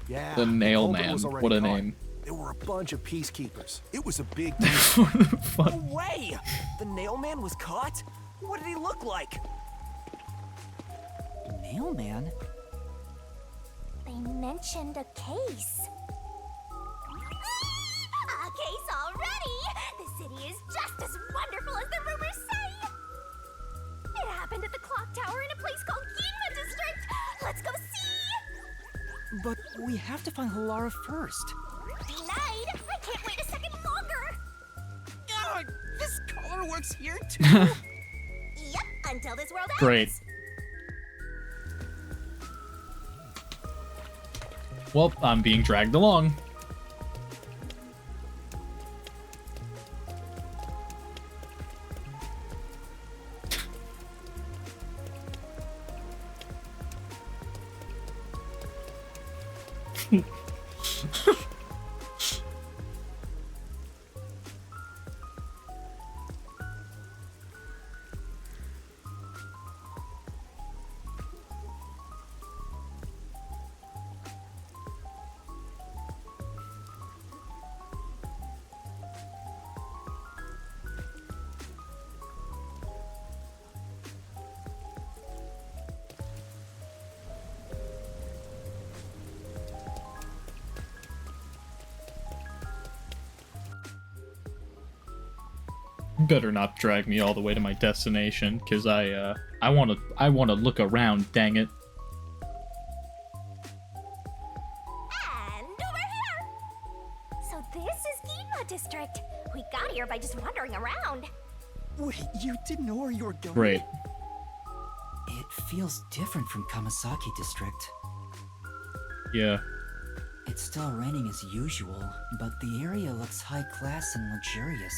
Yeah. The Nail culprit Man. was already What a caught. name. There were a bunch of peacekeepers. It was a big No way! The Nail Man was caught? What did he look like? Nail Man? They mentioned a case. A case already! The city is just as wonderful as the rumors say! It happened at the clock tower in a place called Ginma District! Let's go see! But we have to find Halara first. Denied! I can't wait a second longer! Ugh, this color works here too? Yep, until this world ends! Great. Well, I'm being dragged along. Better not drag me all the way to my destination, cause I wanna look around, dang it. And over here! So this is Ginma District. We got here by just wandering around. Wait, you didn't know where you were going? Great. It feels different from Kamasaki District. Yeah. It's still raining as usual, but the area looks high class and luxurious.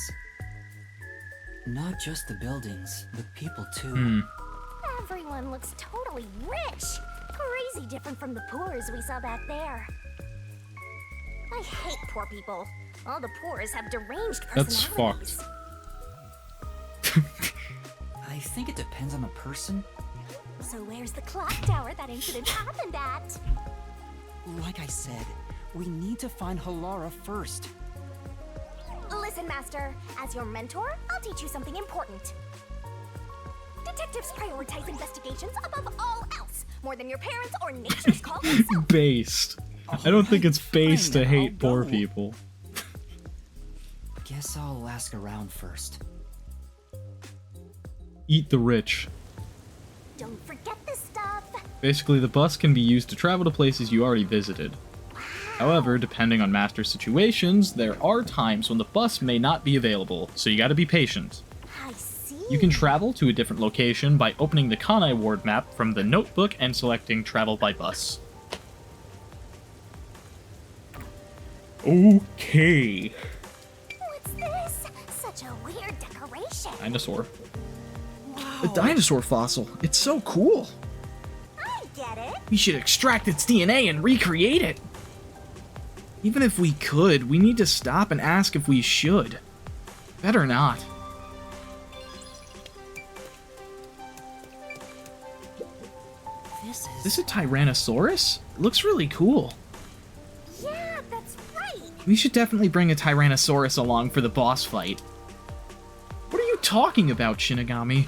Not just the buildings, the people too. Everyone looks totally rich. Crazy different from the poors we saw back there. I hate poor people. All the poors have deranged That's personalities. I think it depends on the person. So where's the clock tower that incident happened at? Like I said, we need to find Halara first. Listen, Master. As your mentor, I'll teach you something important. Detectives prioritize investigations above all else, more than your parents or nature's call itself. Based. I don't think it's based to fine, hate I'll poor go. people. Guess I'll ask around first. Eat the rich. Don't forget this stuff. Basically, the bus can be used to travel to places you already visited. However, depending on master situations, there are times when the bus may not be available, so you gotta be patient. I see. You can travel to a different location by opening the Kanai Ward map from the notebook and selecting Travel by Bus. Okay. What's this? Such a weird decoration. Dinosaur. A dinosaur fossil. It's so cool. I get it. We should extract its DNA and recreate it. Even if we could, we need to stop and ask if we should. Better not. This Is this a Tyrannosaurus? It looks really cool. Yeah, that's right. We should definitely bring a Tyrannosaurus along for the boss fight. What are you talking about, Shinigami?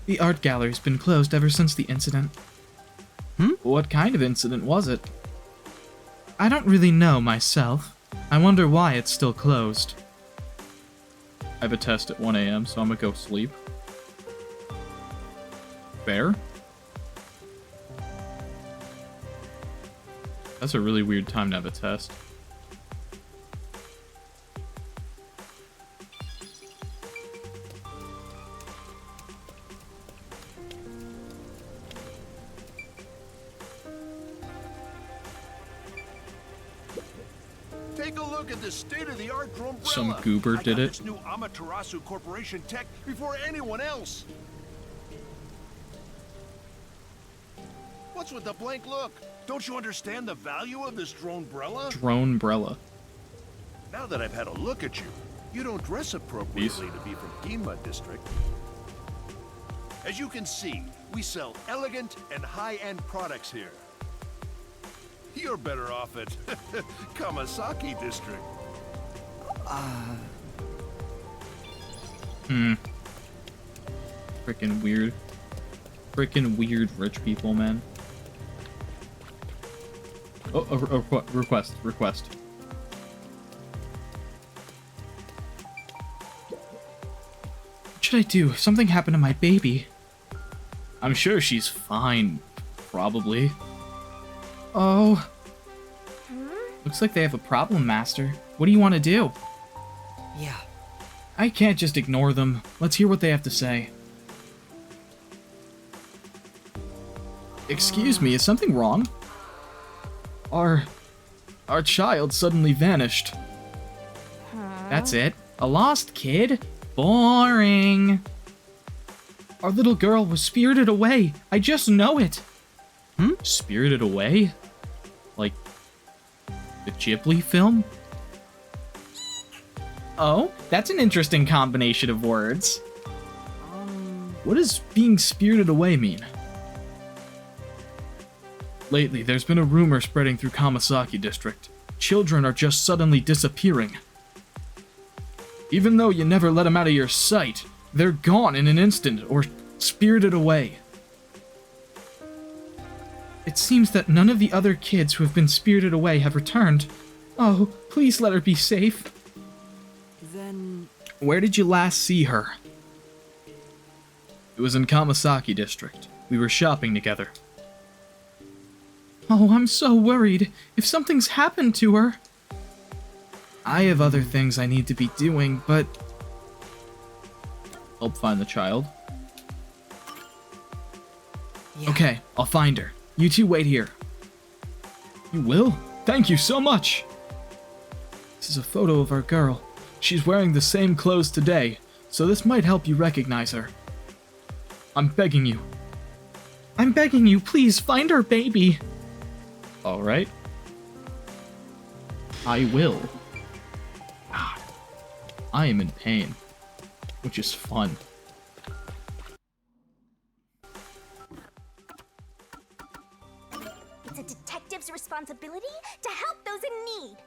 The art gallery's been closed ever since the incident. What kind of incident was it? I don't really know myself. I wonder why it's still closed. I have a test at 1 a.m., so I'm gonna go sleep. Fair? That's a really weird time to have a test. Take a look at the state-of-the-art drone. Some goober did I got it. this new Amaterasu Corporation tech before anyone else. What's with the blank look? Don't you understand the value of this drone-brella? Drone-brella. Now that I've had a look at you, you don't dress appropriately to be from Ginma District. As you can see, we sell elegant and high-end products here. You're better off at Kamasaki District. Freaking weird. Freaking weird rich people, man. Oh, request. What should I do if something happened to my baby? I'm sure she's fine. Probably. Oh. Looks like they have a problem, Master. What do you want to do? Yeah. I can't just ignore them. Let's hear what they have to say. Excuse me, is something wrong? Our child suddenly vanished. That's it. A lost kid? Boring. Our little girl was spirited away. I just know it. Spirited away? Like the Ghibli film? Oh, that's an interesting combination of words. What does being spirited away mean? Lately, there's been a rumor spreading through Kamasaki District. Children are just suddenly disappearing. Even though you never let them out of your sight, they're gone in an instant or spirited away. It seems that none of the other kids who have been spirited away have returned. Oh, please let her be safe. Then... Where did you last see her? It was in Kamasaki District. We were shopping together. Oh, I'm so worried. If something's happened to her... I have other things I need to be doing, but... Help find the child. Yeah. Okay, I'll find her. You two wait here. You will? Thank you so much! This is a photo of our girl. She's wearing the same clothes today, so this might help you recognize her. I'm begging you. I'm begging you, please find our baby! Alright. I will. God. I am in pain. Which is fun. It's a detective's responsibility to help those in need.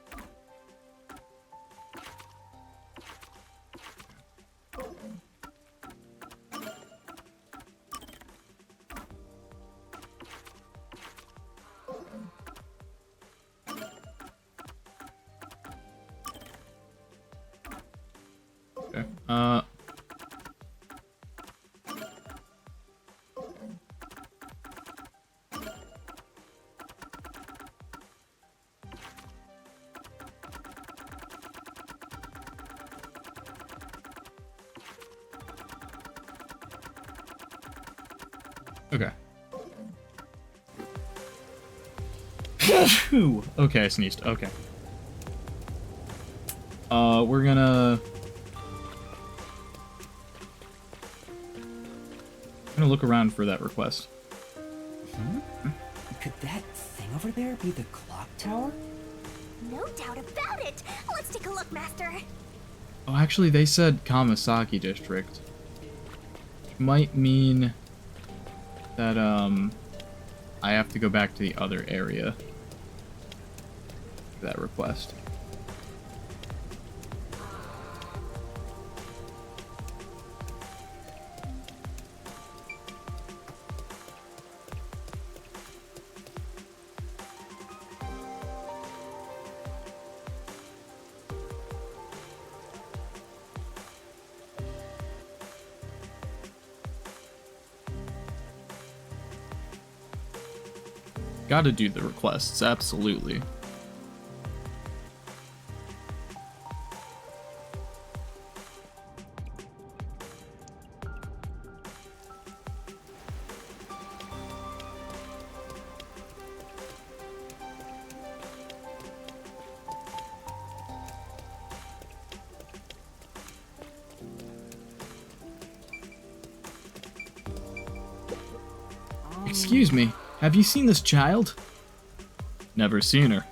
Okay. Okay. Phew. Okay, I sneezed. Okay. We're gonna... I'm gonna look around for that request. Could that thing over there be the clock tower? No doubt about it. Let's take a look, Master. Oh, actually, they said Kamasaki District. Which might mean that, I have to go back to the other area for that request. Gotta do the requests, absolutely. Excuse me, have you seen this child? Never seen her.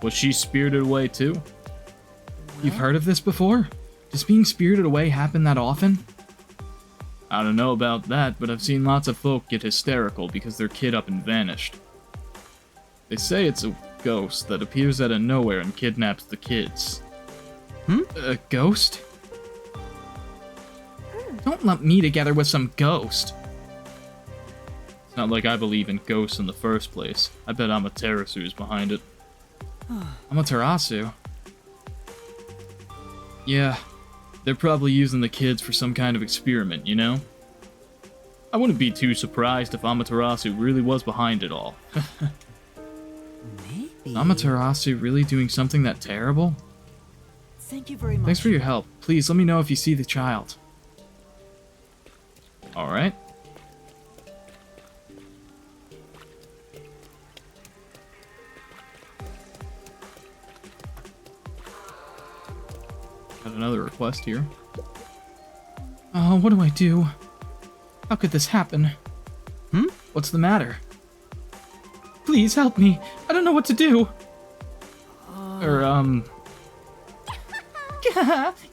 Was she spirited away too? You've heard of this before? Does being spirited away happen that often? I don't know about that, but I've seen lots of folk get hysterical because their kid up and vanished. They say it's a ghost that appears out of nowhere and kidnaps the kids. A ghost? Don't lump me together with some ghost. It's not like I believe in ghosts in the first place. I bet Amaterasu's behind it. Amaterasu? Yeah, they're probably using the kids for some kind of experiment, you know? I wouldn't be too surprised if Amaterasu really was behind it all. Maybe. Amaterasu really doing something that terrible? Thank you very much. Thanks for your help. Please let me know if you see the child. Alright. Got another request here. Oh, what do I do? How could this happen? What's the matter? Please help me. I don't know what to do.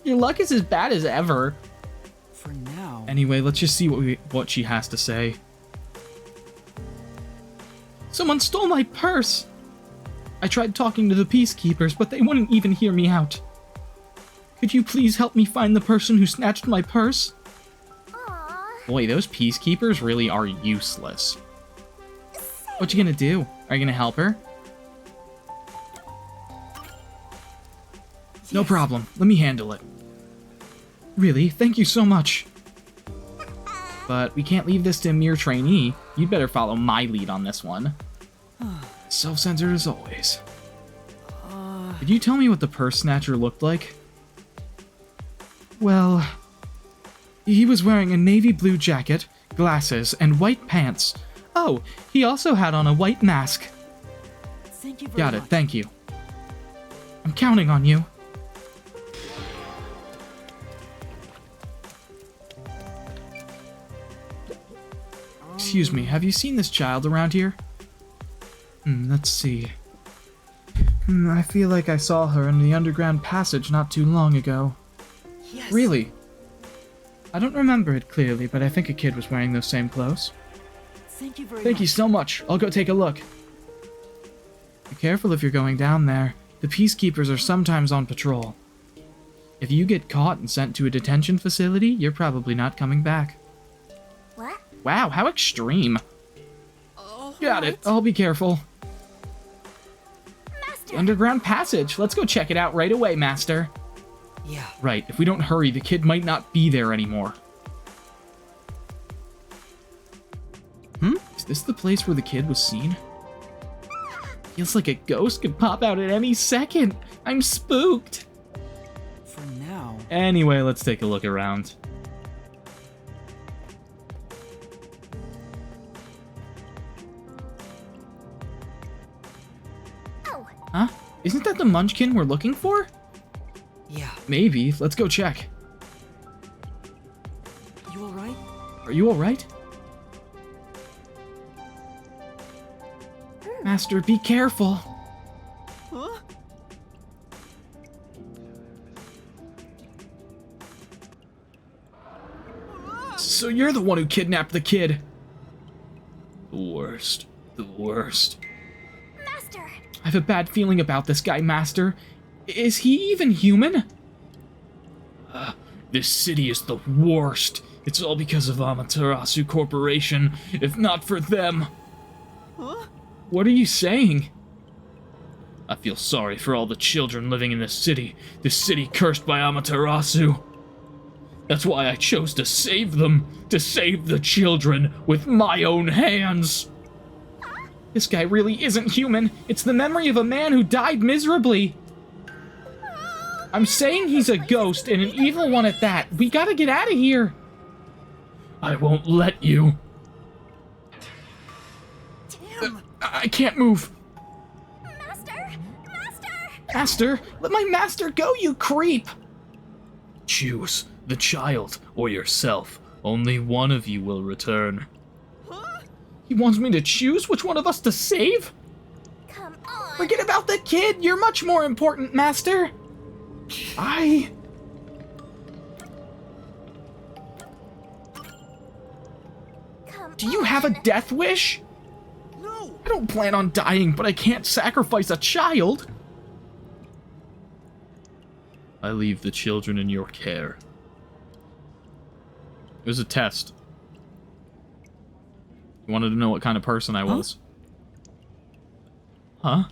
Your luck is as bad as ever. For now. Anyway, let's just see what she has to say. Someone stole my purse! I tried talking to the peacekeepers, but they wouldn't even hear me out. Could you please help me find the person who snatched my purse? Boy, those peacekeepers really are useless. What you gonna do? Are you gonna help her? No problem. Let me handle it. Really? Thank you so much. But we can't leave this to a mere trainee. You'd better follow my lead on this one. Self-centered as always. Could you tell me what the purse snatcher looked like? Well, he was wearing a navy blue jacket, glasses, and white pants. Oh, he also had on a white mask. Thank you very Got it, much. thank you. I'm counting on you. Excuse me, have you seen this child around here? Let's see. I feel like I saw her in the underground passage not too long ago. Yes. Really? I don't remember it clearly, but I think a kid was wearing those same clothes. Thank you very Thank much. you so much. I'll go take a look. Be careful if you're going down there. The peacekeepers are sometimes on patrol. If you get caught and sent to a detention facility, you're probably not coming back. What? Wow, how extreme. Got it. I'll be careful. Master! The underground passage. Let's go check it out right away, Master. Yeah. Right, if we don't hurry, the kid might not be there anymore. Is this the place where the kid was seen? Feels like a ghost could pop out at any second. I'm spooked. For now. Anyway, let's take a look around. Oh, Huh? Isn't that the munchkin we're looking for? Yeah. Maybe. Let's go check. You alright? Are you alright? Master, be careful. Huh? So you're the one who kidnapped the kid. The worst. The worst. Master! I have a bad feeling about this guy, Master. Is he even human? This city is the worst. It's all because of Amaterasu Corporation. If not for them. Huh? What are you saying? I feel sorry for all the children living in this city cursed by Amaterasu. That's why I chose to save them, to save the children with my own hands. This guy really isn't human. It's the memory of a man who died miserably. I'm saying he's a ghost, and an evil one at that. We gotta get out of here. I won't let you. Damn! I can't move. Master! Master! Master, let my master go, you creep! Choose the child or yourself. Only one of you will return. Huh? He wants me to choose which one of us to save? Come on. Forget about the kid! You're much more important, Master! Do you have a death wish? No! I don't plan on dying, but I can't sacrifice a child! I leave the children in your care. It was a test. You wanted to know what kind of person I was. Huh?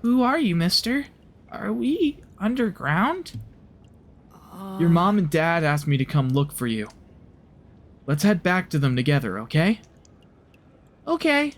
Who are you, mister? Are we underground? Your mom and dad asked me to come look for you. Let's head back to them together, okay? Okay.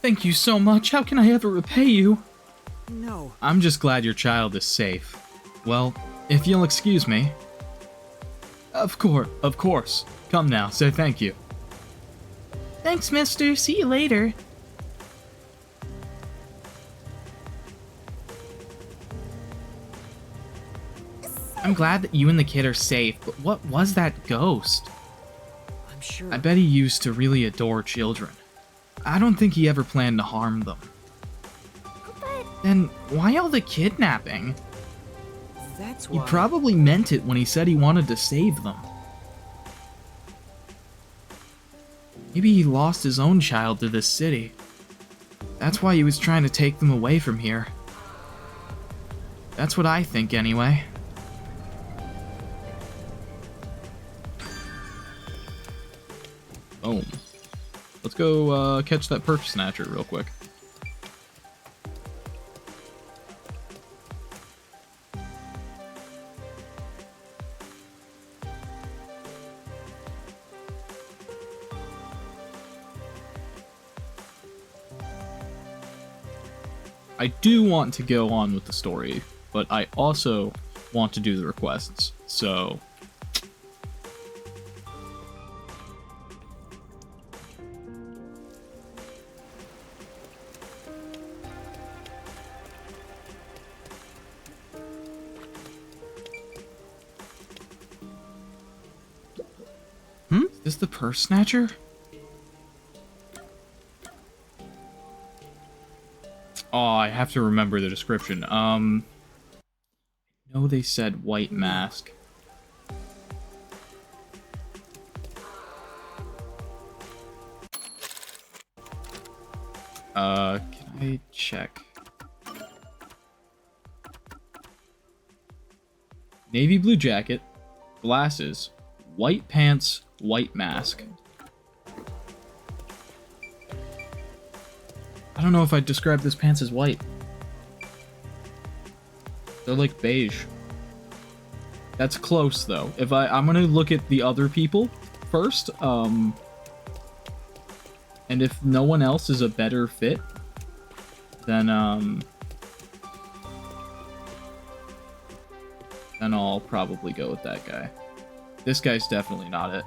Thank you so much. How can I ever repay you? No. I'm just glad your child is safe. Well, if you'll excuse me. Of course. Come now, say thank you. Thanks, mister. See you later. I'm glad that you and the kid are safe, but what was that ghost? I'm sure. I bet he used to really adore children. I don't think he ever planned to harm them. But Then why all the kidnapping? That's He why. probably meant it when he said he wanted to save them. Maybe he lost his own child to this city. That's why he was trying to take them away from here. That's what I think, anyway. Boom. Let's go catch that perp snatcher real quick. I do want to go on with the story, but I also want to do the requests, so... Is this the purse snatcher? Oh, I have to remember the description. No, they said white mask. Can I check? Navy blue jacket, glasses, white pants, white mask. I don't know if I'd describe this pants as white. They're like beige. That's close though. I'm gonna look at the other people first, and if no one else is a better fit, then I'll probably go with that guy. This guy's definitely not it.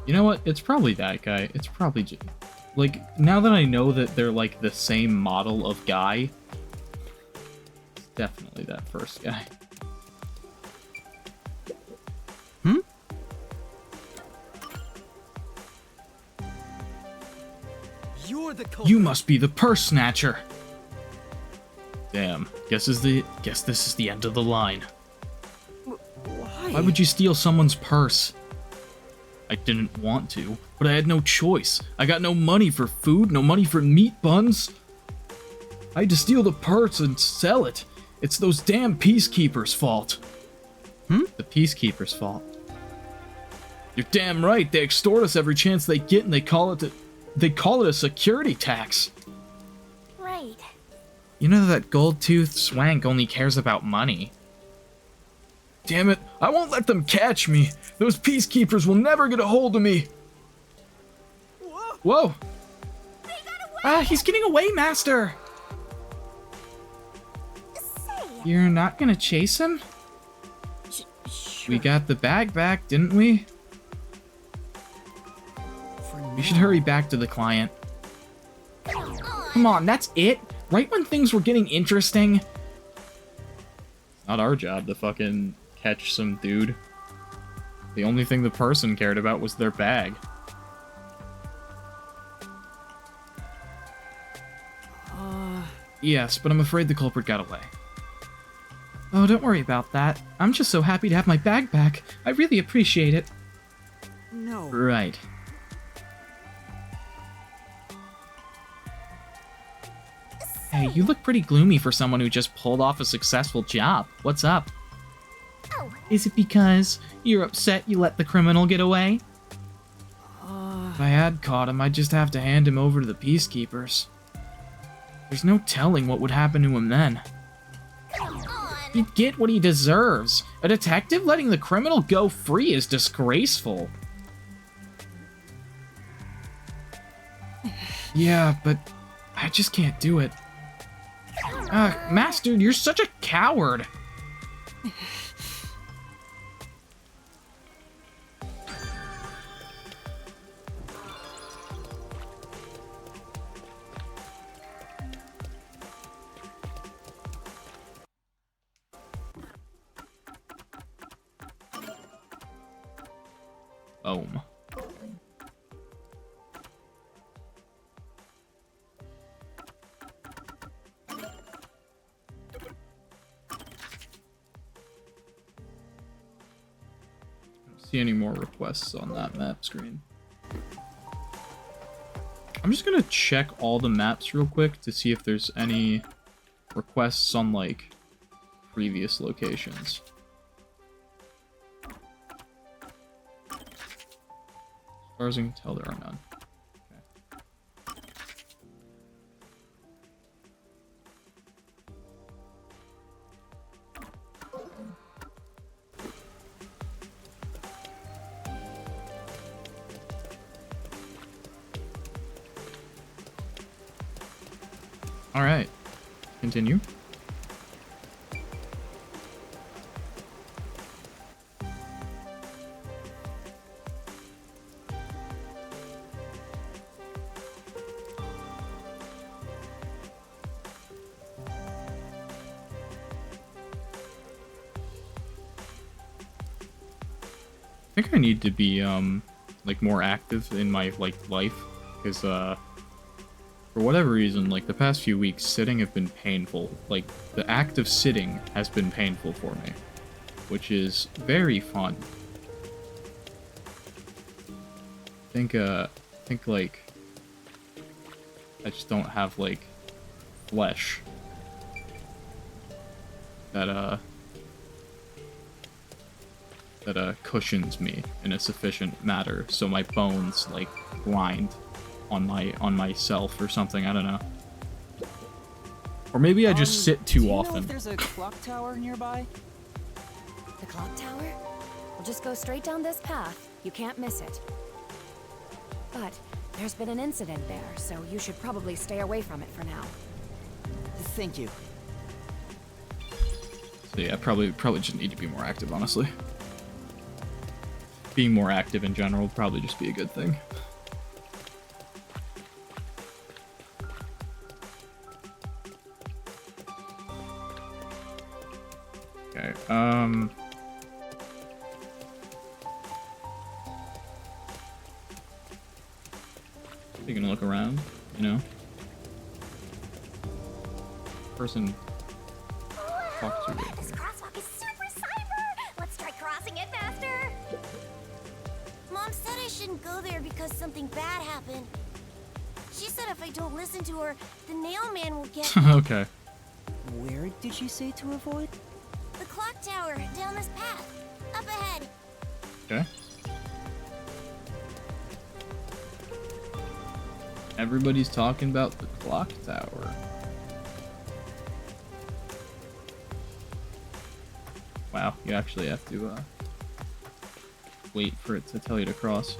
You know what? It's probably that guy. It's probably just... Like, now that I know that they're, like, the same model of guy, it's definitely that first guy. You're the You must be the purse snatcher! Damn. Guess this is the end of the line. Why? Why would you steal someone's purse? I didn't want to, but I had no choice. I got no money for food, no money for meat buns. I had to steal the purse and sell it. It's those damn peacekeepers' fault. The peacekeepers' fault. You're damn right. They extort us every chance they get, and they call it a security tax. Right. You know that gold-toothed swank only cares about money. Damn it, I won't let them catch me. Those peacekeepers will never get a hold of me. Whoa. He's getting away, Master. You're not gonna chase him? Sure. We got the bag back, didn't we? We should hurry back to the client. Come on, that's it? Right when things were getting interesting? Not our job to fucking catch some dude. The only thing the person cared about was their bag. Yes, but I'm afraid the culprit got away. Oh, don't worry about that. I'm just so happy to have my bag back. I really appreciate it. No. Right. Hey, you look pretty gloomy for someone who just pulled off a successful job. What's up? Oh. Is it because you're upset you let the criminal get away? If I had caught him, I'd just have to hand him over to the peacekeepers. There's no telling what would happen to him then. He'd get what he deserves. A detective letting the criminal go free is disgraceful. Yeah, but I just can't do it. Master, you're such a coward. Boom. See any more requests on that map screen. I'm just gonna check all the maps real quick to see if there's any requests on, like, previous locations. As far as I can tell, there are none. Alright, continue. I think I need to be, like, more active in my, like, life, because, for whatever reason, like, the past few weeks, sitting have been painful. Like, the act of sitting has been painful for me, which is very fun. I think, like, I just don't have, like, flesh that cushions me in a sufficient matter, so my bones, like, grind on myself or something. I don't know. Or maybe I just sit too often. Do you know if there's a clock tower nearby? The clock tower? We'll just go straight down this path. You can't miss it. But there's been an incident there, so you should probably stay away from it for now. Thank you. So yeah, probably just need to be more active, honestly. Being more active in general would probably just be a good thing. Okay, taking a look around, you know? Person talk to right This here. crosswalk is super cyber! Let's try crossing it faster! Mom said I shouldn't go there because something bad happened. She said if I don't listen to her, the nail man will get Okay. Where did she say to avoid? the clock tower down this path. Up ahead. Okay. Everybody's talking about the clock tower. Wow, you actually have to wait for it to tell you to cross.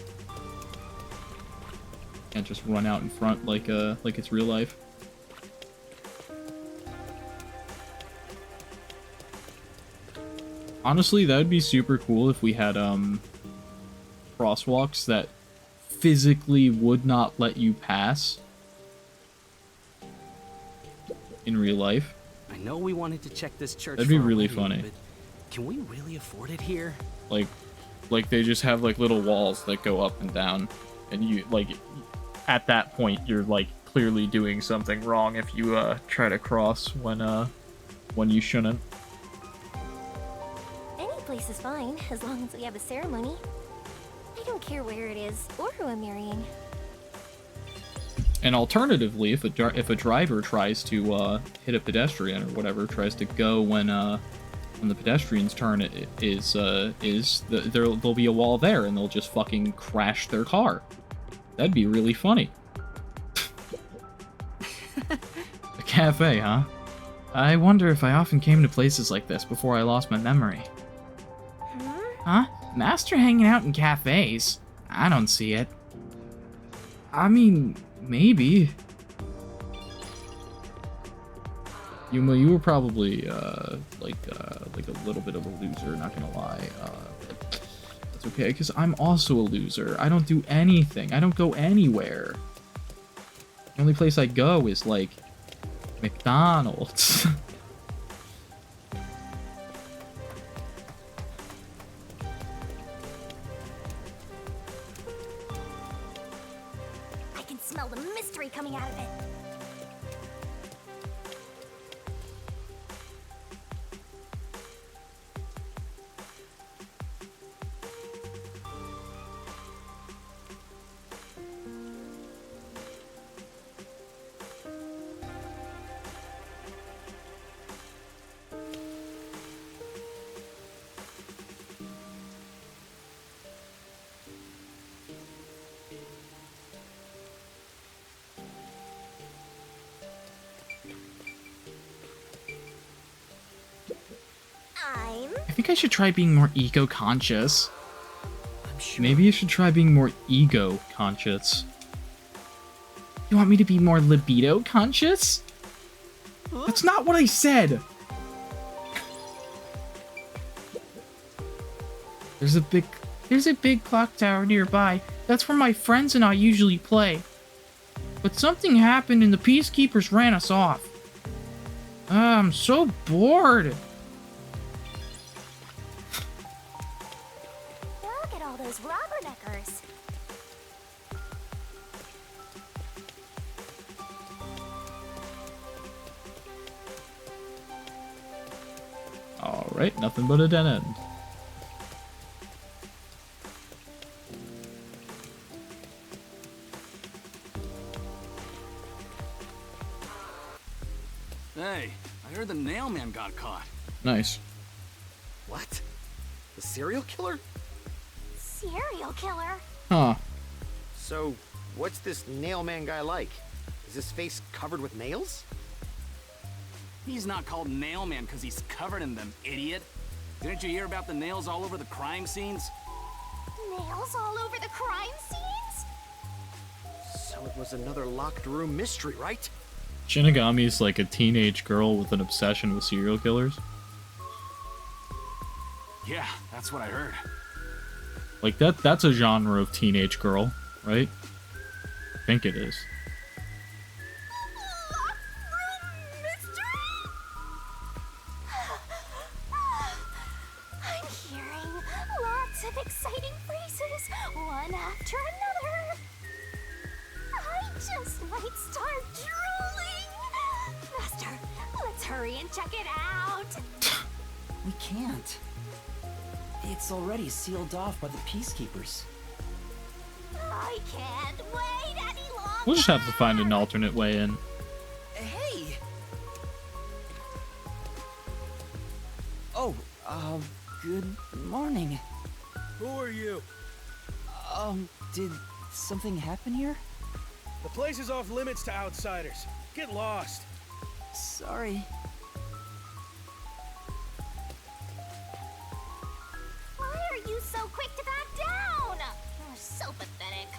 Can't just run out in front like it's real life. Honestly, that would be super cool if we had crosswalks that physically would not let you pass in real life. I know we wanted to check this church. That'd be for a really wedding, funny. but can we really afford it here? Like they just have like little walls that go up and down, and you like at that point you're like clearly doing something wrong if you try to cross when you shouldn't. Any place is fine, as long as we have a ceremony. I don't care where it is, or who I'm marrying. And alternatively, if a driver tries to hit a pedestrian or whatever, tries to go when the pedestrian's turn there'll be a wall there, and they'll just fucking crash their car. That'd be really funny. A cafe, huh? I wonder if I often came to places like this before I lost my memory. Huh? Master hanging out in cafes? I don't see it. I mean, maybe. You were probably like a little bit of a loser, not gonna lie. But that's okay, because I'm also a loser. I don't do anything. I don't go anywhere. The only place I go is like McDonald's. I can smell the mystery coming out of it. I think I should try being more ego-conscious. Maybe you should try being more ego-conscious. You want me to be more libido-conscious? That's not what I said! There's a big clock tower nearby. That's where my friends and I usually play. But something happened and the peacekeepers ran us off. I'm so bored. Look at all those rubberneckers. Alright, nothing but a dead end. Hey, I heard the nail man got caught. Nice. What? The serial killer? Serial killer? Huh. So, what's this nail man guy like? Is his face covered with nails? He's not called nail man because he's covered in them, idiot. Didn't you hear about the nails all over the crime scenes? Nails all over the crime scenes? So it was another locked room mystery, right? Shinigami is like a teenage girl with an obsession with serial killers. Yeah, that's what I heard. Like that's a genre of teenage girl, right? I think it is. I'm hearing lots of exciting phrases, one after another. I just might start drooling. Master, let's hurry and check it out. We can't. It's already sealed off by the peacekeepers. I can't wait any longer. We'll just have to find an alternate way in. Hey! Oh, good morning. Who are you? Did something happen here? The place is off limits to outsiders. Get lost. Sorry. Why are you so quick to back down? You're so pathetic.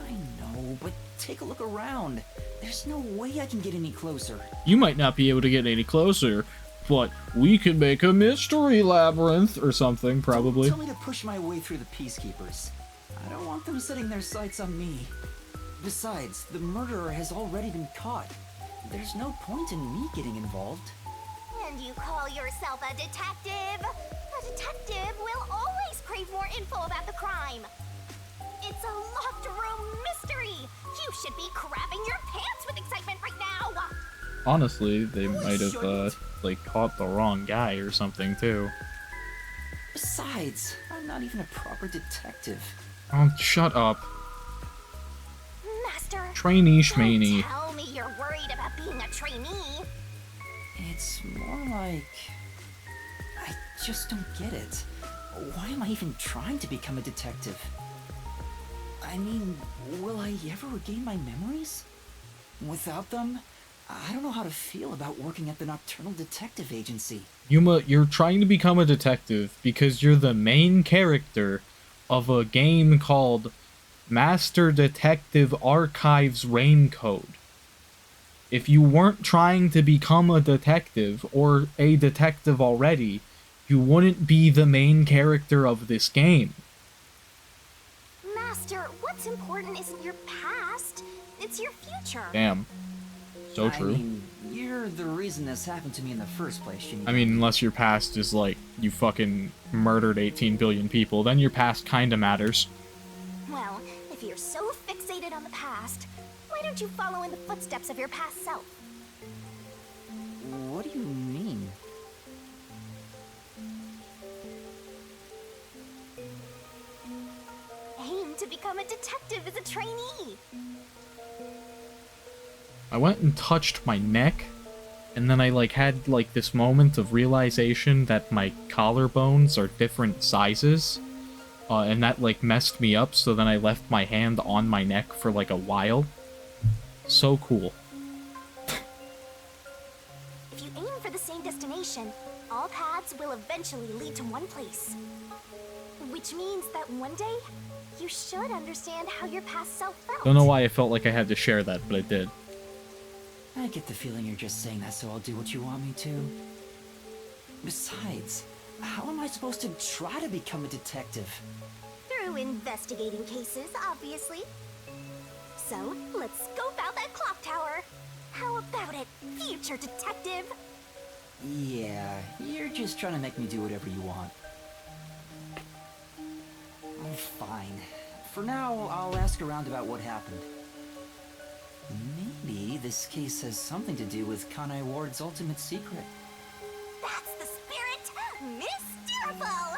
I know, but take a look around. There's no way I can get any closer. You might not be able to get any closer, but we can make a mystery labyrinth or something, probably. Don't tell me to push my way through the Peacekeepers. I don't want them setting their sights on me. Besides, the murderer has already been caught. There's no point in me getting involved. And you call yourself a detective? A detective will always crave more info about the crime. It's a locked room mystery. You should be crapping your pants with excitement right now. Honestly, they might have, like, caught the wrong guy or something, too. Besides, I'm not even a proper detective. Oh, shut up. Master, Trainee schmaney. don't tell me you're worried about being a trainee. It's more like... I just don't get it. Why am I even trying to become a detective? I mean, will I ever regain my memories? Without them, I don't know how to feel about working at the Nocturnal Detective Agency. Yuma, you're trying to become a detective because you're the main character of a game called Master Detective Archives Raincode. If you weren't trying to become a detective or a detective already, you wouldn't be the main character of this game. Master, what's important isn't your past, it's your future. Damn. So true. I mean, you're the reason this happened to me in the first place, Shinigami. I mean, unless your past is like, you fucking murdered 18 billion people, then your past kinda matters. Well, if you're so fixated on the past, why don't you follow in the footsteps of your past self? What do you mean? Aim to become a detective as a trainee. I went and touched my neck, and then I like had like this moment of realization that my collarbones are different sizes, and that like messed me up, so then I left my hand on my neck for like a while. So cool. If you aim for the same destination, all paths will eventually lead to one place. Which means that one day, you should understand how your past self felt. Don't know why I felt like I had to share that, but I did. I get the feeling you're just saying that so I'll do what you want me to. Besides, how am I supposed to try to become a detective? Through investigating cases, obviously. So, let's scope out that clock tower. How about it, future detective? Yeah, you're just trying to make me do whatever you want. Fine. For now, I'll ask around about what happened. Maybe this case has something to do with Kanai Ward's ultimate secret. That's the spirit! Mysteriful!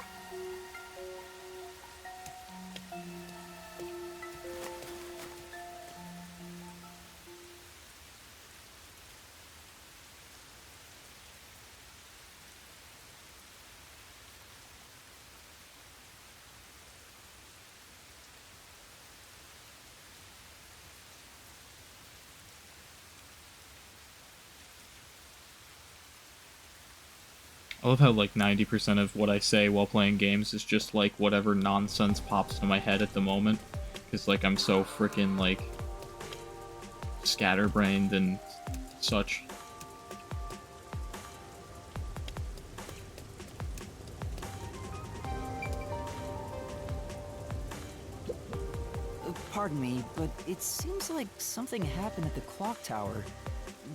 I love how like 90% of what I say while playing games is just like whatever nonsense pops into my head at the moment. Because like I'm so freaking like scatterbrained and such. Pardon me, but it seems like something happened at the clock tower.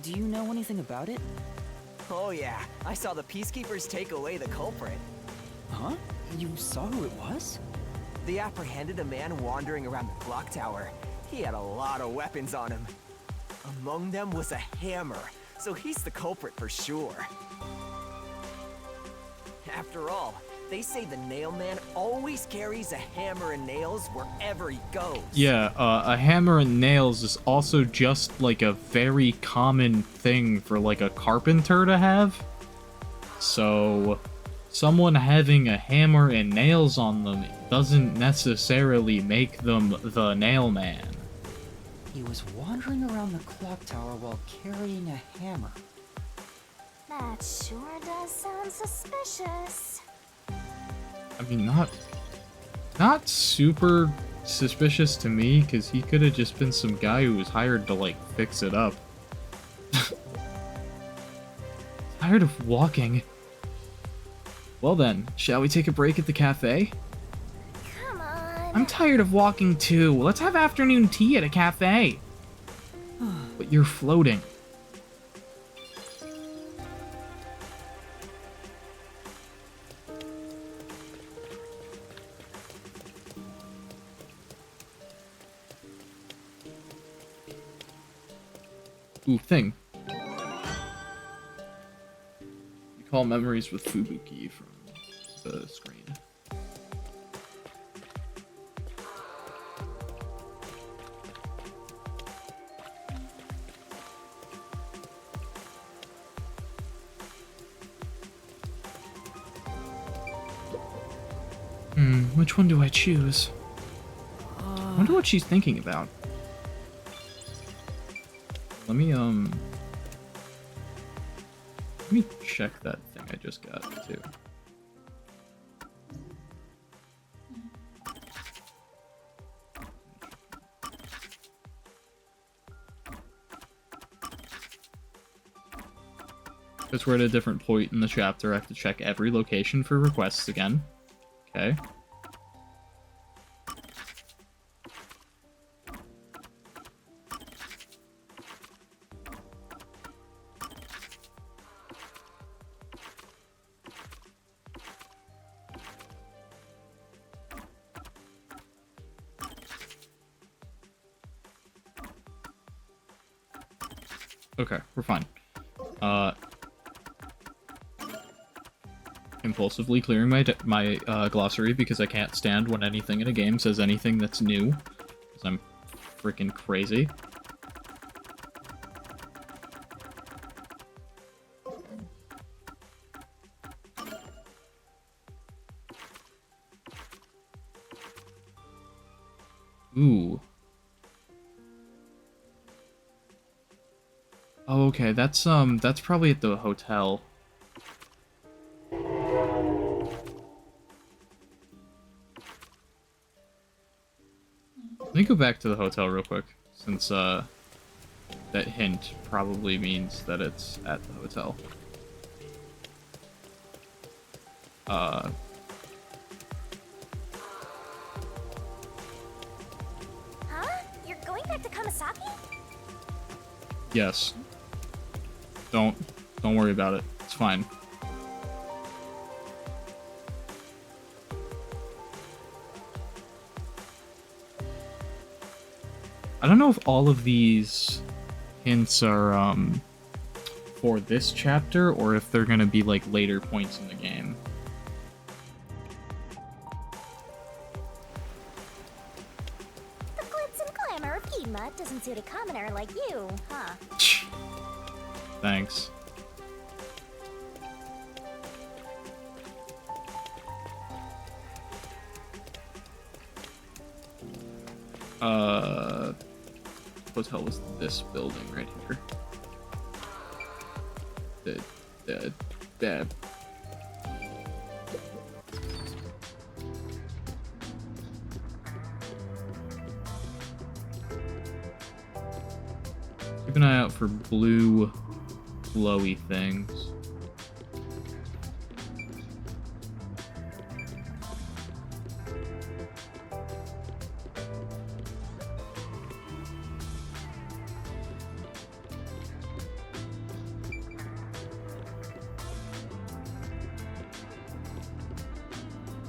Do you know anything about it? Oh yeah, I saw the Peacekeepers take away the culprit. Huh? You saw who it was? They apprehended a man wandering around the clock tower. He had a lot of weapons on him. Among them was a hammer, so he's the culprit for sure. After all, They say the nail man always carries a hammer and nails wherever he goes. Yeah, a hammer and nails is also just like a very common thing for like a carpenter to have. So, someone having a hammer and nails on them doesn't necessarily make them the nail man. He was wandering around the clock tower while carrying a hammer. That sure does sound suspicious. I mean, not super suspicious to me, because he could have just been some guy who was hired to, like, fix it up. Tired of walking. Well then, shall we take a break at the cafe? Come on. I'm tired of walking too. Let's have afternoon tea at a cafe. But you're floating. Ooh, thing. Recall memories with Fubuki from the screen. Which one do I choose? I wonder what she's thinking about. Let me check that thing I just got, too. Because we're at a different point in the chapter, I have to check every location for requests again. Okay. Okay, we're fine. Impulsively clearing my glossary because I can't stand when anything in a game says anything that's new. Because I'm freaking crazy. Ooh. Oh, okay, that's probably at the hotel. Let me go back to the hotel real quick, since, that hint probably means that it's at the hotel. Huh? You're going back to Kamasaki? Yes. Don't worry about it. It's fine. I don't know if all of these hints are, for this chapter, or if they're gonna be, like, later points in the game. The glitz and glamour of Gima doesn't suit a commoner like you, huh? Thanks. Hotel was this building right here. The keep an eye out for blue glowy things.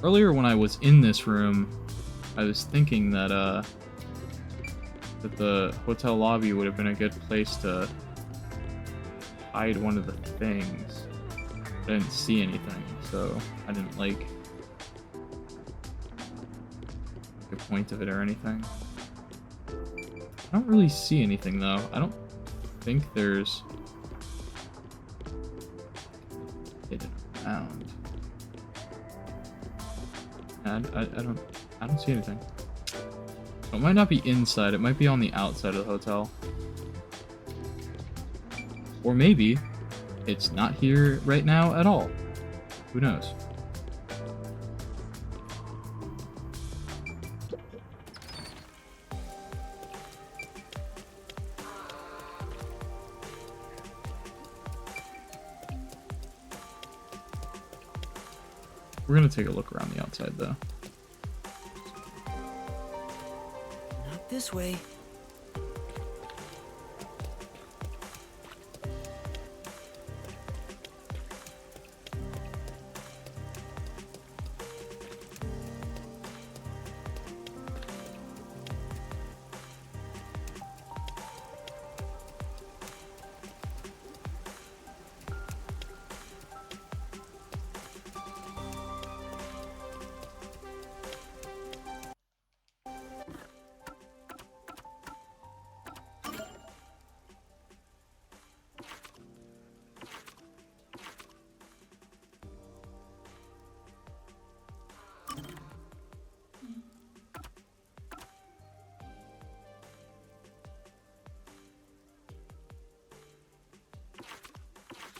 Earlier when I was in this room, I was thinking that that the hotel lobby would have been a good place to hide one of the things. I didn't see anything, so I didn't like point of it or anything. I don't really see anything, though. I don't think there's hidden around. I don't see anything. So it might not be inside, it might be on the outside of the hotel. Or maybe it's not here right now at all. Who knows? We're gonna take a look around the outside, though. Not this way.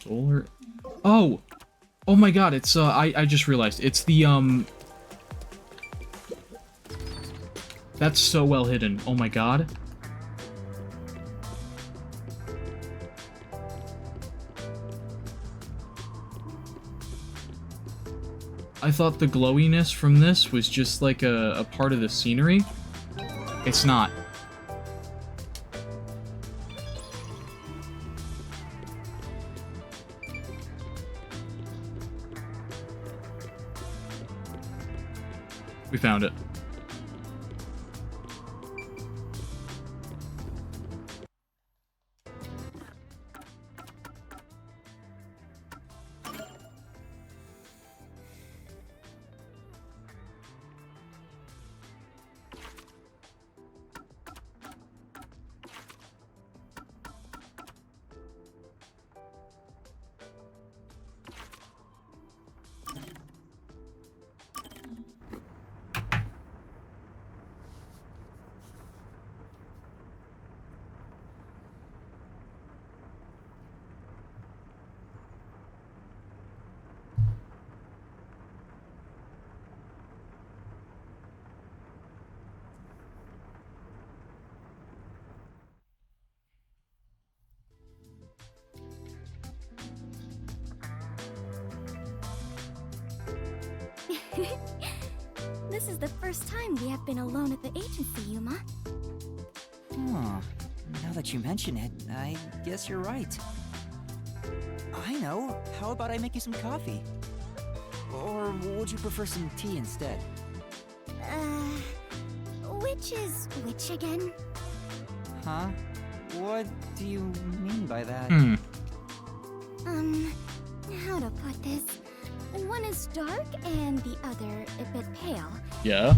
Solar. Oh! Oh my god, it's, I just realized. It's the, That's so well hidden. Oh my god. I thought the glowiness from this was just like a part of the scenery. It's not. We found it. This is the first time we have been alone at the agency, Yuma. Huh. Now that you mention it, I guess you're right. I know. How about I make you some coffee? Or would you prefer some tea instead? Which is which again? Huh? What do you mean by that? How to put this? One is dark and the other a bit pale. Yeah?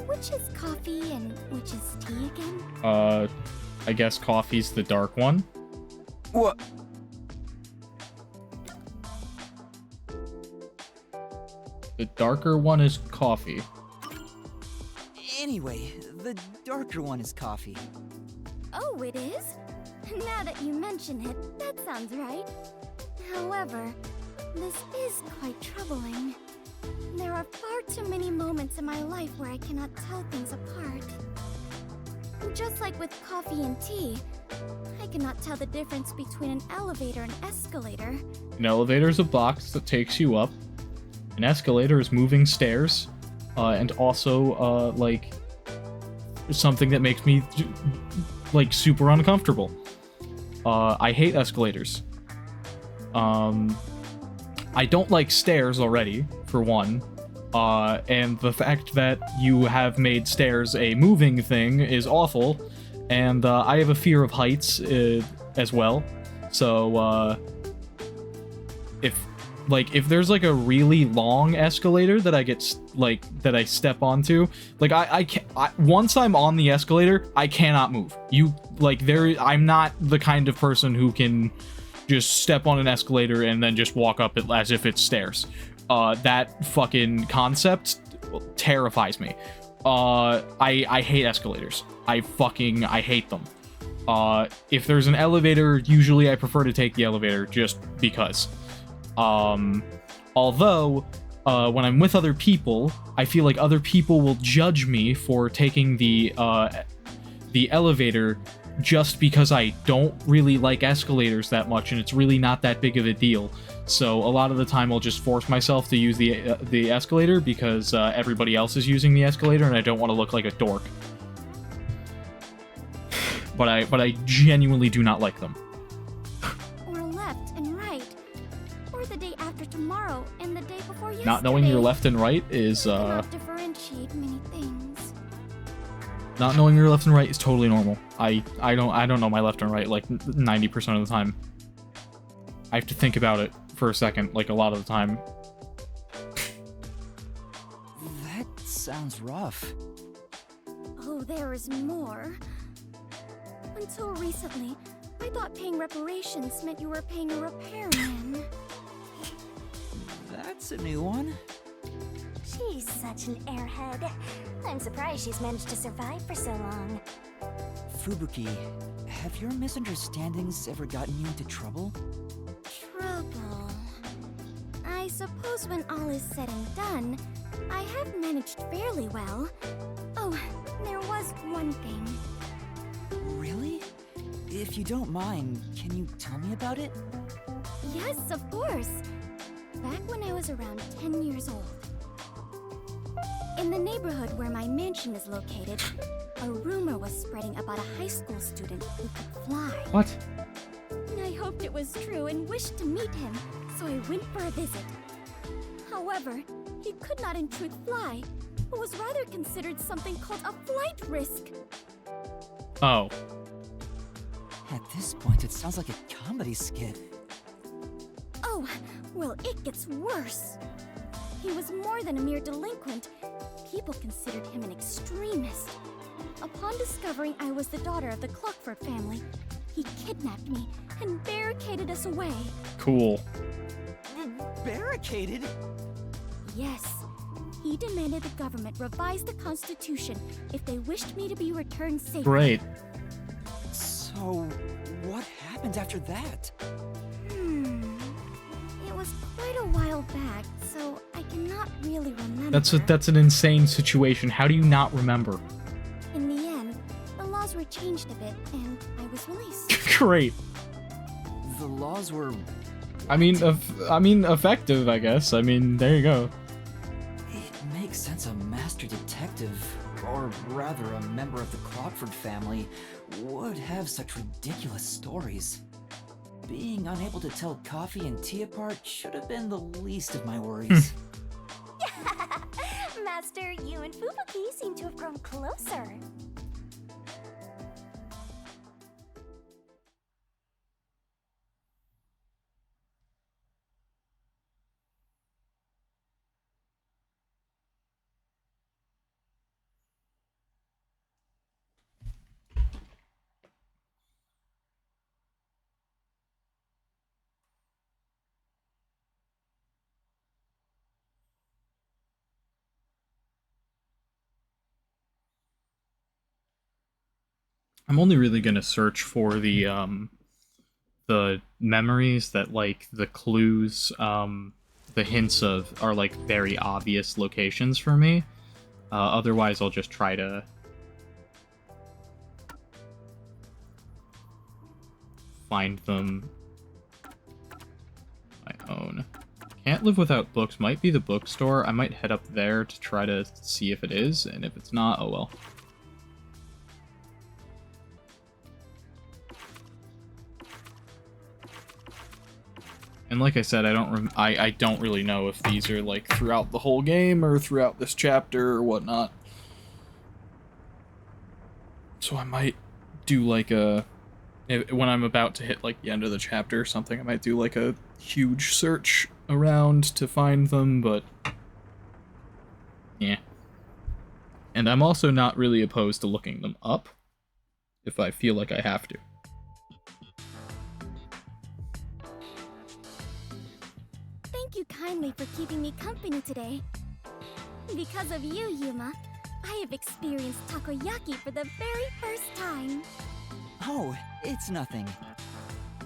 Which is coffee and which is tea again? I guess coffee's the dark one. What? The darker one is coffee. Anyway, the darker one is coffee. Oh, it is? Now that you mention it, that sounds right. However, this is quite troubling. There are far too many moments in my life where I cannot tell things apart. Just like with coffee and tea, I cannot tell the difference between an elevator and escalator. An elevator is a box that takes you up. An escalator is moving stairs. And also, like, something that makes me, like, super uncomfortable. I hate escalators. I don't like stairs already, for one. And the fact that you have made stairs a moving thing is awful. And I have a fear of heights as well. So, if Like, if there's, like, a really long escalator that I get, that I step onto, like, I can't, once I'm on the escalator, I cannot move. I'm not the kind of person who can just step on an escalator and then just walk up it as if it's stairs. That fucking concept terrifies me. I hate escalators. I hate them. If there's an elevator, usually I prefer to take the elevator just because. Although, when I'm with other people, I feel like other people will judge me for taking the elevator just because I don't really like escalators that much, and it's really not that big of a deal. So a lot of the time I'll just force myself to use the escalator because everybody else is using the escalator, and I don't want to look like a dork. But I genuinely do not like them. Or left and right. Or the day after tomorrow and the day before yesterday. Not knowing your left and right is Cannot differentiate many things. not knowing your left and right is totally normal. I don't know my left and right like 90% of the time. I have to think about it for a second, like a lot of the time. That sounds rough. Oh, there is more. Until recently, I thought paying reparations meant you were paying a repairman. That's a new one. She's such an airhead. I'm surprised she's managed to survive for so long. Fubuki, have your misunderstandings ever gotten you into trouble? Trouble. I suppose when all is said and done, I have managed fairly well. Oh, there was one thing. Really? If you don't mind, can you tell me about it? Yes, of course. Back when I was around 10 years old. In the neighborhood where my mansion is located, a rumor was spreading about a high school student who could fly. What? I hoped it was true and wished to meet him, so I went for a visit. However, he could not in truth fly, but was rather considered something called a flight risk. Oh. At this point, it sounds like a comedy skit. Oh, well, it gets worse. He was more than a mere delinquent. People considered him an extremist. Upon discovering I was the daughter of the Clockford family, he kidnapped me and barricaded us away. Cool. Barricaded? Yes. He demanded the government revise the Constitution if they wished me to be returned safely. Great. So, what happened after that? It was quite a while back, so I cannot really remember. That's an insane situation. How do you not remember? In the end, the laws were changed a bit, and I was released. Great. The laws were... I mean, effective, I guess. I mean, there you go. It makes sense a master detective, or rather a member of the Clockford family, would have such ridiculous stories. Being unable to tell coffee and tea apart should have been the least of my worries. Master, you and Fubuki seem to have grown closer. I'm only really gonna search for the memories that, like, the clues, the hints of are, like, very obvious locations for me. Otherwise, I'll just try to find them my own. Can't live without books. Might be the bookstore. I might head up there to try to see if it is, and if it's not, oh well. And like I said, I don't really know if these are, like, throughout the whole game or throughout this chapter or whatnot. So I might do, like, when I'm about to hit, like, the end of the chapter or something, I might do, like, a huge search around to find them, but yeah. And I'm also not really opposed to looking them up if I feel like I have to. Thank you kindly for keeping me company today. Because of you, Yuma, I have experienced takoyaki for the very first time. Oh, it's nothing.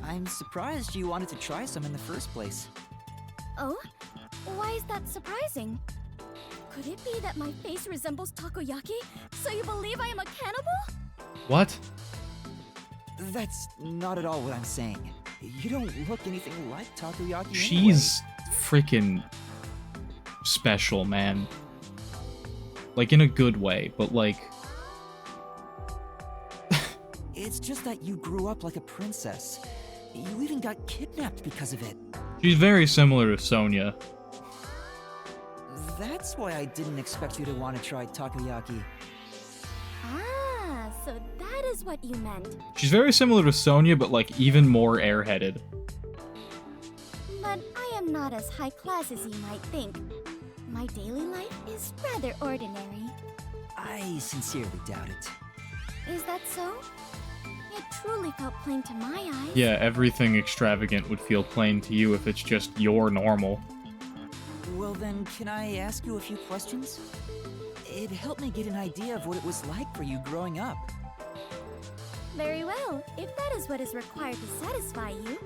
I'm surprised you wanted to try some in the first place. Oh? Why is that surprising? Could it be that my face resembles takoyaki, so you believe I am a cannibal? What? That's not at all what I'm saying. You don't look anything like takoyaki. She's freaking special, man. Like, in a good way, but like... It's just that you grew up like a princess. You even got kidnapped because of it. She's very similar to Sonia. That's why I didn't expect you to want to try takoyaki. Ah, so that is what you meant. She's very similar to Sonia, but like even more airheaded. But I am not as high class as you might think. My daily life is rather ordinary. I sincerely doubt it. Is that so? It truly felt plain to my eyes. Yeah, everything extravagant would feel plain to you if it's just your normal. Well then, can I ask you a few questions? It helped me get an idea of what it was like for you growing up. Very well, if that is what is required to satisfy you.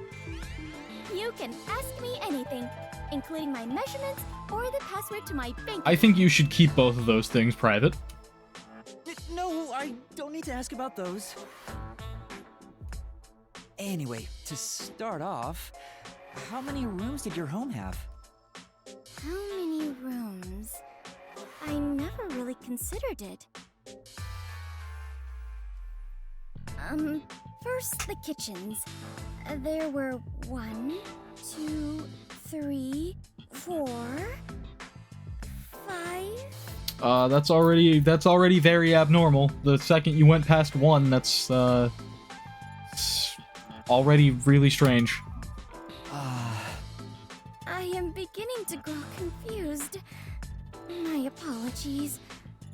You can ask me anything, including my measurements or the password to my bank. I think you should keep both of those things private. No, I don't need to ask about those. Anyway, to start off, how many rooms did your home have? How many rooms? I never really considered it. First the kitchens. There were 1, 2, 3, 4, 5. That's already very abnormal. The second you went past 1, that's already really strange. I am beginning to grow confused. My apologies.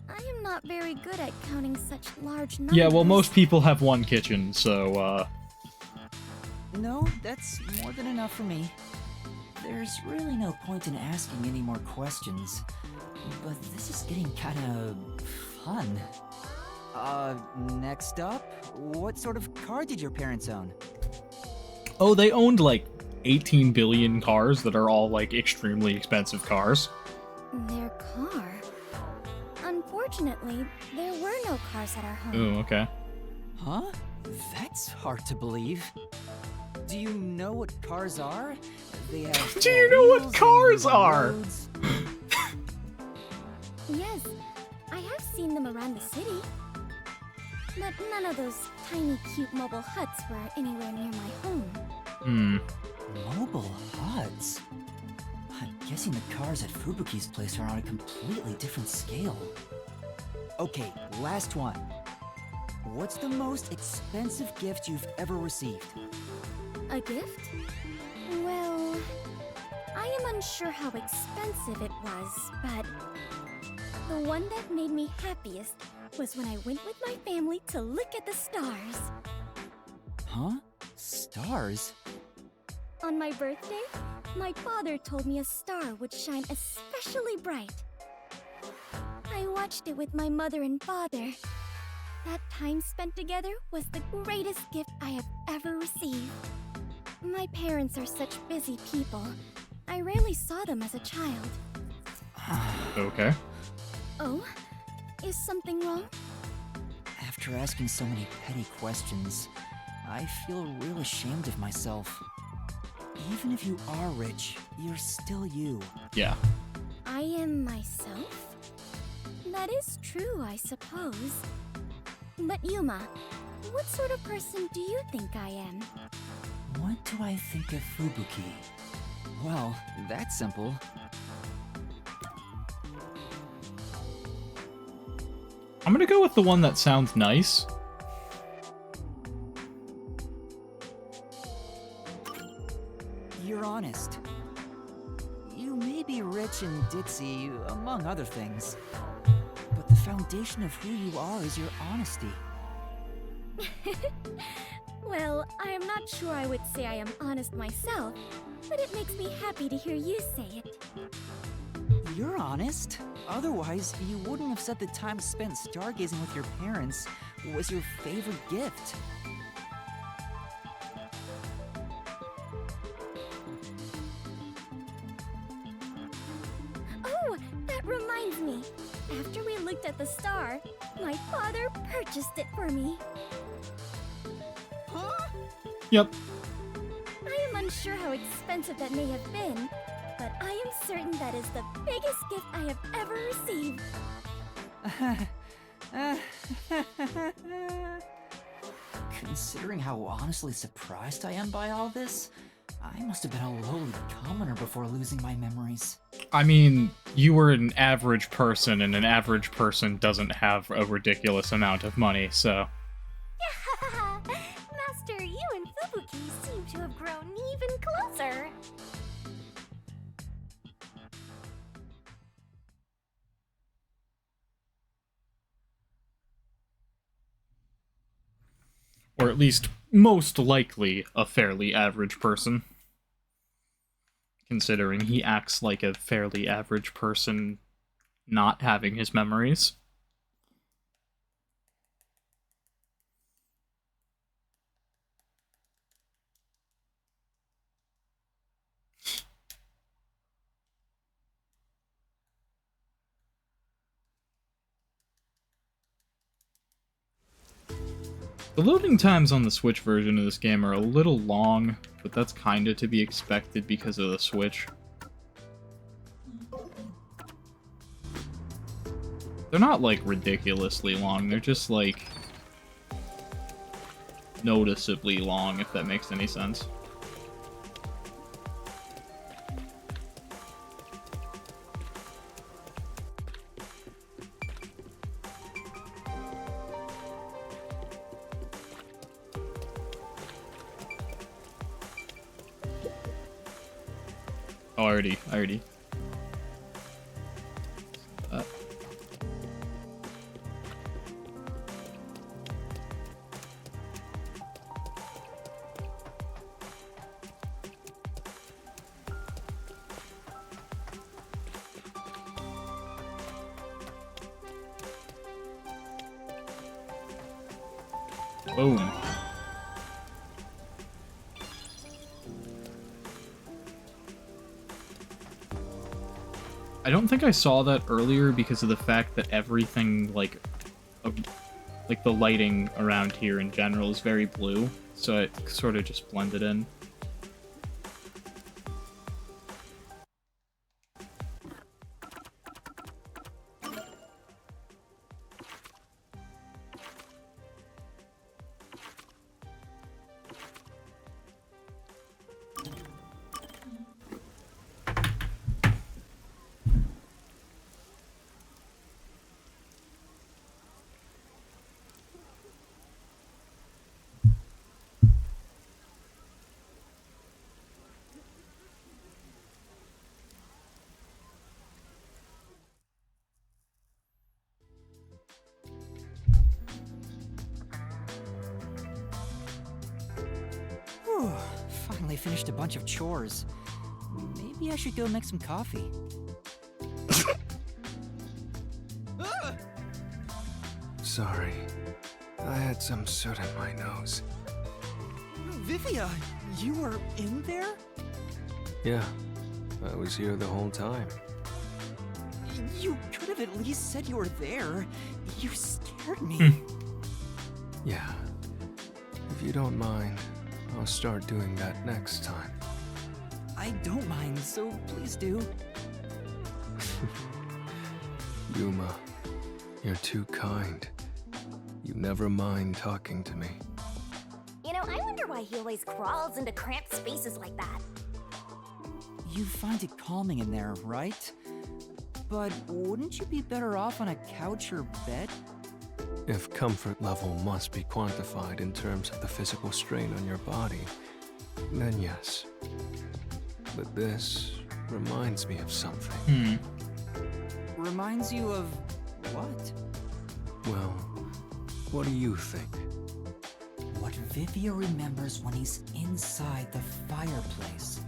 I am not very good at counting such large numbers. Yeah, well, most people have 1 kitchen, so, No, that's more than enough for me. There's really no point in asking any more questions. But this is getting kinda fun. Next up, what sort of car did your parents own? Oh, they owned, like, 18 billion cars that are all, like, extremely expensive cars. Their car? Unfortunately, there were no cars at our home. Ooh, okay. Huh? That's hard to believe. Do you know what cars are? They have Do you know what cars are? Yes, I have seen them around the city. But none of those tiny, cute mobile huts were anywhere near my home. Mobile huts? I'm guessing the cars at Fubuki's place are on a completely different scale. Okay, last one. What's the most expensive gift you've ever received? A gift? Well, I am unsure how expensive it was, but the one that made me happiest was when I went with my family to look at the stars. Huh? Stars? On my birthday, my father told me a star would shine especially bright. I watched it with my mother and father. That time spent together was the greatest gift I have ever received. My parents are such busy people. I rarely saw them as a child. Okay. Oh? Is something wrong? After asking so many petty questions, I feel real ashamed of myself. Even if you are rich, you're still you. Yeah. I am myself? That is true, I suppose. But Yuma, what sort of person do you think I am? What do I think of Fubuki? Well, that's simple. I'm gonna go with the one that sounds nice. You're honest. rich and ditzy, among other things. But the foundation of who you are is your honesty. Well, I am not sure I would say I am honest myself, but it makes me happy to hear you say it. You're honest. Otherwise, you wouldn't have said the time spent stargazing with your parents was your favorite gift. Oh, that reminds me. After we looked at the star, my father purchased it for me. Yep. I am unsure how expensive that may have been, but I am certain that is the biggest gift I have ever received. Considering how honestly surprised I am by all this, I must have been a lowly commoner before losing my memories. I mean, you were an average person, and an average person doesn't have a ridiculous amount of money, so... Master, you and Fubuki seem to have grown even closer. Or at least, most likely, a fairly average person. Considering he acts like a fairly average person not having his memories. The loading times on the Switch version of this game are a little long, but that's kinda to be expected because of the Switch. They're not, like, ridiculously long, they're just, like, noticeably long, if that makes any sense. Oh, I already. Boom. I don't think I saw that earlier because of the fact that everything, like the lighting around here in general is very blue, so it sort of just blended in. Whew, finally finished a bunch of chores. Maybe I should go make some coffee. Sorry. I had some soot in my nose. Vivia, you were in there? Yeah, I was here the whole time. You could have at least said you were there. You scared me. Yeah. If you don't mind, I'll start doing that next time. I don't mind, so please do. Yuma, you're too kind. You never mind talking to me. You know, I wonder why he always crawls into cramped spaces like that. You find it calming in there, right? But wouldn't you be better off on a couch or bed? If comfort level must be quantified in terms of the physical strain on your body, then yes. But this reminds me of something. Reminds you of what? Well, what do you think? What Vivia remembers when he's inside the fireplace.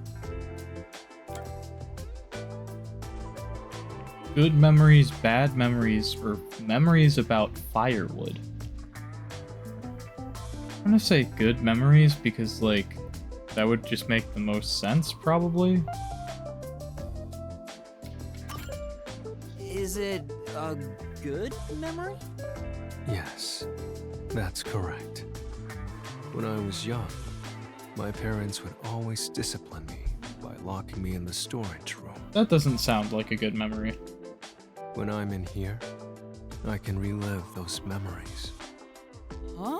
Good memories, bad memories, or memories about firewood. I'm gonna say good memories because, like, that would just make the most sense, probably. Is it a good memory? Yes, that's correct. When I was young, my parents would always discipline me by locking me in the storage room. That doesn't sound like a good memory. When I'm in here, I can relive those memories. Huh?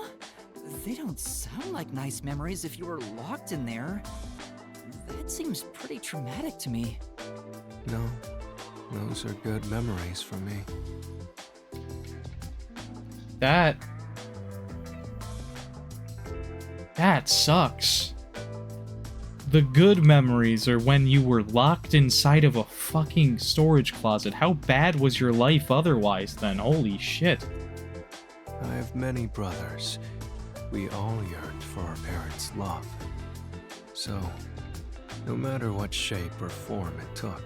They don't sound like nice memories if you were locked in there. That seems pretty traumatic to me. No, those are good memories for me. That sucks. The good memories are when you were locked inside of a fucking storage closet. How bad was your life otherwise then? Holy shit. I have many brothers. We all yearned for our parents' love. So, no matter what shape or form it took,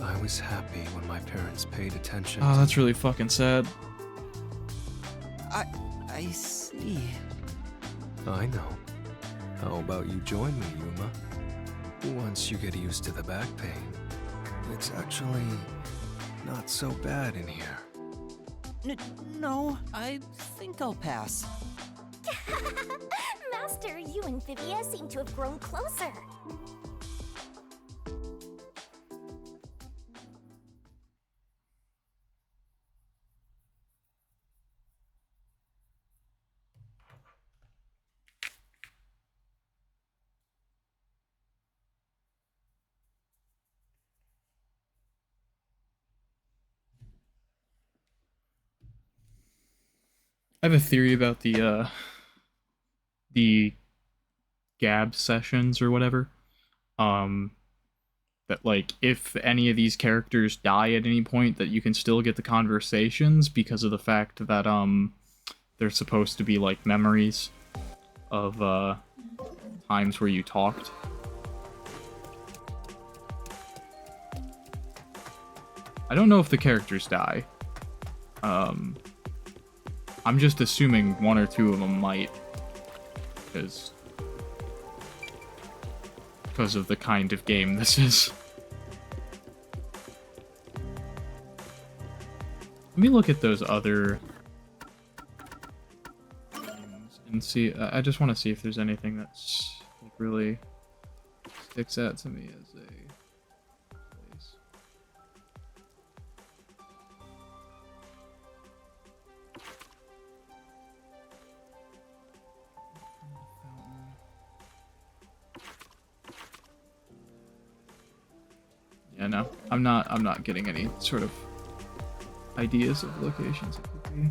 I was happy when my parents paid attention. Oh, that's really fucking sad. I see. I know. How about you join me, Yuma? Once you get used to the back pain, it's actually not so bad in here. No, I think I'll pass. Master, you and Vivia seem to have grown closer. I have a theory about the gab sessions or whatever. That, like, if any of these characters die at any point, that you can still get the conversations because of the fact that they're supposed to be like memories of times where you talked. I don't know if the characters die. I'm just assuming one or two of them might, because of the kind of game this is. Let me look at those other things and see. I just want to see if there's anything that's like really sticks out to me as a place. Yeah, no, I'm not getting any sort of ideas of locations it could be.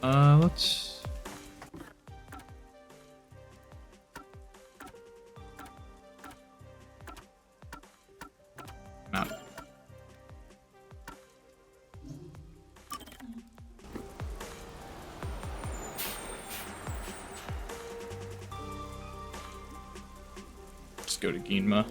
Let's... Map. Let's go to Ginma.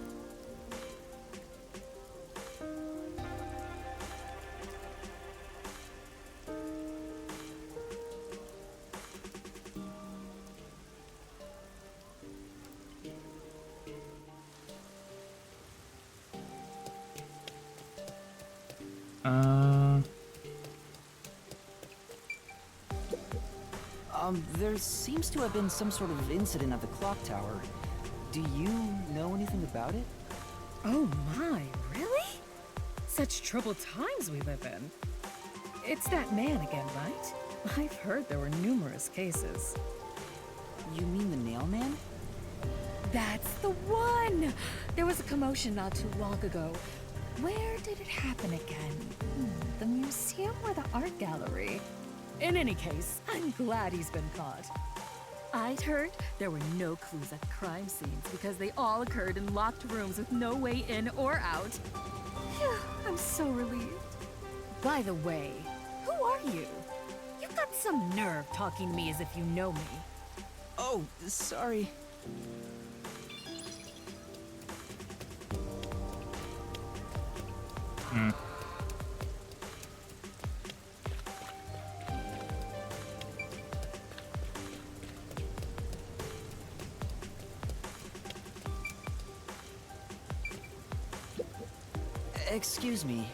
There seems to have been some sort of incident at the clock tower. Do you know anything about it? Oh my, really? Such troubled times we live in. It's that man again, right? I've heard there were numerous cases. You mean the nail man? That's the one! There was a commotion not too long ago. Where did it happen again? The museum or the art gallery? In any case, I'm glad he's been caught. I'd heard there were no clues at crime scenes because they all occurred in locked rooms with no way in or out. Phew, I'm so relieved. By the way, who are you? You've got some nerve talking to me as if you know me. Oh, sorry. Excuse me.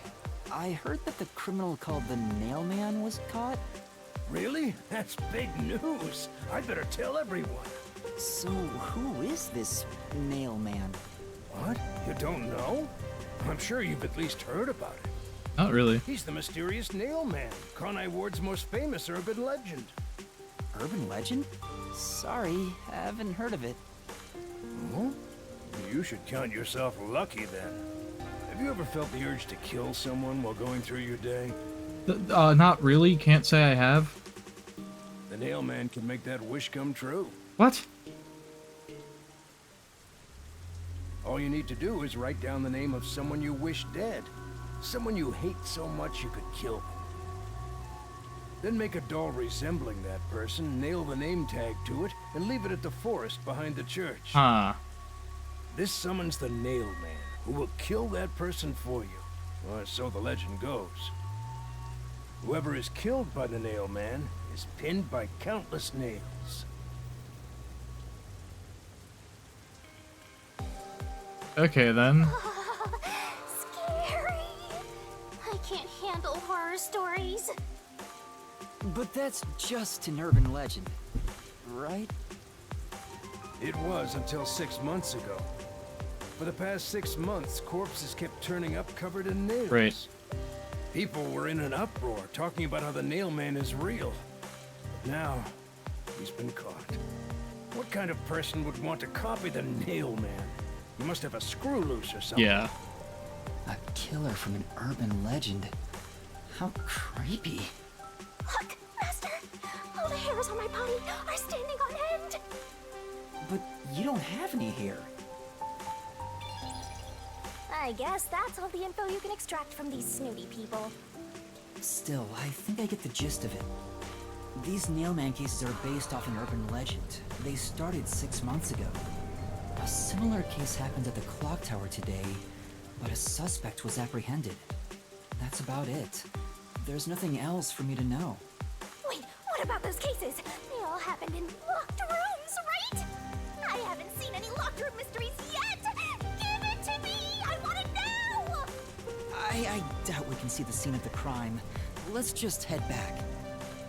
I heard that the criminal called the Nail Man was caught. Really? That's big news. I'd better tell everyone. So, who is this Nail Man? What? You don't know? I'm sure you've at least heard about it. Not really. He's the mysterious Nail Man, Conai Ward's most famous urban legend. Urban legend? Sorry, I haven't heard of it. Oh? You should count yourself lucky then. Have you ever felt the urge to kill someone while going through your day? Not really. Can't say I have. The Nail Man can make that wish come true. What? All you need to do is write down the name of someone you wish dead. Someone you hate so much you could kill them. Then make a doll resembling that person, nail the name tag to it, and leave it at the forest behind the church. Huh. This summons the Nail Man, who will kill that person for you. Or so the legend goes. Whoever is killed by the Nail Man is pinned by countless nails. Okay, then. Scary. I can't handle horror stories. But that's just an urban legend, right? It was until 6 months ago. For the past 6 months, corpses kept turning up covered in nails. Right. People were in an uproar, talking about how the Nail Man is real. But now, he's been caught. What kind of person would want to copy the Nail Man? He must have a screw loose or something. Yeah. A killer from an urban legend. How creepy. Look, Master! All the hairs on my body are standing on end! But you don't have any hair. I guess that's all the info you can extract from these snooty people. Still, I think I get the gist of it. These Nailman cases are based off an urban legend. They started 6 months ago. A similar case happened at the clock tower today, but a suspect was apprehended. That's about it. There's nothing else for me to know. Wait, what about those cases? They all happened in locked rooms, right? I haven't seen any locked room mysteries yet! Give it to me! I want it now! I doubt we can see the scene of the crime. Let's just head back.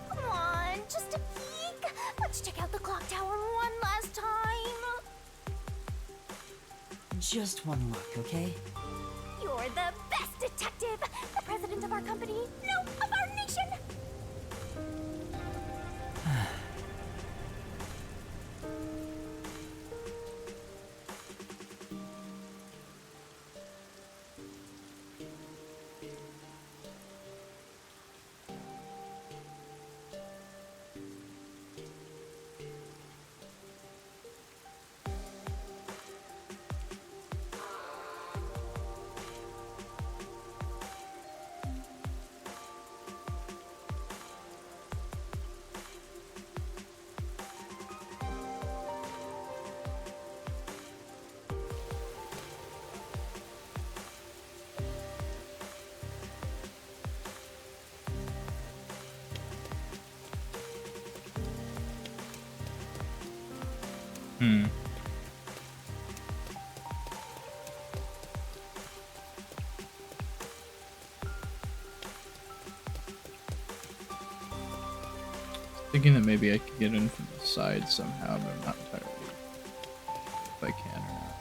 Come on, just a peek. Let's check out the clock tower one last time. Just one look, okay? You're the best detective! The president of our company, no, of our nation! Thinking that maybe I could get in from the side somehow, but I'm not entirely sure if I can or not.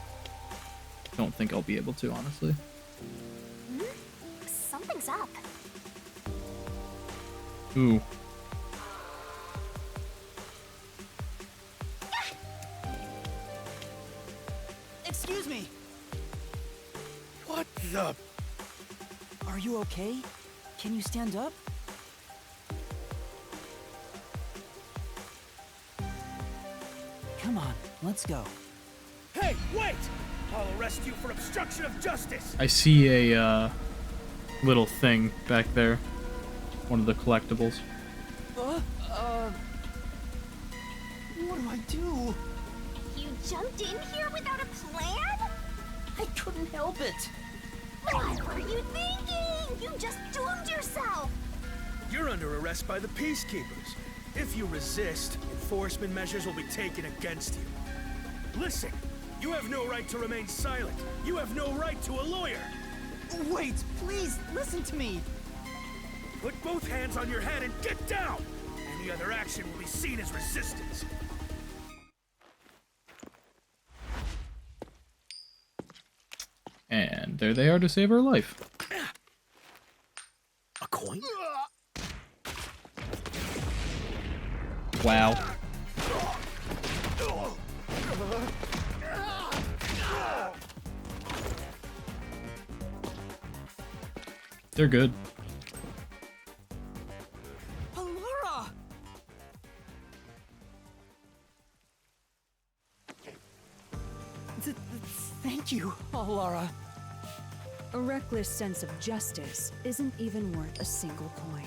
Don't think I'll be able to, honestly. Something's up. Ooh. you okay? Can you stand up? Come on, let's go. Hey, wait! I'll arrest you for obstruction of justice! I see a little thing back there. One of the collectibles. What do I do? You jumped in here without a plan? I couldn't help it. What were you thinking? You just doomed yourself! You're under arrest by the Peacekeepers. If you resist, enforcement measures will be taken against you. Listen, you have no right to remain silent. You have no right to a lawyer. Wait, please, listen to me. Put both hands on your head and get down! Any other action will be seen as resistance. And there they are to save her life. A coin? Wow. They're good. Laura! Thank you, Laura. A reckless sense of justice isn't even worth a single coin.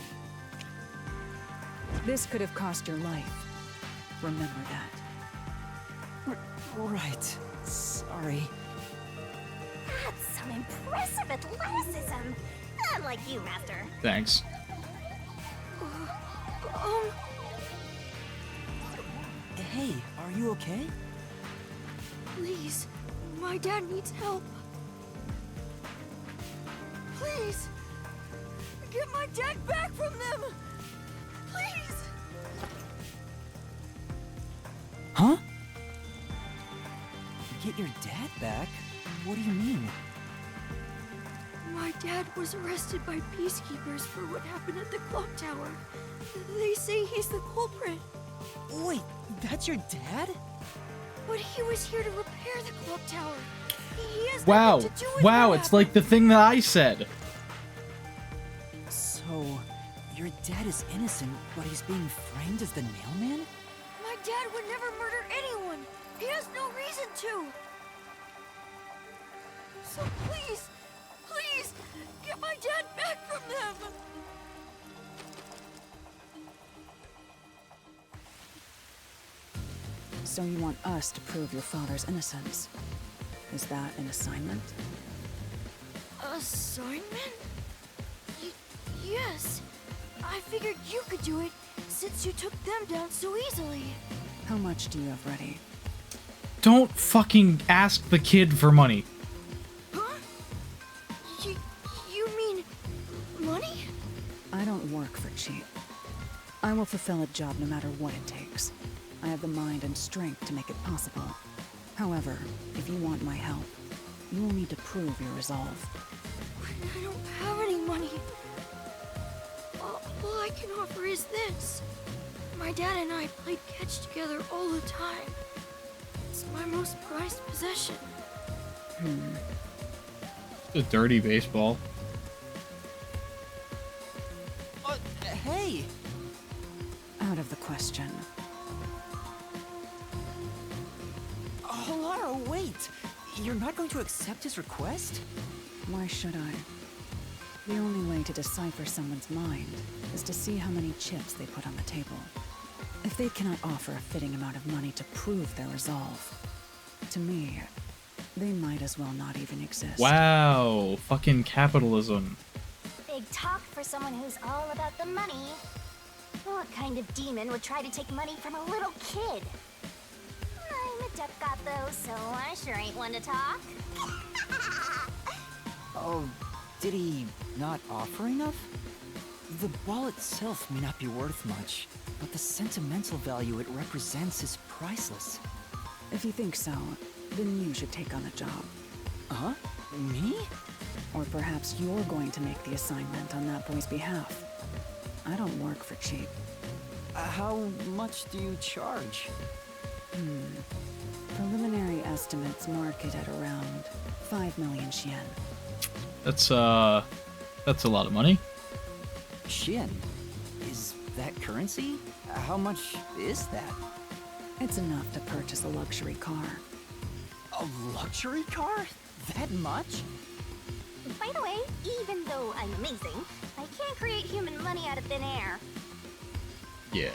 This could have cost your life. Remember that. Right. Sorry. That's some impressive athleticism. Unlike you, Master. Thanks. Hey, are you okay? Please, my dad needs help. Please, get my dad back from them. Please. Huh? Get your dad back? What do you mean? My dad was arrested by peacekeepers for what happened at the clock tower. They say he's the culprit. Wait, that's your dad? But he was here to repair the clock tower. He has Wow. nothing to do with Wow, what it's like the thing that I said. So, your dad is innocent, but he's being framed as the mailman? My dad would never murder anyone. He has no reason to. So please, please, get my dad back from them. So you want us to prove your father's innocence? Is that an assignment? Assignment? Yes. I figured you could do it, since you took them down so easily. How much do you have ready? Don't fucking ask the kid for money. Huh? You mean money? I don't work for cheap. I will fulfill a job no matter what it takes. I have the mind and strength to make it possible. However, if you want my help, you will need to prove your resolve. I don't have any money. All I can offer is this. My dad and I played catch together all the time. It's my most prized possession. A dirty baseball. Hey! Out of the question. Oh, Laura, wait! You're not going to accept his request? Why should I? The only way to decipher someone's mind is to see how many chips they put on the table. If they cannot offer a fitting amount of money to prove their resolve, to me, they might as well not even exist. Wow, fucking capitalism. Big talk for someone who's all about the money. What kind of demon would try to take money from a little kid? I'm a duck god though, so I sure ain't one to talk. Oh, did he not offer enough? The ball itself may not be worth much, but the sentimental value it represents is priceless. If you think so, then you should take on the job. Huh? Me? Or perhaps you're going to make the assignment on that boy's behalf. I don't work for cheap. How much do you charge? Preliminary estimates mark it at around 5 million yen. That's That's a lot of money. Shin, is that currency? How much is that? It's enough to purchase a luxury car. A luxury car? That much? By the way, even though I'm amazing, I can't create human money out of thin air. Yeah.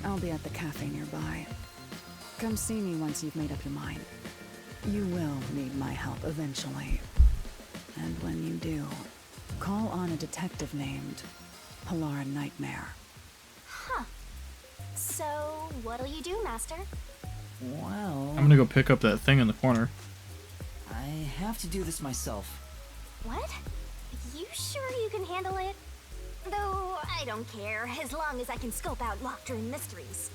I'll be at the cafe nearby. Come see me once you've made up your mind. You will need my help eventually. And when you do, call on a detective named Pilar Nightmare. Huh. So, what'll you do, Master? Well... I'm gonna go pick up that thing in the corner. I have to do this myself. What? You sure you can handle it? Though, I don't care, as long as I can scope out locked room mysteries.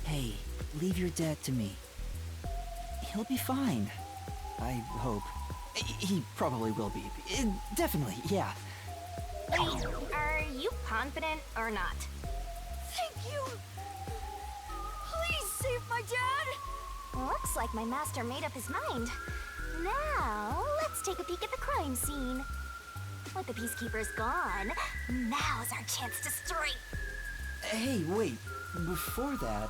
Hey, leave your dad to me. He'll be fine. I hope. He probably will be. Definitely, yeah. Wait, are you confident or not? Thank you! Please save my dad! Looks like my master made up his mind. Now, let's take a peek at the crime scene. With the Peacekeepers gone, now's our chance to strike. Hey, wait. Before that...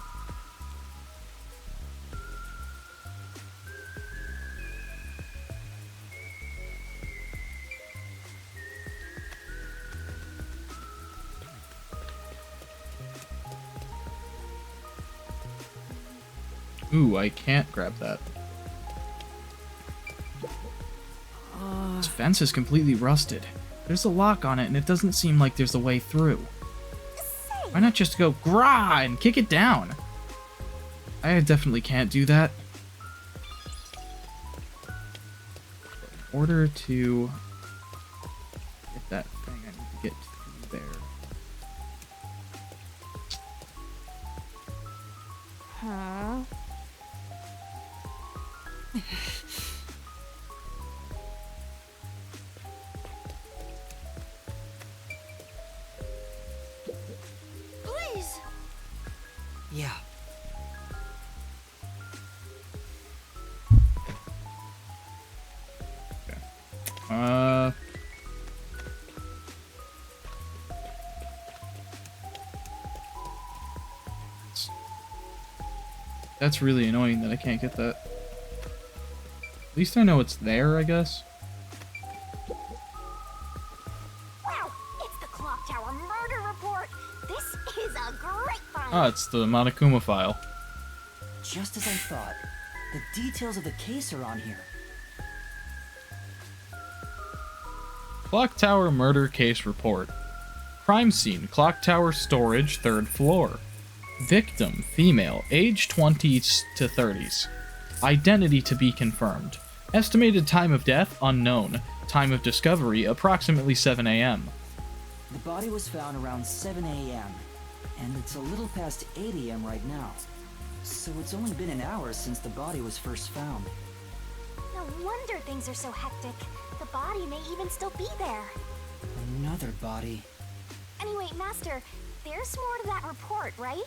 Ooh, I can't grab that. This fence is completely rusted. There's a lock on it, and it doesn't seem like there's a way through. Why not just go grah and kick it down? I definitely can't do that. In order to get that thing, I need to get through there. Huh? Please! Yeah. That's really annoying that I can't get that. At least I know it's there, I guess. Wow, it's the Clock Tower murder report. This is a great find. Ah, it's the Monokuma file. Just as I thought. The details of the case are on here. Clock Tower murder case report. Crime scene, Clock Tower storage, 3rd floor. Victim, female, age 20s to 30s. Identity to be confirmed. Estimated time of death, unknown. Time of discovery, approximately 7 a.m. The body was found around 7 a.m. And it's a little past 8 a.m. right now. So it's only been an hour since the body was first found. No wonder things are so hectic. The body may even still be there. Another body. Anyway, Master, there's more to that report, right?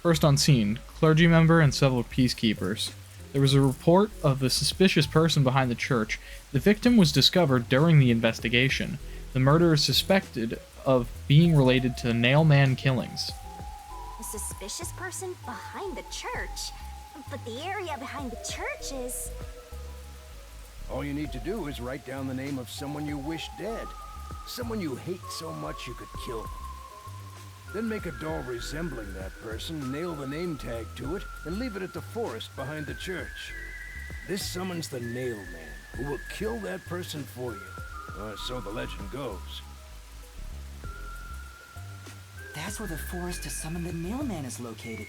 First on scene, clergy member and several peacekeepers. There was a report of a suspicious person behind the church. The victim was discovered during the investigation. The murderer is suspected of being related to the Nailman killings. A suspicious person behind the church? But the area behind the church is... All you need to do is write down the name of someone you wish dead. Someone you hate so much you could kill them. Then make a doll resembling that person, nail the name tag to it, and leave it at the forest behind the church. This summons the Nail Man, who will kill that person for you. So the legend goes. That's where the forest to summon the Nail Man is located.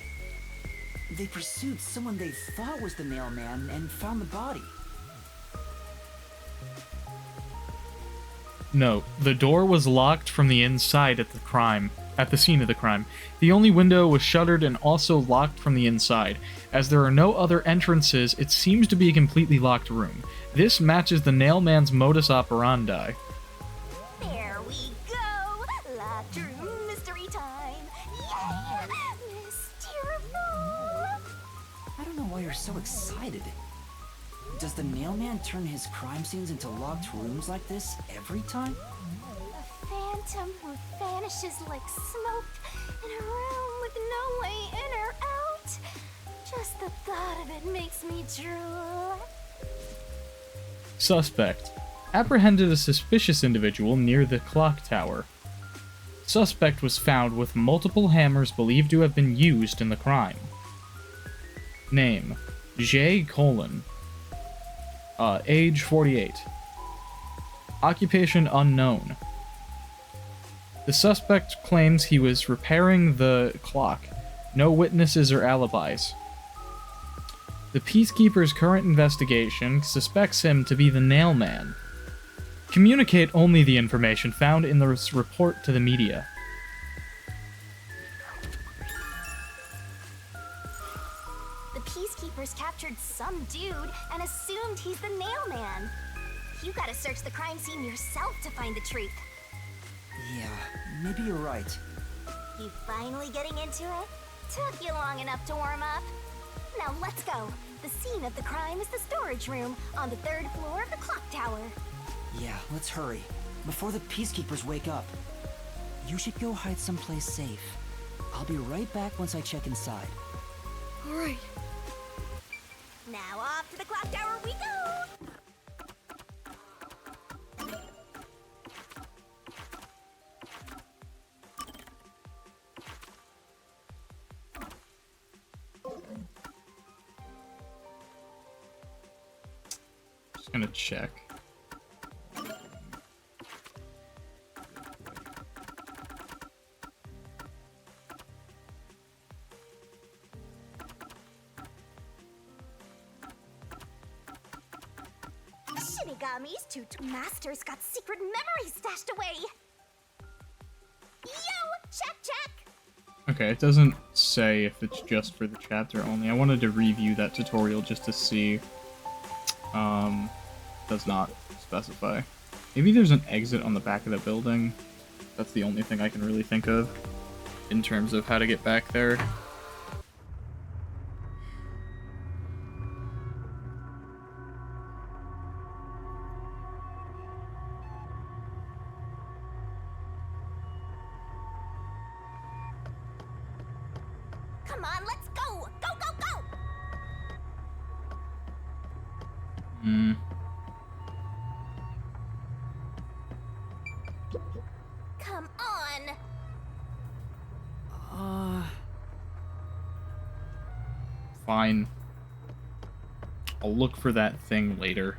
They pursued someone they thought was the Nail Man and found the body. Note, the door was locked from the inside at the scene of the crime. The only window was shuttered and also locked from the inside. As there are no other entrances, it seems to be a completely locked room. This matches the Nailman's modus operandi. There we go! Locked room mystery time! Yeah! Mysteriful! I don't know why you're so excited. Does the Nailman turn his crime scenes into locked rooms like this every time? A phantom who vanishes like smoke in a room with no way in or out. Just the thought of it makes me drool. Suspect. Apprehended a suspicious individual near the clock tower. Suspect was found with multiple hammers believed to have been used in the crime. Name: J. Colon. Age 48. Occupation unknown. The suspect claims he was repairing the clock. No witnesses or alibis. The Peacekeeper's current investigation suspects him to be the Nailman. Communicate only the information found in the report to the media. The Peacekeepers captured some dude and assumed he's the Nailman. You gotta search the crime scene yourself to find the truth. Yeah, maybe you're right. You finally getting into it? Took you long enough to warm up. Now let's go. The scene of the crime is the storage room on the 3rd floor of the clock tower. Yeah, let's hurry. Before the Peacekeepers wake up. You should go hide someplace safe. I'll be right back once I check inside. Alright. Now off to the clock tower we go! Just gonna check. Shinigami's two masters got secret memories stashed away. Yo, check! Okay, it doesn't say if it's just for the chapter only. I wanted to review that tutorial just to see. Does not specify. Maybe there's an exit on the back of the building. That's the only thing I can really think of in terms of how to get back there. Come on, let's go! Go! Come on! Fine. I'll look for that thing later.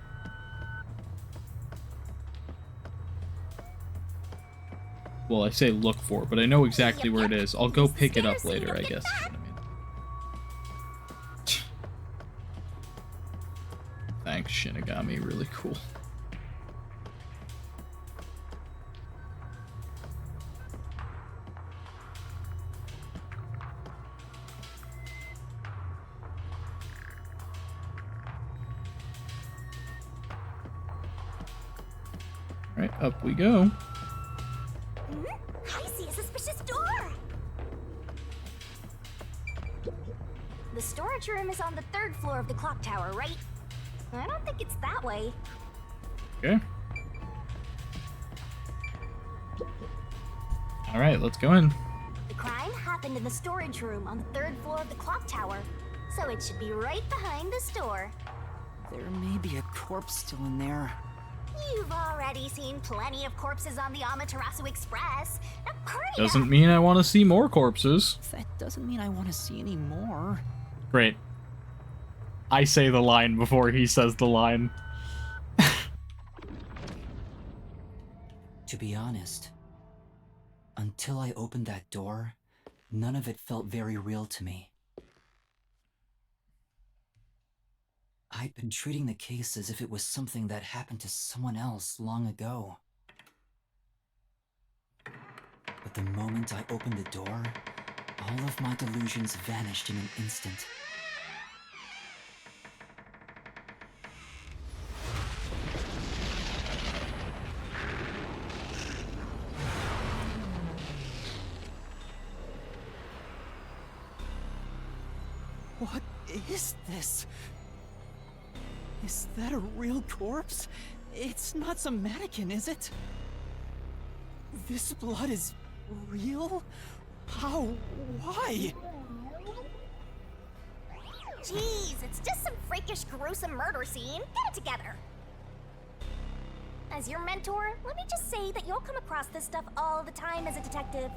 Well, I say look for, but I know exactly where it is. I'll go pick it up later, I guess. Is what I mean. Thanks, Shinigami. Really cool. Right, up we go. I see a suspicious door! The storage room is on the 3rd floor of the clock tower, right? I don't think it's that way. Okay. Alright, let's go in. The crime happened in the storage room on the 3rd floor of the clock tower, so it should be right behind the store. There may be a corpse still in there. You've already seen plenty of corpses on the Amaterasu Express. Now hurry up! Doesn't mean I want to see more corpses. That doesn't mean I want to see any more. Great. I say the line before he says the line. To be honest, until I opened that door, none of it felt very real to me. I'd been treating the case as if it was something that happened to someone else long ago. But the moment I opened the door, all of my delusions vanished in an instant. What is this? Is that a real corpse? It's not some mannequin, is it? This blood is real? How? Why? Jeez, it's just some freakish, gruesome murder scene. Get it together. As your mentor, let me just say that you'll come across this stuff all the time as a detective.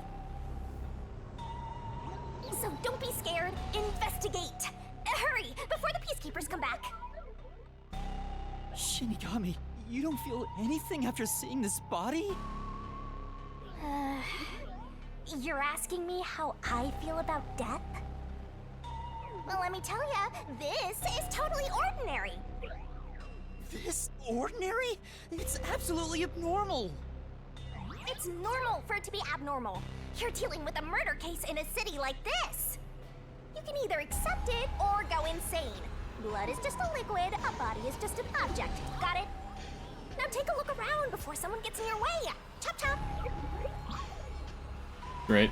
So don't be scared. Investigate. Hurry, before the peacekeepers come back. Shinigami, you don't feel anything after seeing this body? You're asking me how I feel about death? Well, let me tell ya, this is totally ordinary. This ordinary? It's absolutely abnormal. It's normal for it to be abnormal. You're dealing with a murder case in a city like this. You can either accept it or go insane. Blood is just a liquid, a body is just an object. Got it? Now take a look around before someone gets in your way. Chop chop. Great.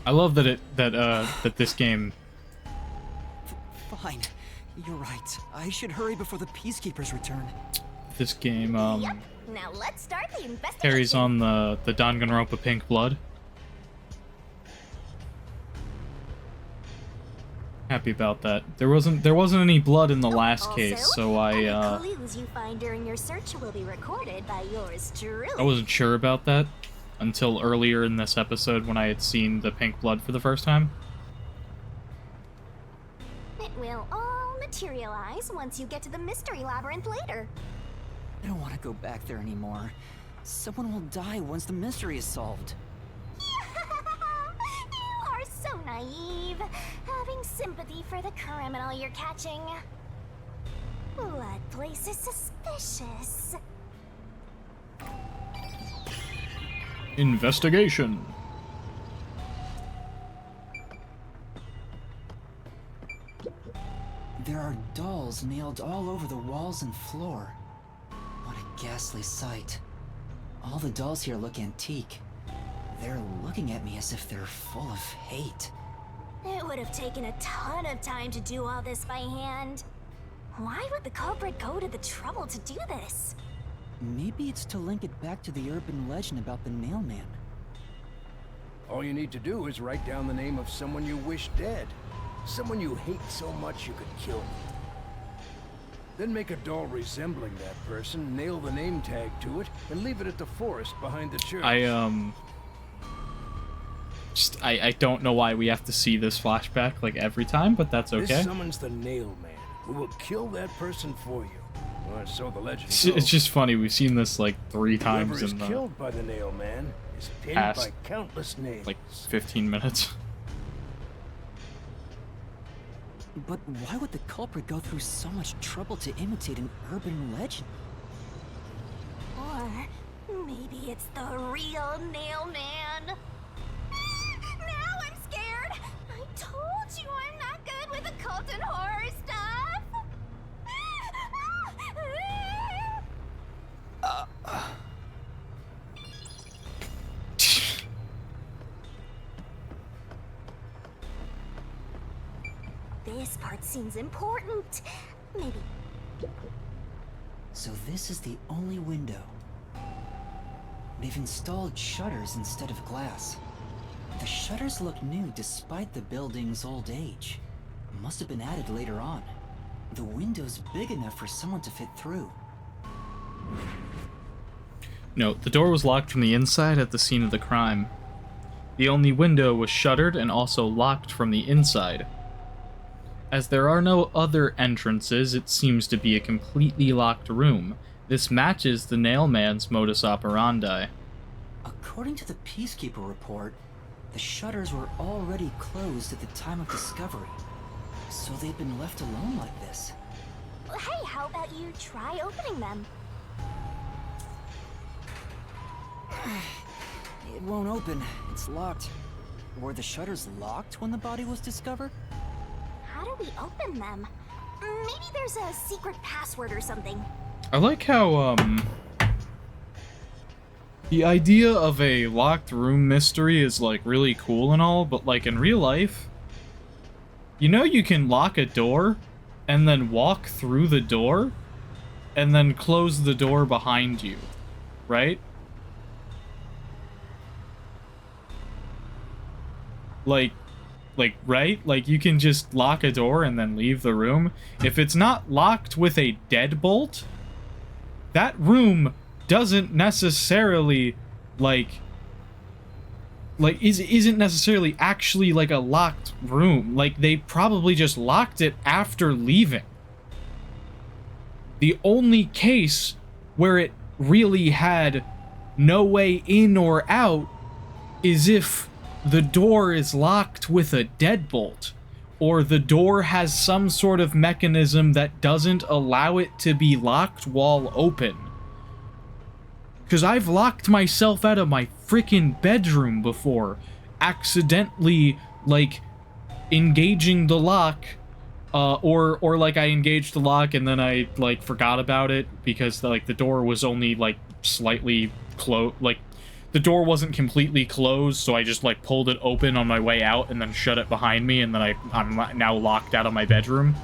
I love that that this game. Fine. You're right. I should hurry before the peacekeepers return. This game Yep. Now let's start the investigation. carries on the Danganronpa pink blood. Happy about that. There wasn't any blood in the last case, so any clues you find during your search will be recorded by yours truly. I wasn't sure about that until earlier in this episode when I had seen the pink blood for the first time. It will all materialize once you get to the mystery labyrinth later. I don't want to go back there anymore. Someone will die once the mystery is solved. You are so naive, having sympathy for the criminal you're catching. Blood place is suspicious. Investigation. There are dolls nailed all over the walls and floor. What a ghastly sight. All the dolls here look antique. They're looking at me as if they're full of hate. It would have taken a ton of time to do all this by hand. Why would the culprit go to the trouble to do this? Maybe it's to link it back to the urban legend about the Nailman. All you need to do is write down the name of someone you wish dead. Someone you hate so much you could kill them. Then make a doll resembling that person, nail the name tag to it, and leave it at the forest behind the church. I don't know why we have to see this flashback like every time, but that's okay. This summons the Nail Man, who will kill that person for you. Or so the legend goes. It's just funny. We've seen this like 3 times Whoever is in the killed by the Nail Man is pinned past by countless nails. like 15 minutes. But why would the culprit go through so much trouble to imitate an urban legend? Or maybe it's the real Nail Man. Now I'm scared. I told you I'm not good with occult and horror stuff. This part seems important. Maybe. So this is the only window. They've installed shutters instead of glass. The shutters look new despite the building's old age. Must have been added later on. The window's big enough for someone to fit through. No, the door was locked from the inside at the scene of the crime. The only window was shuttered and also locked from the inside. As there are no other entrances, it seems to be a completely locked room. This matches the Nailman's modus operandi. According to the Peacekeeper report, the shutters were already closed at the time of discovery. So they've been left alone like this. Hey, how about you try opening them? It won't open. It's locked. Were the shutters locked when the body was discovered? How do we open them? Maybe there's a secret password or something. I like how, the idea of a locked room mystery is, like, really cool and all, but, like, in real life, You know you can lock a door and then walk through the door and then close the door behind you, right? Like, right? Like, you can just lock a door and then leave the room. If it's not locked with a deadbolt, that room doesn't necessarily, isn't necessarily actually, like, a locked room. Like, they probably just locked it after leaving. The only case where it really had no way in or out is if the door is locked with a deadbolt, or the door has some sort of mechanism that doesn't allow it to be locked while open. Because I've locked myself out of my freaking bedroom before, accidentally, like, engaging the lock, or like I engaged the lock and then I, like, forgot about it because, like, the door was only, like, slightly closed, like, the door wasn't completely closed, so I just, like, pulled it open on my way out and then shut it behind me, and then I'm now locked out of my bedroom.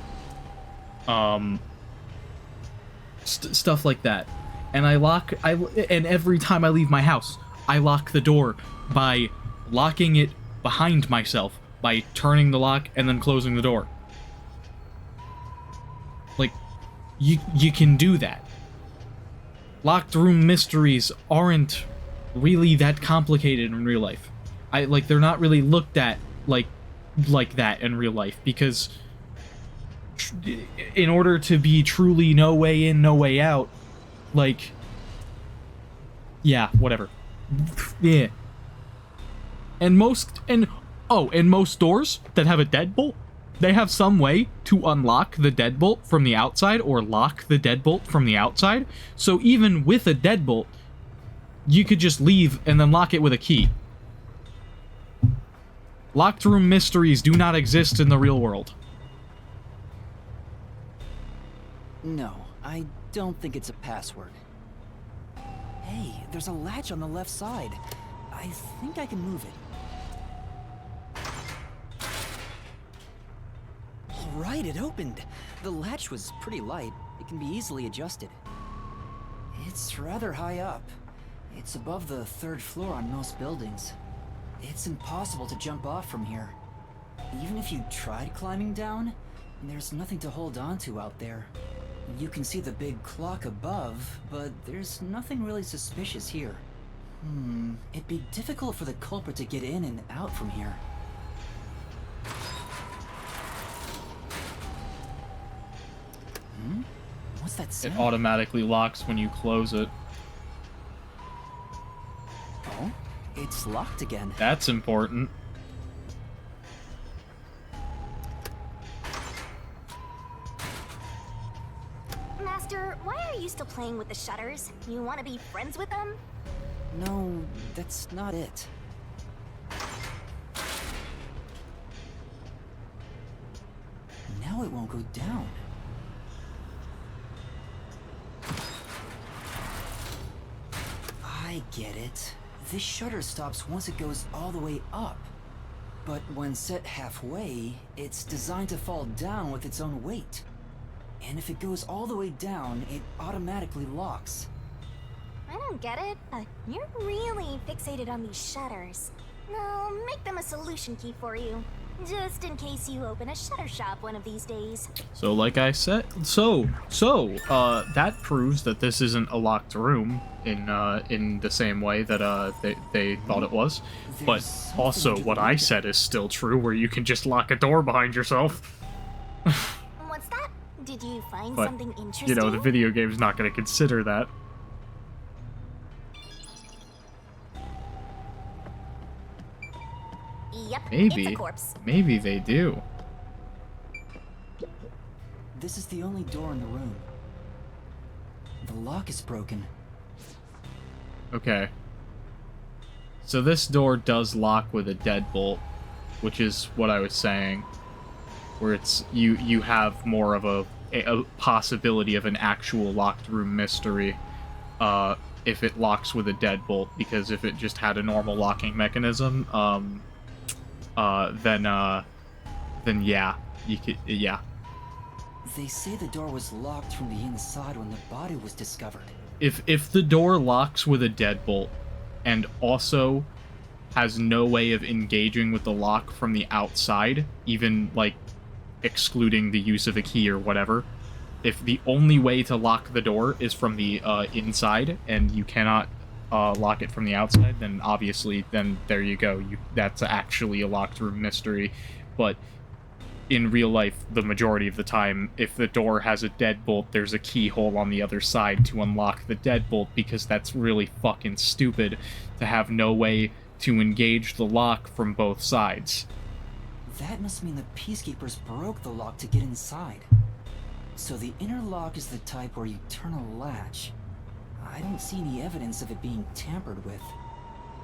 Stuff like that. And and every time I leave my house, I lock the door by locking it behind myself, by turning the lock and then closing the door. Like, you can do that. Locked room mysteries aren't really that complicated in real life. They're not really looked at like that in real life, because in order to be truly no way in, no way out, like, yeah, whatever. Yeah. And most doors that have a deadbolt, they have some way to unlock the deadbolt from the outside or lock the deadbolt from the outside. So even with a deadbolt, you could just leave and then lock it with a key. Locked room mysteries do not exist in the real world. No, I don't think it's a password. Hey, there's a latch on the left side. I think I can move it. All right, it opened. The latch was pretty light. It can be easily adjusted. It's rather high up. It's above the 3rd floor on most buildings. It's impossible to jump off from here. Even if you tried climbing down, there's nothing to hold on to out there. You can see the big clock above, but there's nothing really suspicious here. It'd be difficult for the culprit to get in and out from here. What's that sound? It automatically locks when you close it. Oh, it's locked again. That's important. Master, why are you still playing with the shutters? You want to be friends with them? No, that's not it. Now it won't go down. I get it. This shutter stops once it goes all the way up. But when set halfway, it's designed to fall down with its own weight. And if it goes all the way down, it automatically locks. I don't get it, but you're really fixated on these shutters. I'll make them a solution key for you, just in case you open a shutter shop one of these days. So like I said, that proves that this isn't a locked room in the same way that they thought it was. But also what I said is still true, where you can just lock a door behind yourself. What's that? Did you find But, something interesting? you know, the video game's not going to consider that. Yep, Maybe. it's a corpse. Maybe they do. This is the only door in the room. The lock is broken. Okay. So this door does lock with a deadbolt, which is what I was saying, where it's you have more of a possibility of an actual locked room mystery if it locks with a deadbolt, because if it just had a normal locking mechanism, then yeah, you could, yeah. They say the door was locked from the inside when the body was discovered. If the door locks with a deadbolt and also has no way of engaging with the lock from the outside, even like excluding the use of a key or whatever, if the only way to lock the door is from the inside and you cannot lock it from the outside, then obviously, then there you go. That's actually a locked room mystery. But in real life, the majority of the time, if the door has a deadbolt, there's a keyhole on the other side to unlock the deadbolt, because that's really fucking stupid to have no way to engage the lock from both sides. That must mean the Peacekeepers broke the lock to get inside. So the inner lock is the type where you turn a latch. I don't see any evidence of it being tampered with.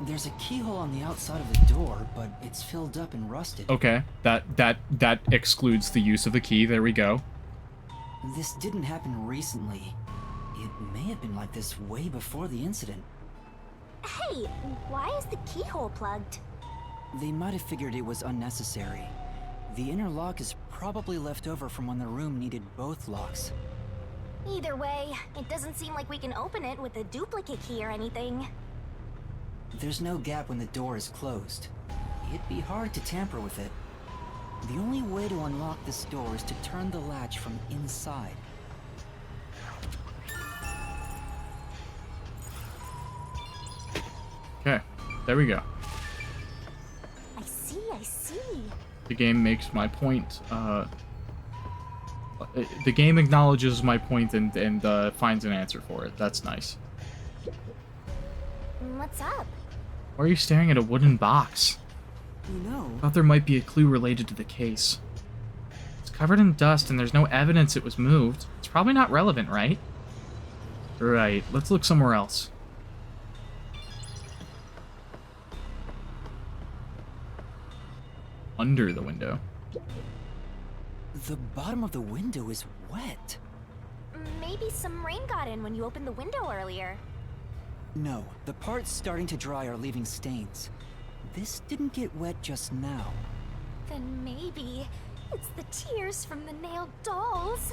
There's a keyhole on the outside of the door, but it's filled up and rusted. Okay, that excludes the use of a key. There we go. This didn't happen recently. It may have been like this way before the incident. Hey, why is the keyhole plugged? They might have figured it was unnecessary. The inner lock is probably left over from when the room needed both locks. Either way, it doesn't seem like we can open it with a duplicate key or anything. There's no gap when the door is closed. It'd be hard to tamper with it. The only way to unlock this door is to turn the latch from inside. Okay, there we go. I see. The game makes my point. The game acknowledges my point and finds an answer for it. That's nice. What's up? Why are you staring at a wooden box? No. Thought there might be a clue related to the case. It's covered in dust and there's no evidence it was moved. It's probably not relevant, right? Right, let's look somewhere else. Under the window. The bottom of the window is wet. Maybe some rain got in when you opened the window earlier. No, the parts starting to dry are leaving stains. This didn't get wet just now. Then maybe it's the tears from the nailed dolls.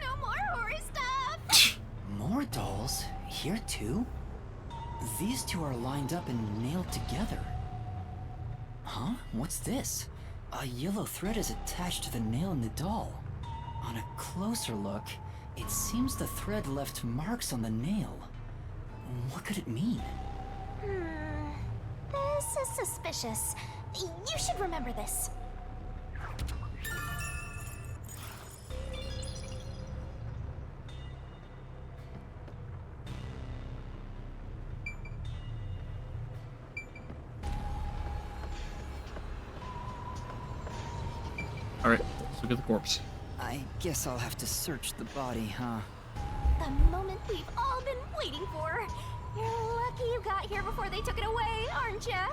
No more horror stuff! More dolls? Here too? These two are lined up and nailed together. Huh? What's this? A yellow thread is attached to the nail in the doll. On a closer look, it seems the thread left marks on the nail. What could it mean? This is suspicious. You should remember this. Alright, let's look at the corpse. I guess I'll have to search the body, huh? The moment we've all been waiting for. You're lucky you got here before they took it away, aren't ya?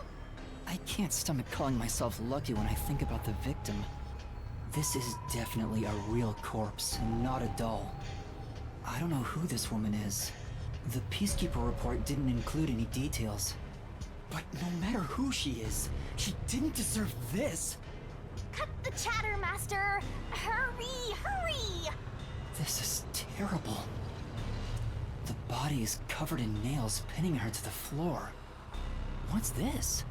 I can't stomach calling myself lucky when I think about the victim. This is definitely a real corpse, and not a doll. I don't know who this woman is. The Peacekeeper report didn't include any details. But no matter who she is, she didn't deserve this! Cut the chatter, Master! Hurry, hurry! This is terrible. The body is covered in nails pinning her to the floor. What's this?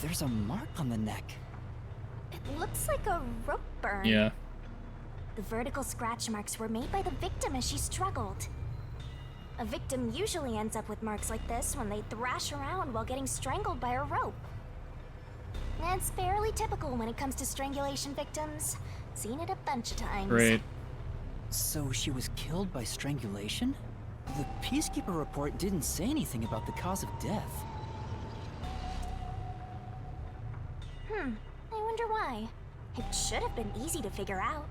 There's a mark on the neck. It looks like a rope burn. Yeah. The vertical scratch marks were made by the victim as she struggled. A victim usually ends up with marks like this when they thrash around while getting strangled by a rope. It's fairly typical when it comes to strangulation victims. Seen it a bunch of times. Great. So she was killed by strangulation? The Peacekeeper report didn't say anything about the cause of death. I wonder why. It should have been easy to figure out.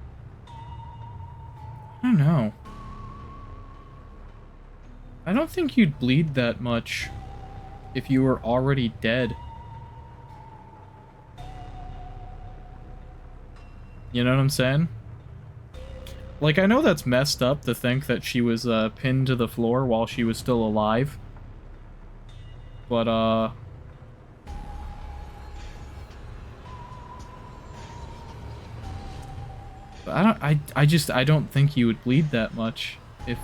I don't know. I don't think you'd bleed that much if you were already dead. You know what I'm saying? Like, I know that's messed up to think that she was pinned to the floor while she was still alive. But, But I don't think you would bleed that much if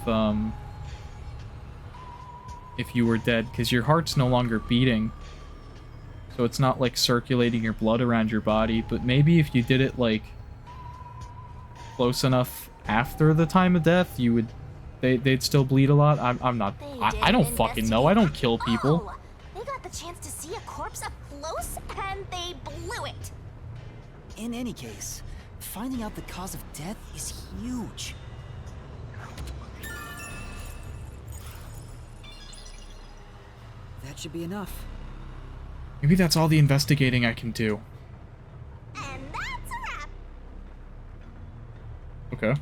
you were dead, because your heart's no longer beating. So it's not like circulating your blood around your body, but maybe if you did it like close enough after the time of death, you would they'd still bleed a lot. I'm not I don't fucking know. I don't kill people. They got the chance to see a corpse up close and they blew it. In any case, finding out the cause of death is huge. That should be enough. Maybe that's all the investigating I can do. And that's a wrap. Okay.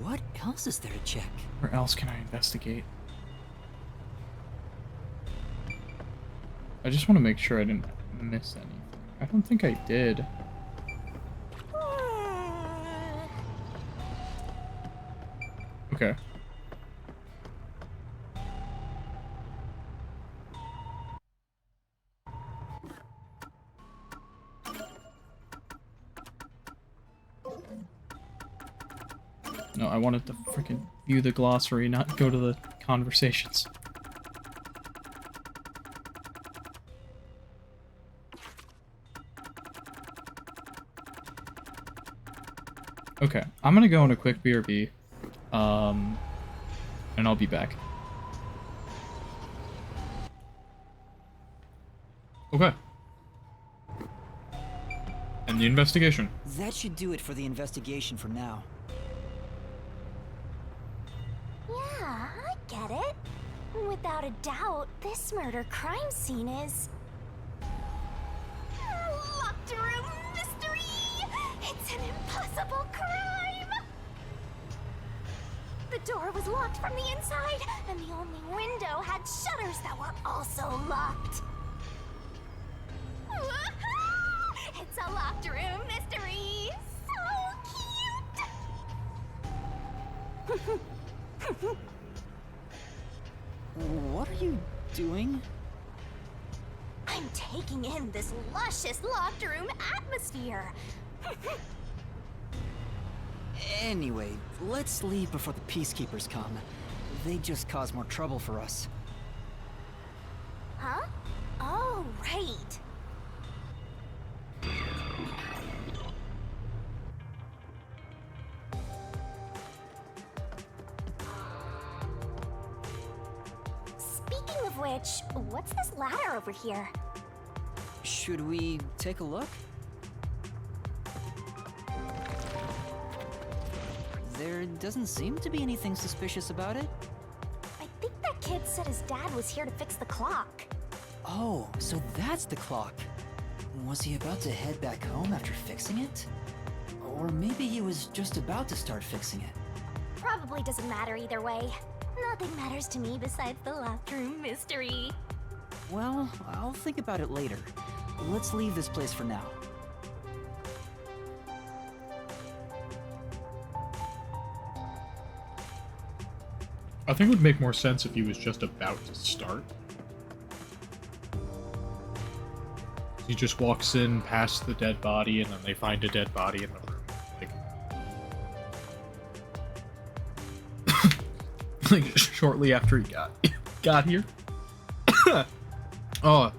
What else is there to check? Where else can I investigate? I just want to make sure I didn't miss anything. I don't think I did. Okay. No, I wanted to freaking view the glossary, not go to the conversations. Okay, I'm gonna go on a quick BRB, and I'll be back. Okay. And the investigation. That should do it for the investigation for now. Yeah, I get it. Without a doubt, this murder crime scene is... locked room mystery! It's an impossible crime! The door was locked from the inside, and the only window had shutters that were also locked. It's a locked room mystery! So cute! What are you doing? I'm taking in this luscious locked room atmosphere. Anyway, let's leave before the peacekeepers come. They just cause more trouble for us. Huh? Oh, right. Speaking of which, what's this ladder over here? Should we take a look? There doesn't seem to be anything suspicious about it. I think that kid said his dad was here to fix the clock. Oh, so that's the clock. Was he about to head back home after fixing it? Or maybe he was just about to start fixing it. Probably doesn't matter either way. Nothing matters to me besides the locked room mystery. Well, I'll think about it later. Let's leave this place for now. I think it would make more sense if he was just about to start. He just walks in past the dead body, and then they find a dead body in the room. Like shortly after he got here. Oh,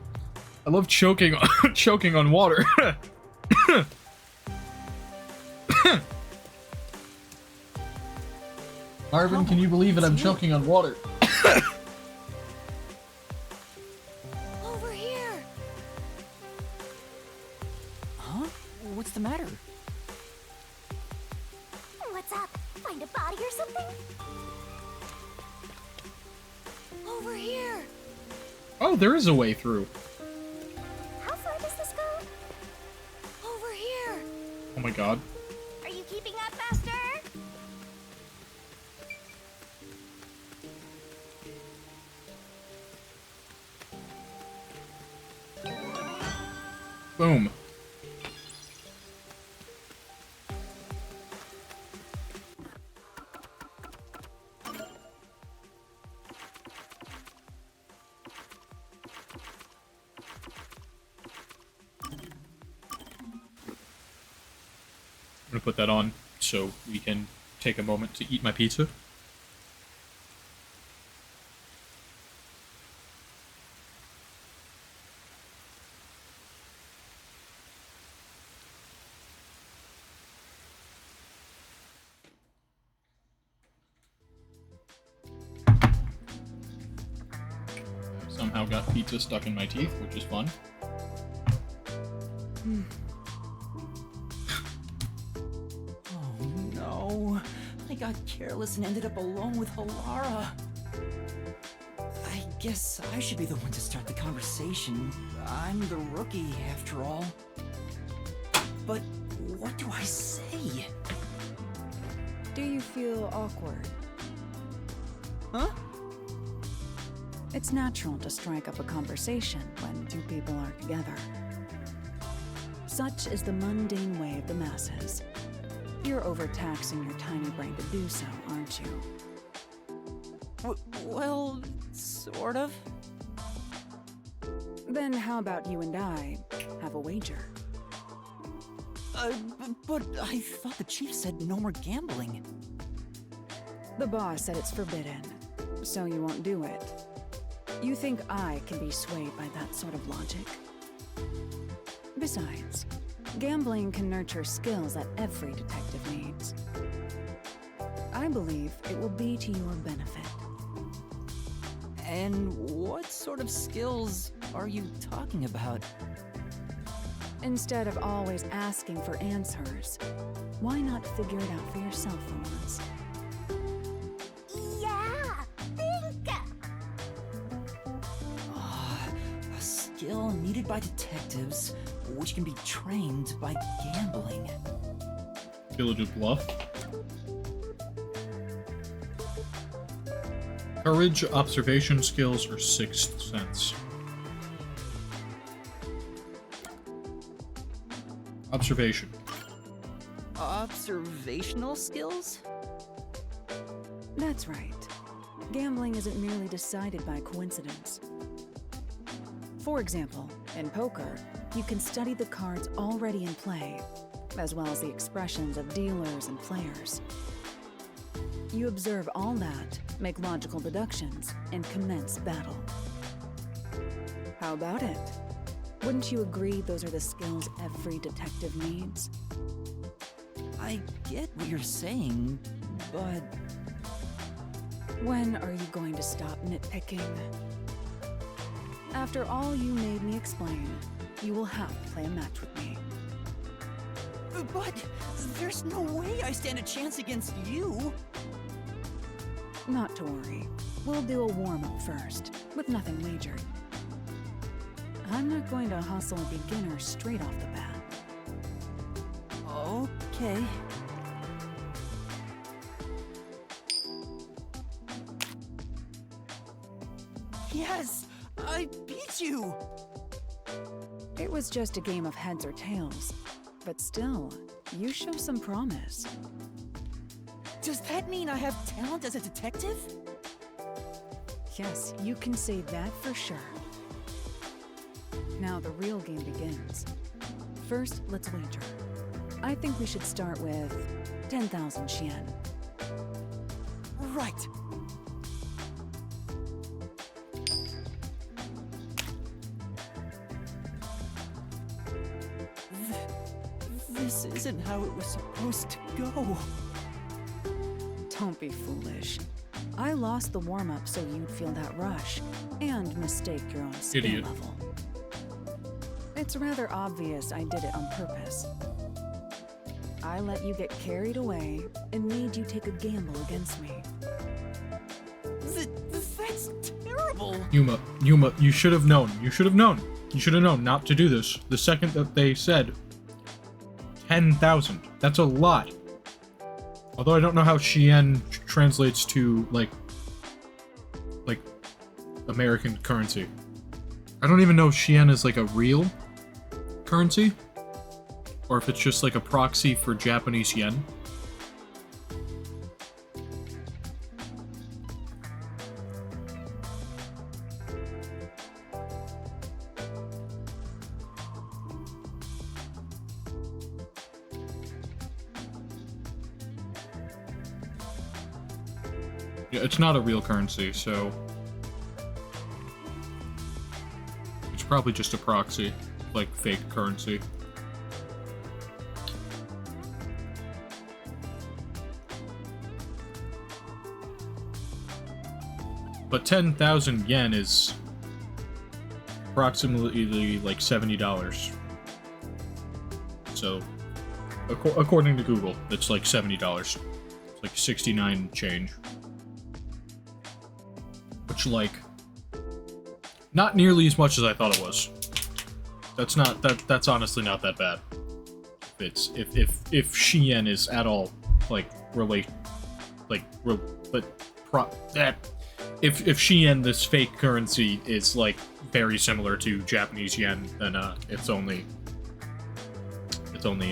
I love choking on water. Marvin, can you believe it? I'm choking on water. Over here. Huh? What's the matter? What's up? Find a body or something? Over here. Oh, there is a way through. How far does this go? Over here. Oh my god. Are you keeping up, Master? Boom. I'm gonna put that on so we can take a moment to eat my pizza. Somehow got pizza stuck in my teeth, which is fun. Oh no, I got careless and ended up alone with Halara. I guess I should be the one to start the conversation. I'm the rookie, after all. But what do I say? Do you feel awkward? Huh? It's natural to strike up a conversation when two people are together. Such is the mundane way of the masses. You're overtaxing your tiny brain to do so, aren't you? Well, sort of. Then how about you and I have a wager? But I thought the chief said no more gambling. The boss said it's forbidden, so you won't do it. You think I can be swayed by that sort of logic? Besides, gambling can nurture skills that every detective needs. I believe it will be to your benefit. And what sort of skills are you talking about? Instead of always asking for answers, why not figure it out for yourself for once? Yeah, think! A skill needed by detectives, which can be trained by gambling. Village of Bluff. Courage, observation skills, or sixth sense. Observation. Observational skills? That's right. Gambling isn't merely decided by coincidence. For example, in poker, you can study the cards already in play, as well as the expressions of dealers and players. You observe all that, make logical deductions, and commence battle. How about it? Wouldn't you agree those are the skills every detective needs? I get what you're saying, but... When are you going to stop nitpicking? After all you made me explain, you will have to play a match with me. But there's no way I stand a chance against you. Not to worry. We'll do a warm-up first, with nothing wagered. I'm not going to hustle a beginner straight off the bat. Okay. Yes! I beat you! It was just a game of heads or tails, but still, you show some promise. Does that mean I have talent as a detective? Yes, you can say that for sure. Now the real game begins. First, let's wager. I think we should start with 10,000 Xian. Right. This isn't how it was supposed to go. Don't be foolish. I lost the warm-up so you'd feel that rush, and mistake your own skill level. It's rather obvious I did it on purpose. I let you get carried away and made you take a gamble against me. That's terrible! Yuma, you should have known. You should have known. You should have known not to do this. The second that they said 10,000. That's a lot. Although I don't know how Xian translates to, like American currency. I don't even know if Xian is, like, a real currency. Or if it's just, like, a proxy for Japanese yen. Yeah, it's not a real currency, so it's probably just a proxy, like fake currency. But 10,000 yen is approximately like $70. So, according to Google, it's like $70. It's like 69 change. Which, like, not nearly as much as I thought it was. That's honestly not that bad. If Shien is at all like if Shien, this fake currency, is like very similar to Japanese yen, then it's only $70.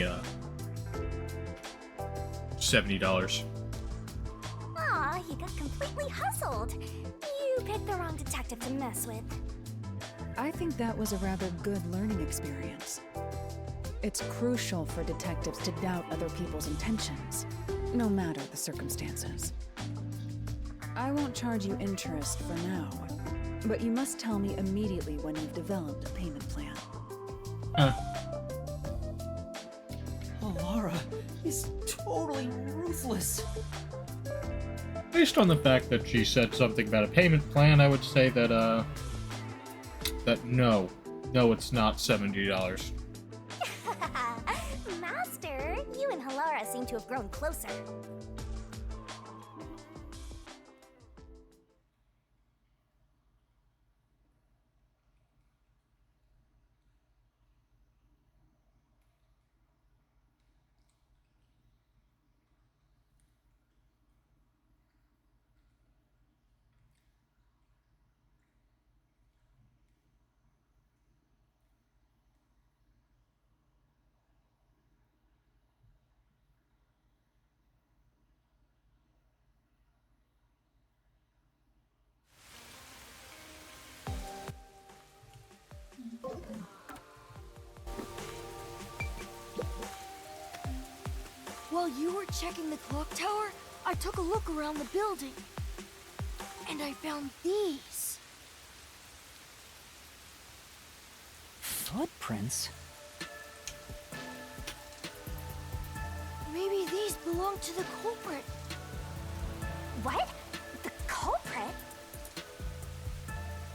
Aw, you got completely hustled. You picked the wrong detective to mess with. I think that was a rather good learning experience. It's crucial for detectives to doubt other people's intentions, no matter the circumstances. I won't charge you interest for now, but you must tell me immediately when you've developed a payment plan. Alara is totally ruthless. Based on the fact that she said something about a payment plan, I would say that no, it's not $70. Master, you and Halara seem to have grown closer. While you were checking the clock tower, I took a look around the building. And I found these. Footprints? Maybe these belong to the culprit. What? The culprit?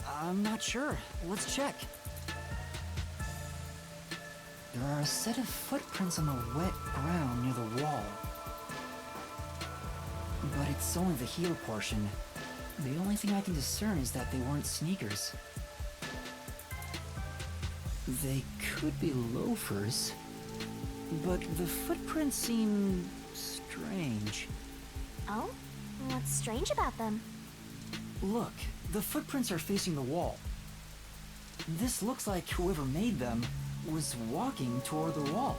I'm not sure. Let's check. There are a set of footprints on the wet ground near the wall. But it's only the heel portion. The only thing I can discern is that they weren't sneakers. They could be loafers, but the footprints seem strange. Oh? What's strange about them? Look, the footprints are facing the wall. This looks like whoever made them was walking toward the wall.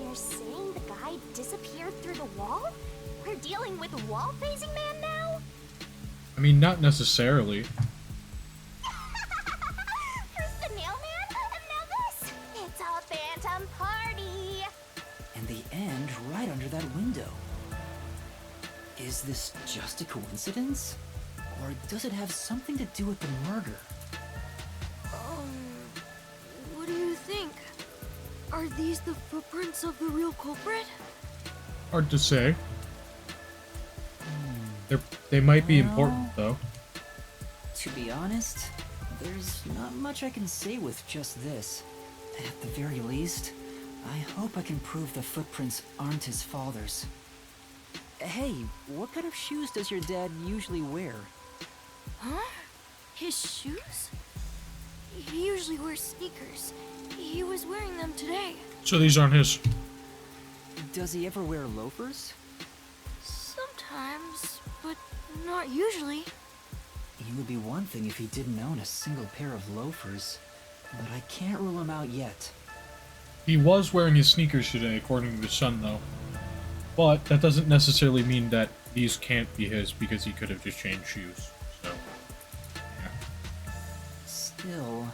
You're saying the guy disappeared through the wall? We're dealing with a wall-facing man now? I mean, not necessarily. First the nailman, and now this! It's a phantom party! And the end right under that window. Is this just a coincidence? Or does it have something to do with the murder? What do you think? Are these the footprints of the real culprit? Hard to say. They might be important, though. To be honest, there's not much I can say with just this. At the very least, I hope I can prove the footprints aren't his father's. Hey, what kind of shoes does your dad usually wear? Huh? His shoes? He usually wears sneakers. He was wearing them today. So these aren't his. Does he ever wear loafers? Sometimes, but not usually. It would be one thing if he didn't own a single pair of loafers, but I can't rule him out yet. He was wearing his sneakers today, according to his son, though. But that doesn't necessarily mean that these can't be his, because he could have just changed shoes. So, yeah. Still,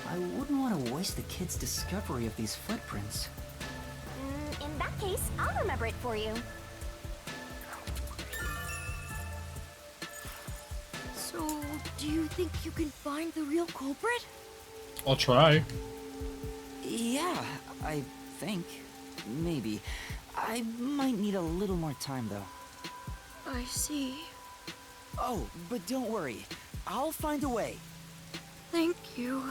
I wouldn't want to waste the kid's discovery of these footprints. In that case, I'll remember it for you. Do you think you can find the real culprit? I'll try. Yeah, I think. Maybe. I might need a little more time, though. I see. Oh, but don't worry. I'll find a way. Thank you.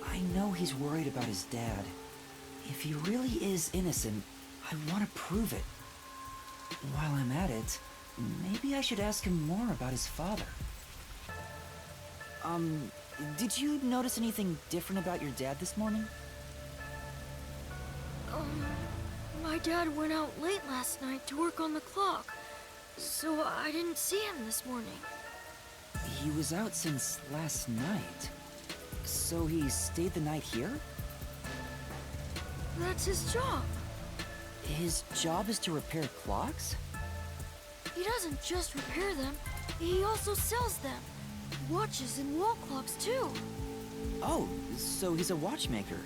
I know he's worried about his dad. If he really is innocent, I want to prove it. While I'm at it, maybe I should ask him more about his father. Did you notice anything different about your dad this morning? My dad went out late last night to work on the clock, so I didn't see him this morning. He was out since last night. So he stayed the night here? That's his job. His job is to repair clocks? He doesn't just repair them, he also sells them. Watches and wall clocks, too. Oh, so he's a watchmaker.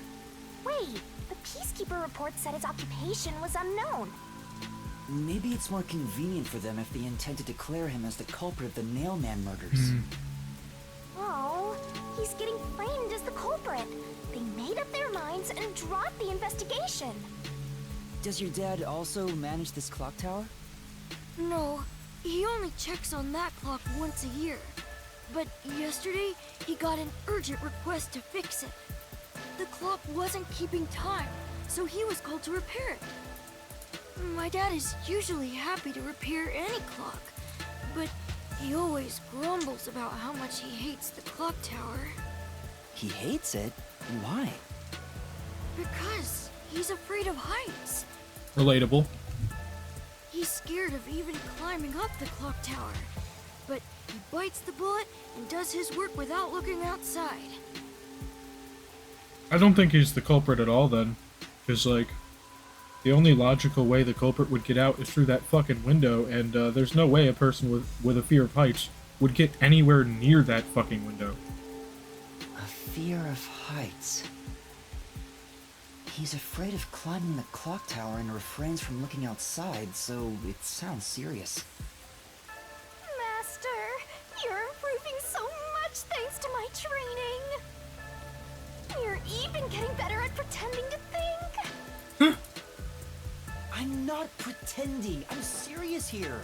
Wait, the Peacekeeper report said his occupation was unknown. Maybe it's more convenient for them if they intend to declare him as the culprit of the Nailman murders. Oh, he's getting framed as the culprit. They made up their minds and dropped the investigation. Does your dad also manage this clock tower? No, he only checks on that clock once a year. But yesterday, he got an urgent request to fix it. The clock wasn't keeping time, so he was called to repair it. My dad is usually happy to repair any clock, but he always grumbles about how much he hates the clock tower. He hates it? Why? Because he's afraid of heights. Relatable. He's scared of even climbing up the clock tower, but he bites the bullet and does his work without looking outside. I don't think he's the culprit at all then. Because, like, the only logical way the culprit would get out is through that fucking window, and there's no way a person with a fear of heights would get anywhere near that fucking window. A fear of heights. He's afraid of climbing the clock tower and refrains from looking outside, so it sounds serious. Master, you're improving so much thanks to my training. You're even getting better at pretending to think. I'm not pretending. I'm serious here.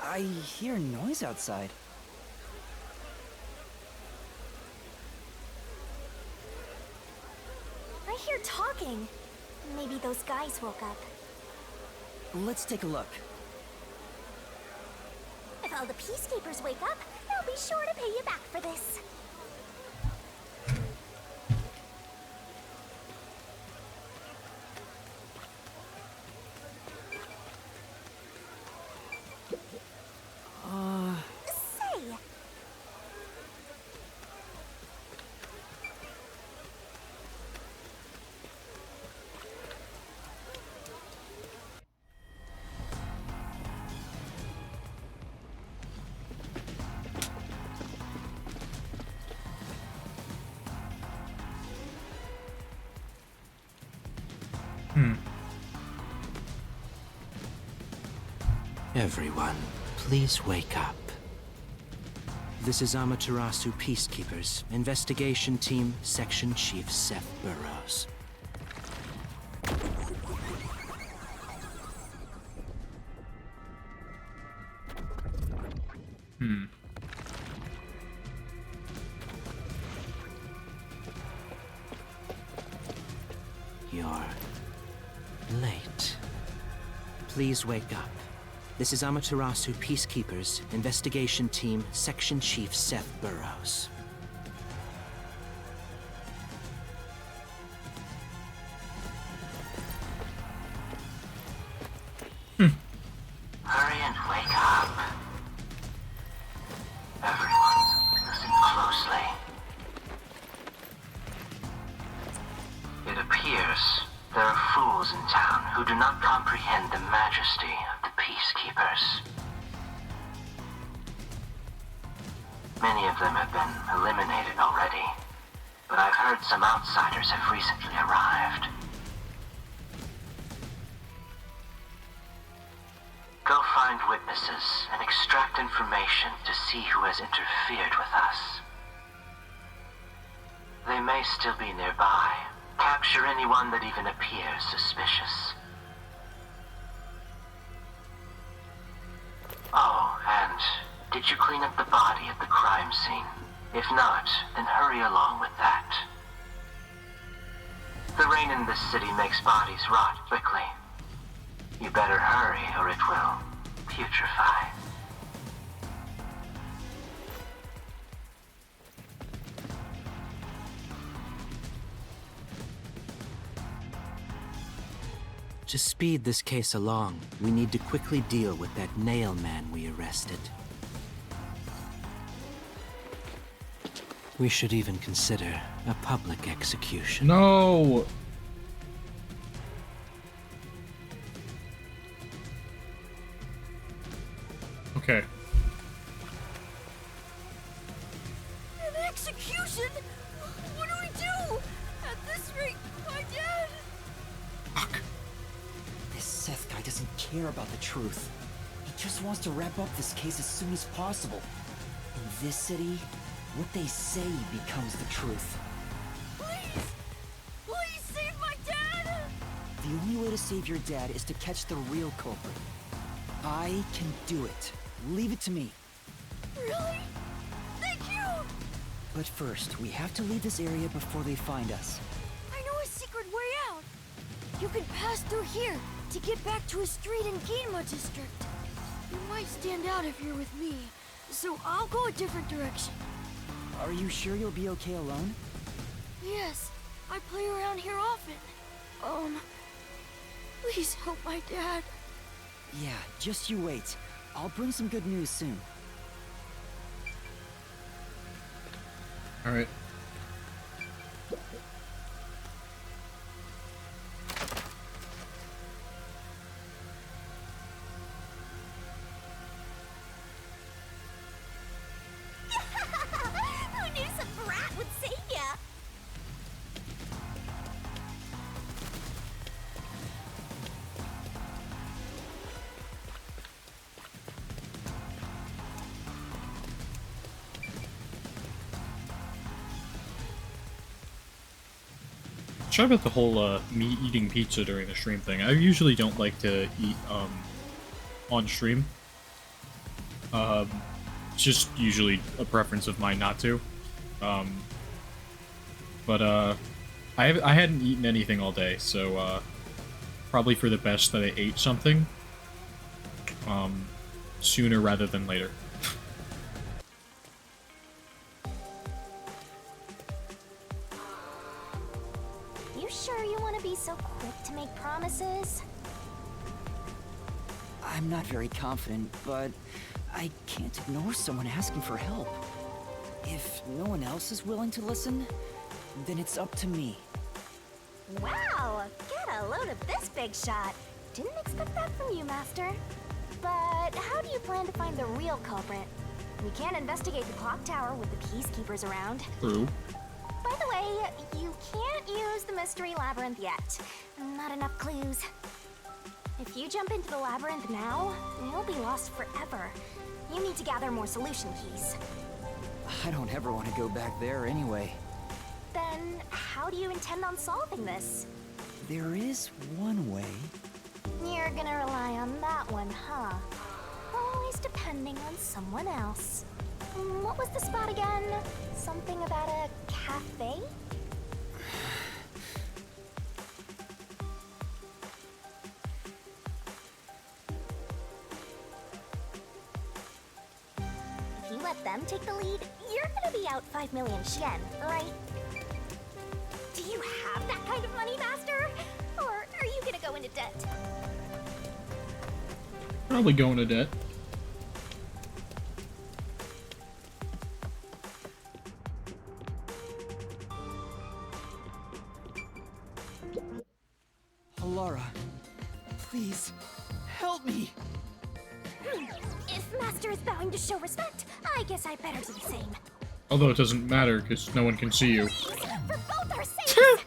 I hear noise outside. I hear talking. Maybe those guys woke up. Let's take a look. If all the Peacekeepers wake up, they'll be sure to pay you back for this. Say, Everyone, please wake up. This is Amaterasu Peacekeepers, Investigation Team, Section Chief Seth Burrows. You're late. Please wake up. This is Amaterasu Peacekeepers, Investigation Team, Section Chief Seth Burrows. Hurry and wake up. Everyone, listen closely. It appears there are fools in town who do not comprehend the majesty of the Peacekeepers. Many of them have been eliminated already, but I've heard some outsiders have recently arrived. find witnesses and extract information to see who has interfered with us. They may still be nearby. Capture anyone that even appears suspicious. Oh, and did you clean up the body at the crime scene? If not, then hurry along with that. The rain in this city makes bodies rot quickly. You better hurry or it will putrefy. To speed this case along, we need to quickly deal with that nail man we arrested. We should even consider a public execution. No! Okay. An execution? What do we do? At this rate, my dad... This Seth guy doesn't care about the truth. He just wants to wrap up this case as soon as possible. In this city, what they say becomes the truth. Please! Please save my dad! The only way to save your dad is to catch the real culprit. I can do it. Leave it to me. Really? Thank you! But first, we have to leave this area before they find us. I know a secret way out. You can pass through here to get back to a street in Ginma district. You might stand out if you're with me, so I'll go a different direction. Are you sure you'll be okay alone? Yes, I play around here often. Please help my dad. Yeah, just you wait. I'll bring some good news soon. Alright. Who knew some brat would save ya? Sorry about the whole me eating pizza during the stream thing. I usually don't like to eat on stream. It's just usually a preference of mine not to. But I hadn't eaten anything all day, so probably for the best that I ate something sooner rather than later. You sure you want to be so quick to make promises? I'm not very confident, but I can't ignore someone asking for help. If no one else is willing to listen, then it's up to me. Wow, get a load of this big shot. Didn't expect that from you, Master. But how do you plan to find the real culprit? We can't investigate the clock tower with the peacekeepers around. True. By the way, you can't use the mystery labyrinth yet. Not enough clues. If you jump into the labyrinth now, you'll be lost forever. You need to gather more solution keys. I don't ever want to go back there anyway. Then, how do you intend on solving this? There is one way. You're gonna rely on that one, huh? Always depending on someone else. What was the spot again? Something about a cafe? If you let them take the lead, you're gonna be out 5 million yen, right? Do you have that kind of money, Master? Or are you gonna go into debt? Probably going to debt. Alara, please, help me! If Master is bowing to show respect, I guess I better do the same. Although it doesn't matter, because no one can see you. For both our sakes!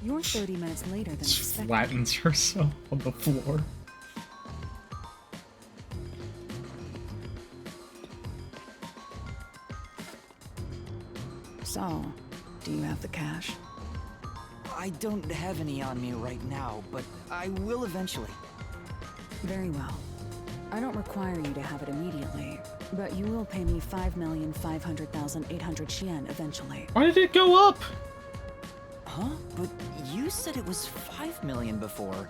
You're 30 minutes later than expected. Flattens herself on the floor. So, do you have the cash? I don't have any on me right now, but I will eventually. Very well. I don't require you to have it immediately, but you will pay me 5,500,800 yen eventually. Why did it go up? Huh? But you said it was 5 million before.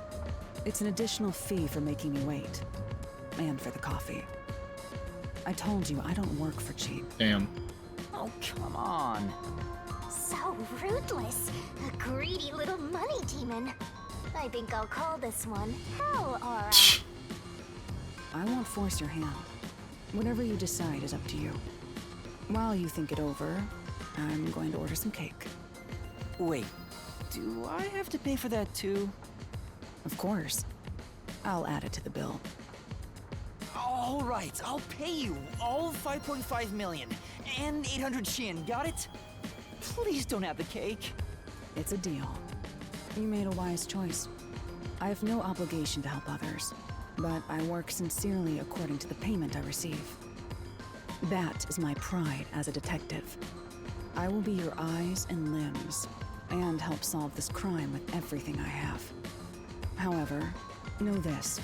It's an additional fee for making me wait. And for the coffee. I told you I don't work for cheap. Damn. Oh, come on. So ruthless. A greedy little money demon. I think I'll call this one Hell Aura. I won't force your hand. Whatever you decide is up to you. While you think it over, I'm going to order some cake. Wait, do I have to pay for that too? Of course. I'll add it to the bill. All right, I'll pay you all 5.5 million and 800 yen, got it? Please don't have the cake. It's a deal. You made a wise choice. I have no obligation to help others, but I work sincerely according to the payment I receive. That is my pride as a detective. I will be your eyes and limbs, and help solve this crime with everything I have. However, know this.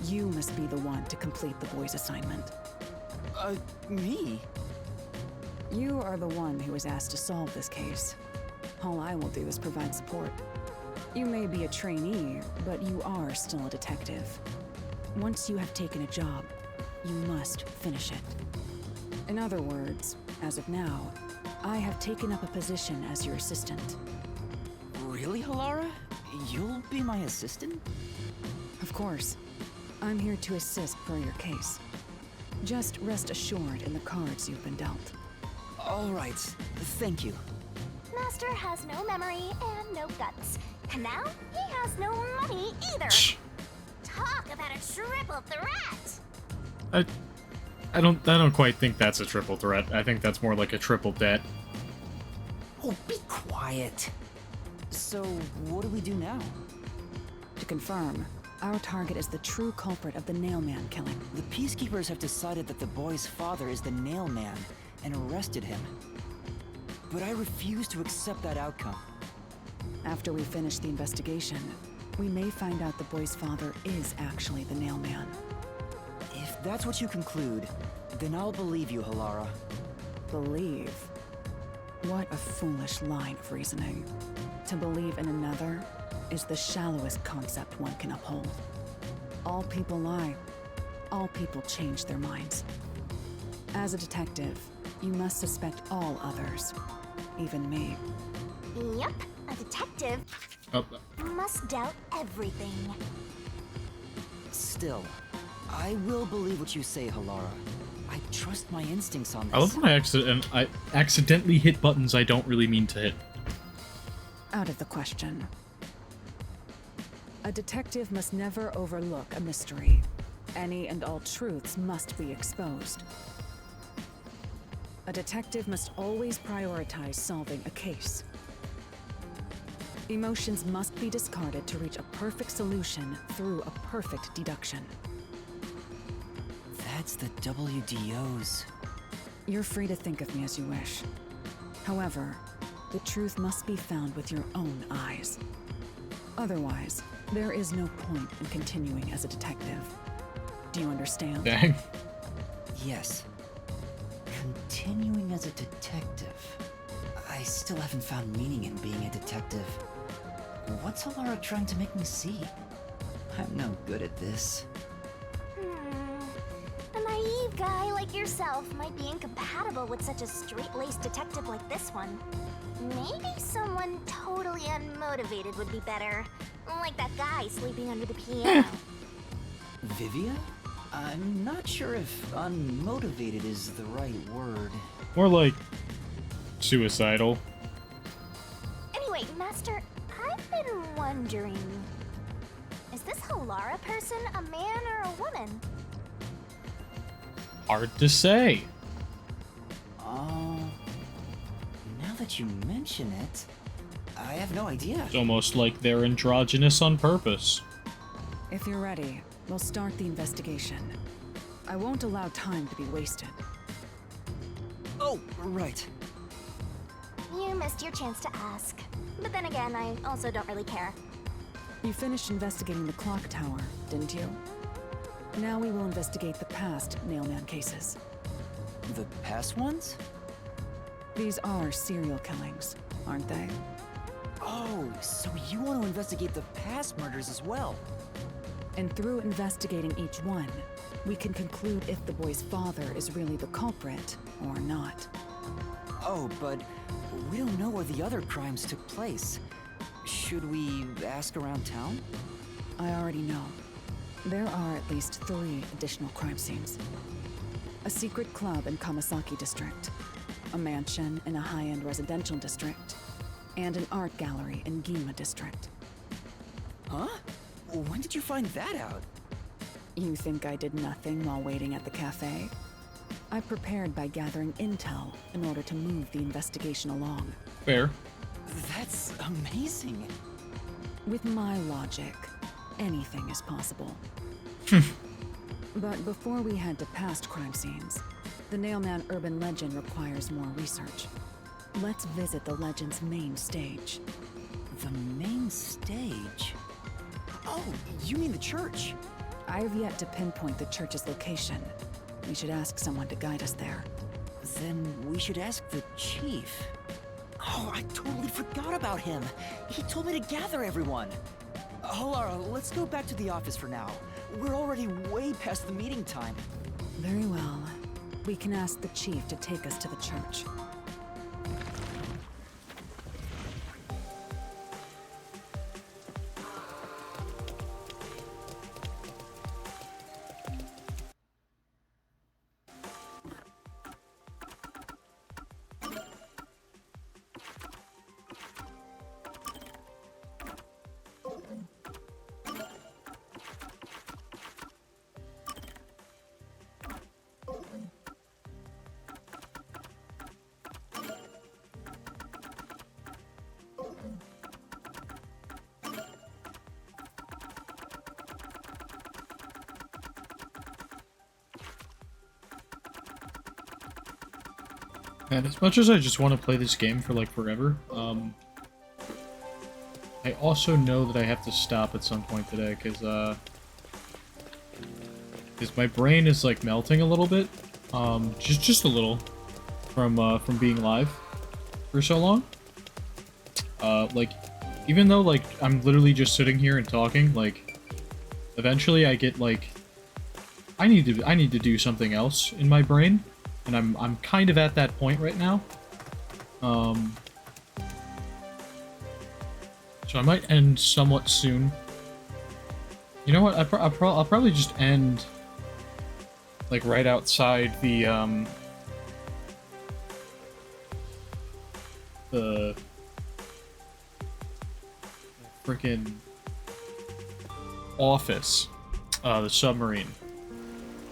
You must be the one to complete the boy's assignment. Me? You are the one who was asked to solve this case. All I will do is provide support. You may be a trainee, but you are still a detective. Once you have taken a job, you must finish it. In other words, as of now, I have taken up a position as your assistant. Really, Halara? You'll be my assistant? Of course. I'm here to assist per your case. Just rest assured in the cards you've been dealt. All right, thank you. Master has no memory and no guts. And now he has no money either. Talk about a triple threat. I don't quite think that's a triple threat. I think that's more like a triple debt. Oh, be quiet. So, what do we do now? To confirm, our target is the true culprit of the Nailman killing. The Peacekeepers have decided that the boy's father is the Nailman and arrested him. But I refuse to accept that outcome. After we finish the investigation, we may find out the boy's father is actually the Nailman. If that's what you conclude, then I'll believe you, Halara. Believe? What a foolish line of reasoning. To believe in another is the shallowest concept one can uphold. All people lie. All people change their minds. As a detective, you must suspect all others, even me. Yep, a detective must doubt everything. Still, I will believe what you say, Halara. I trust my instincts on this. I love when I accidentally hit buttons I don't really mean to hit. Out of the question. A detective must never overlook a mystery. Any and all truths must be exposed. A detective must always prioritize solving a case. Emotions must be discarded to reach a perfect solution through a perfect deduction. That's the WDO's. You're free to think of me as you wish. However, the truth must be found with your own eyes. Otherwise, there is no point in continuing as a detective. Do you understand? Dang. Yes. Continuing as a detective. I still haven't found meaning in being a detective. What's Halara trying to make me see? I'm no good at this. A naive guy like yourself might be incompatible with such a straight-laced detective like this one. Maybe someone totally unmotivated would be better. Like that guy sleeping under the piano. Vivia? I'm not sure if unmotivated is the right word. More like suicidal. Anyway, Master, I've been wondering... Is this Halara person a man or a woman? Hard to say. Now that you mention it, I have no idea. It's almost like they're androgynous on purpose. If you're ready, we'll start the investigation. I won't allow time to be wasted. Oh, right. You missed your chance to ask. But then again, I also don't really care. You finished investigating the clock tower, didn't you? Now we will investigate the past Nailman cases. The past ones? These are serial killings, aren't they? Oh, so you want to investigate the past murders as well? And through investigating each one, we can conclude if the boy's father is really the culprit or not. Oh, but we don't know where the other crimes took place. Should we ask around town? I already know. There are at least 3 additional crime scenes. A secret club in Kamasaki district, a mansion in a high-end residential district, and an art gallery in Gima district. Huh? When did you find that out? You think I did nothing while waiting at the cafe? I prepared by gathering intel in order to move the investigation along. Fair. That's amazing. With my logic, anything is possible. But before we head to past crime scenes, the Nailman urban legend requires more research. Let's visit the legend's main stage. The main stage? Oh, you mean the church? I have yet to pinpoint the church's location. We should ask someone to guide us there. Then we should ask the chief. Oh, I totally forgot about him. He told me to gather everyone. Halara, let's go back to the office for now. We're already way past the meeting time. Very well. We can ask the chief to take us to the church. And as much as I just want to play this game for like forever, I also know that I have to stop at some point today because my brain is like melting a little bit, just a little from being live for so long. Like even though like I'm literally just sitting here and talking, like eventually I get like I need to do something else in my brain. And I'm kind of at that point right now. So I might end somewhat soon. You know what? I'll probably just end like right outside the frickin' office, the submarine,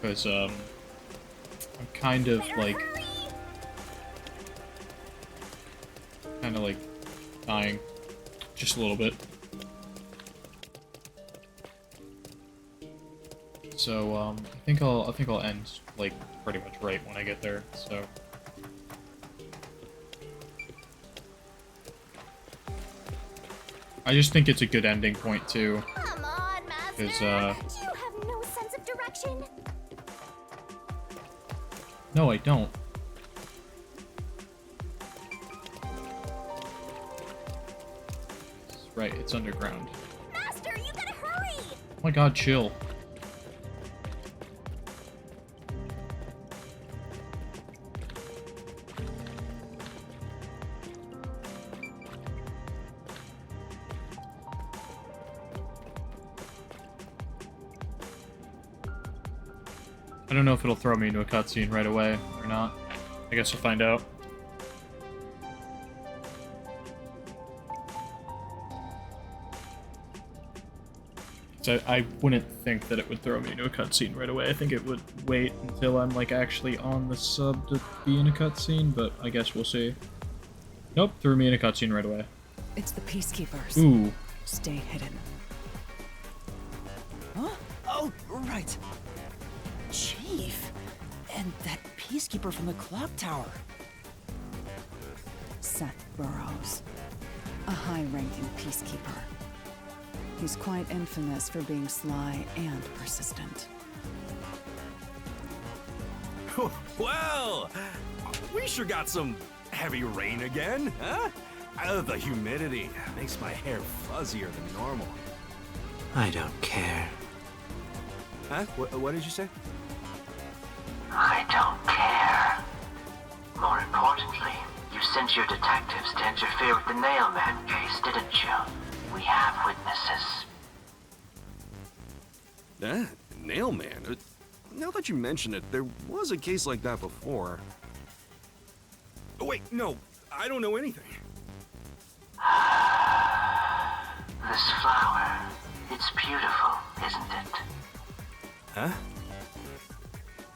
because I'm kind of like dying just a little bit. So I think I'll end like pretty much right when I get there. So I just think it's a good ending point too. Come on, Master. Because Do you have no sense of direction? no, I don't. Right, it's underground. Master, you gotta hurry! Oh my god, chill. I don't know if it'll throw me into a cutscene right away or not. I guess we'll find out. So I wouldn't think that it would throw me into a cutscene right away. I think it would wait until I'm like actually on the sub to be in a cutscene, but I guess we'll see. Nope, threw me in a cutscene right away. It's the Peacekeepers. Ooh. Stay hidden. Huh? Oh, right. Chief. And that Peacekeeper from the clock tower. Seth Burrows. A high-ranking Peacekeeper. He's quite infamous for being sly and persistent. Well, we sure got some heavy rain again, huh? The humidity makes my hair fuzzier than normal. I don't care. Huh? What did you say? I don't care. More importantly, you sent your detectives to interfere with the Nailman case, didn't you? We have witnesses. Nailman? Now that you mention it, there was a case like that before. Oh, wait, no, I don't know anything. This flower, it's beautiful, isn't it? Huh?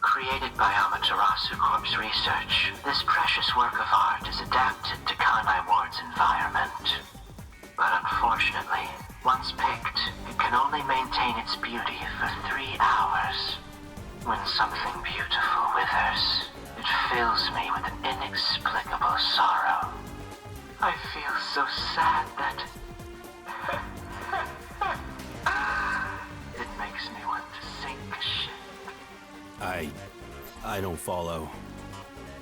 Created by Amaterasu Corp's research, this precious work of art is adapted to Kanai Ward's environment. But unfortunately, once picked, it can only maintain its beauty for 3 hours. When something beautiful withers, it fills me with an inexplicable sorrow. I feel so sad that it makes me want to sink a ship. I don't follow.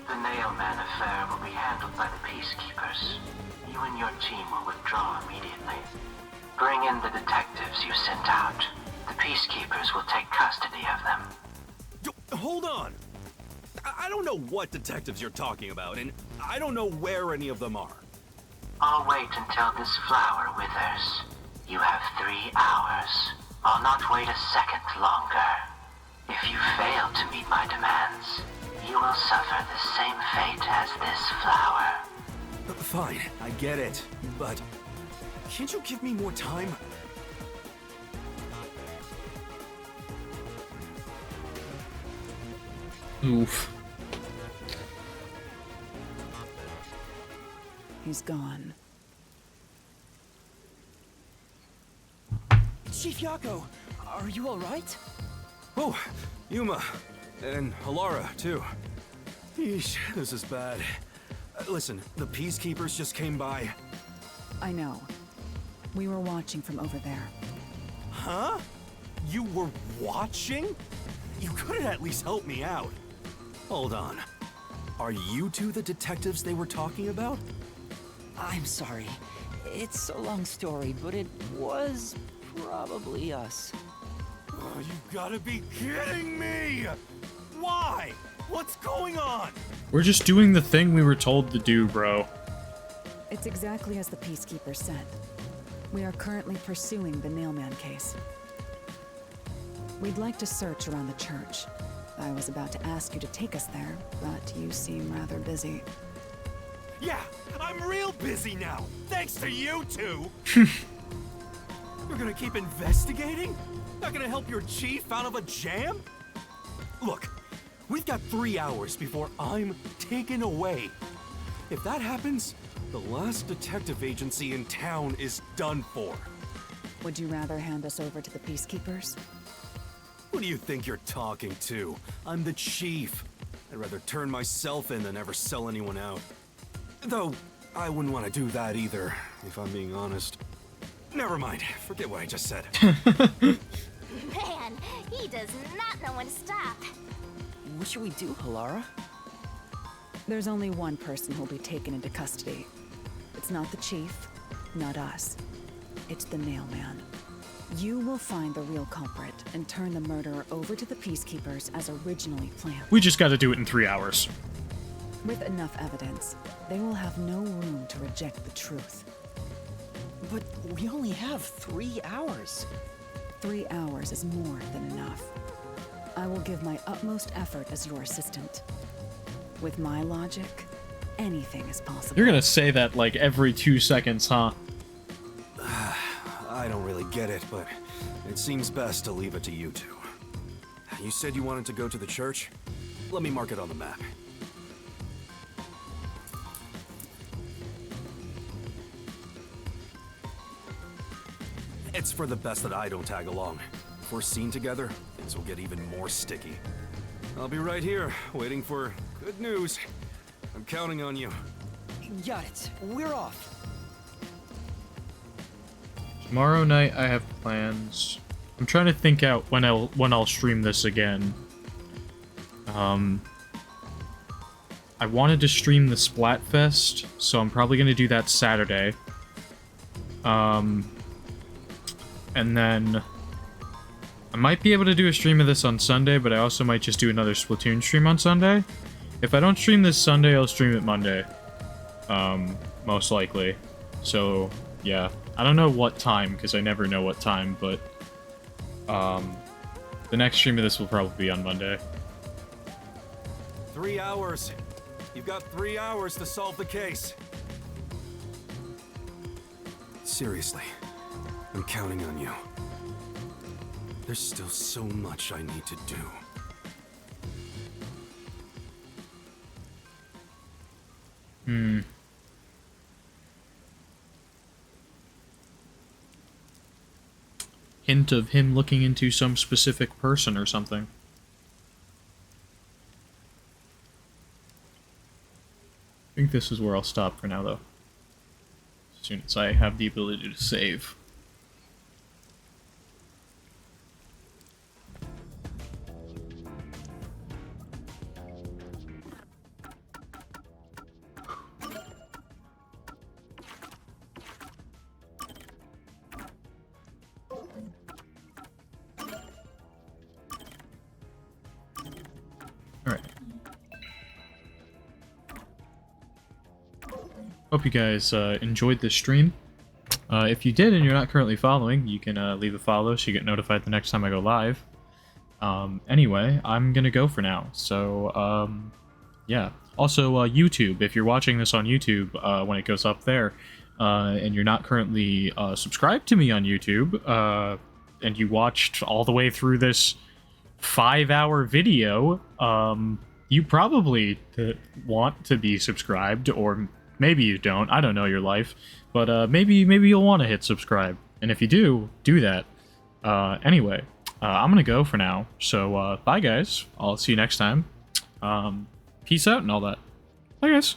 The Nailman affair will be handled by the Peacekeepers. You and your team will withdraw immediately. Bring in the detectives you sent out. The Peacekeepers will take custody of them. Hold on! I don't know what detectives you're talking about, and I don't know where any of them are. I'll wait until this flower withers. You have 3 hours. I'll not wait a second longer. If you fail to meet my demands, you will suffer the same fate as this flower. Fine, I get it, but can't you give me more time? Oof. He's gone. Chief Yako, are you alright? Oh, Yuma. And Halara, too. Yeesh, this is bad. Listen, the Peacekeepers just came by. I know. We were watching from over there. Huh? You were watching? You could have at least helped me out. Hold on. Are you two the detectives they were talking about? I'm sorry. It's a long story, but it was probably us. Oh, you gotta be kidding me! Why? What's going on? We're just doing the thing we were told to do, bro. It's exactly as the Peacekeeper said. We are currently pursuing the Nailman case. We'd like to search around the church. I was about to ask you to take us there, but you seem rather busy. Yeah, I'm real busy now, thanks to you two! You're gonna keep investigating? Not gonna help your chief out of a jam? Look, we've got 3 hours before I'm taken away. If that happens, the last detective agency in town is done for. Would you rather hand us over to the Peacekeepers? Who do you think you're talking to? I'm the chief. I'd rather turn myself in than ever sell anyone out. Though, I wouldn't want to do that either, if I'm being honest. Never mind, forget what I just said. Man, he does not know when to stop. What should we do, Halara? There's only one person who'll be taken into custody. It's not the chief, not us. It's the Nailman. You will find the real culprit and turn the murderer over to the Peacekeepers as originally planned. We just gotta do it in 3 hours. With enough evidence, they will have no room to reject the truth. But we only have 3 hours. 3 hours is more than enough. I will give my utmost effort as your assistant. With my logic, anything is possible. You're gonna say that like every 2 seconds, huh? I don't really get it, but it seems best to leave it to you two. You said you wanted to go to the church? Let me mark it on the map. It's for the best that I don't tag along. If we're seen together, things will get even more sticky. I'll be right here, waiting for good news. I'm counting on you. Got it. We're off. Tomorrow night I have plans. I'm trying to think out when I'll stream this again. I wanted to stream the Splatfest, so I'm probably gonna do that Saturday. And then I might be able to do a stream of this on Sunday, but I also might just do another Splatoon stream on Sunday. If I don't stream this Sunday, I'll stream it Monday. Most likely. So, yeah. I don't know what time, because I never know what time, but the next stream of this will probably be on Monday. 3 hours. You've got 3 hours to solve the case. Seriously, I'm counting on you. There's still so much I need to do. Hint of him looking into some specific person or something. I think this is where I'll stop for now, though. As soon as I have the ability to save. Hope you guys enjoyed this stream. If you did and you're not currently following, you can leave a follow so you get notified the next time I go live. Anyway, I'm gonna go for now. So, yeah. Also, YouTube. If you're watching this on YouTube when it goes up there, and you're not currently subscribed to me on YouTube, and you watched all the way through this 5-hour video, you probably want to be subscribed, or maybe you don't. I don't know your life, but maybe you'll want to hit subscribe. And if you do that. Anyway, I'm gonna go for now. So bye guys. I'll see you next time. Peace out and all that. Bye guys.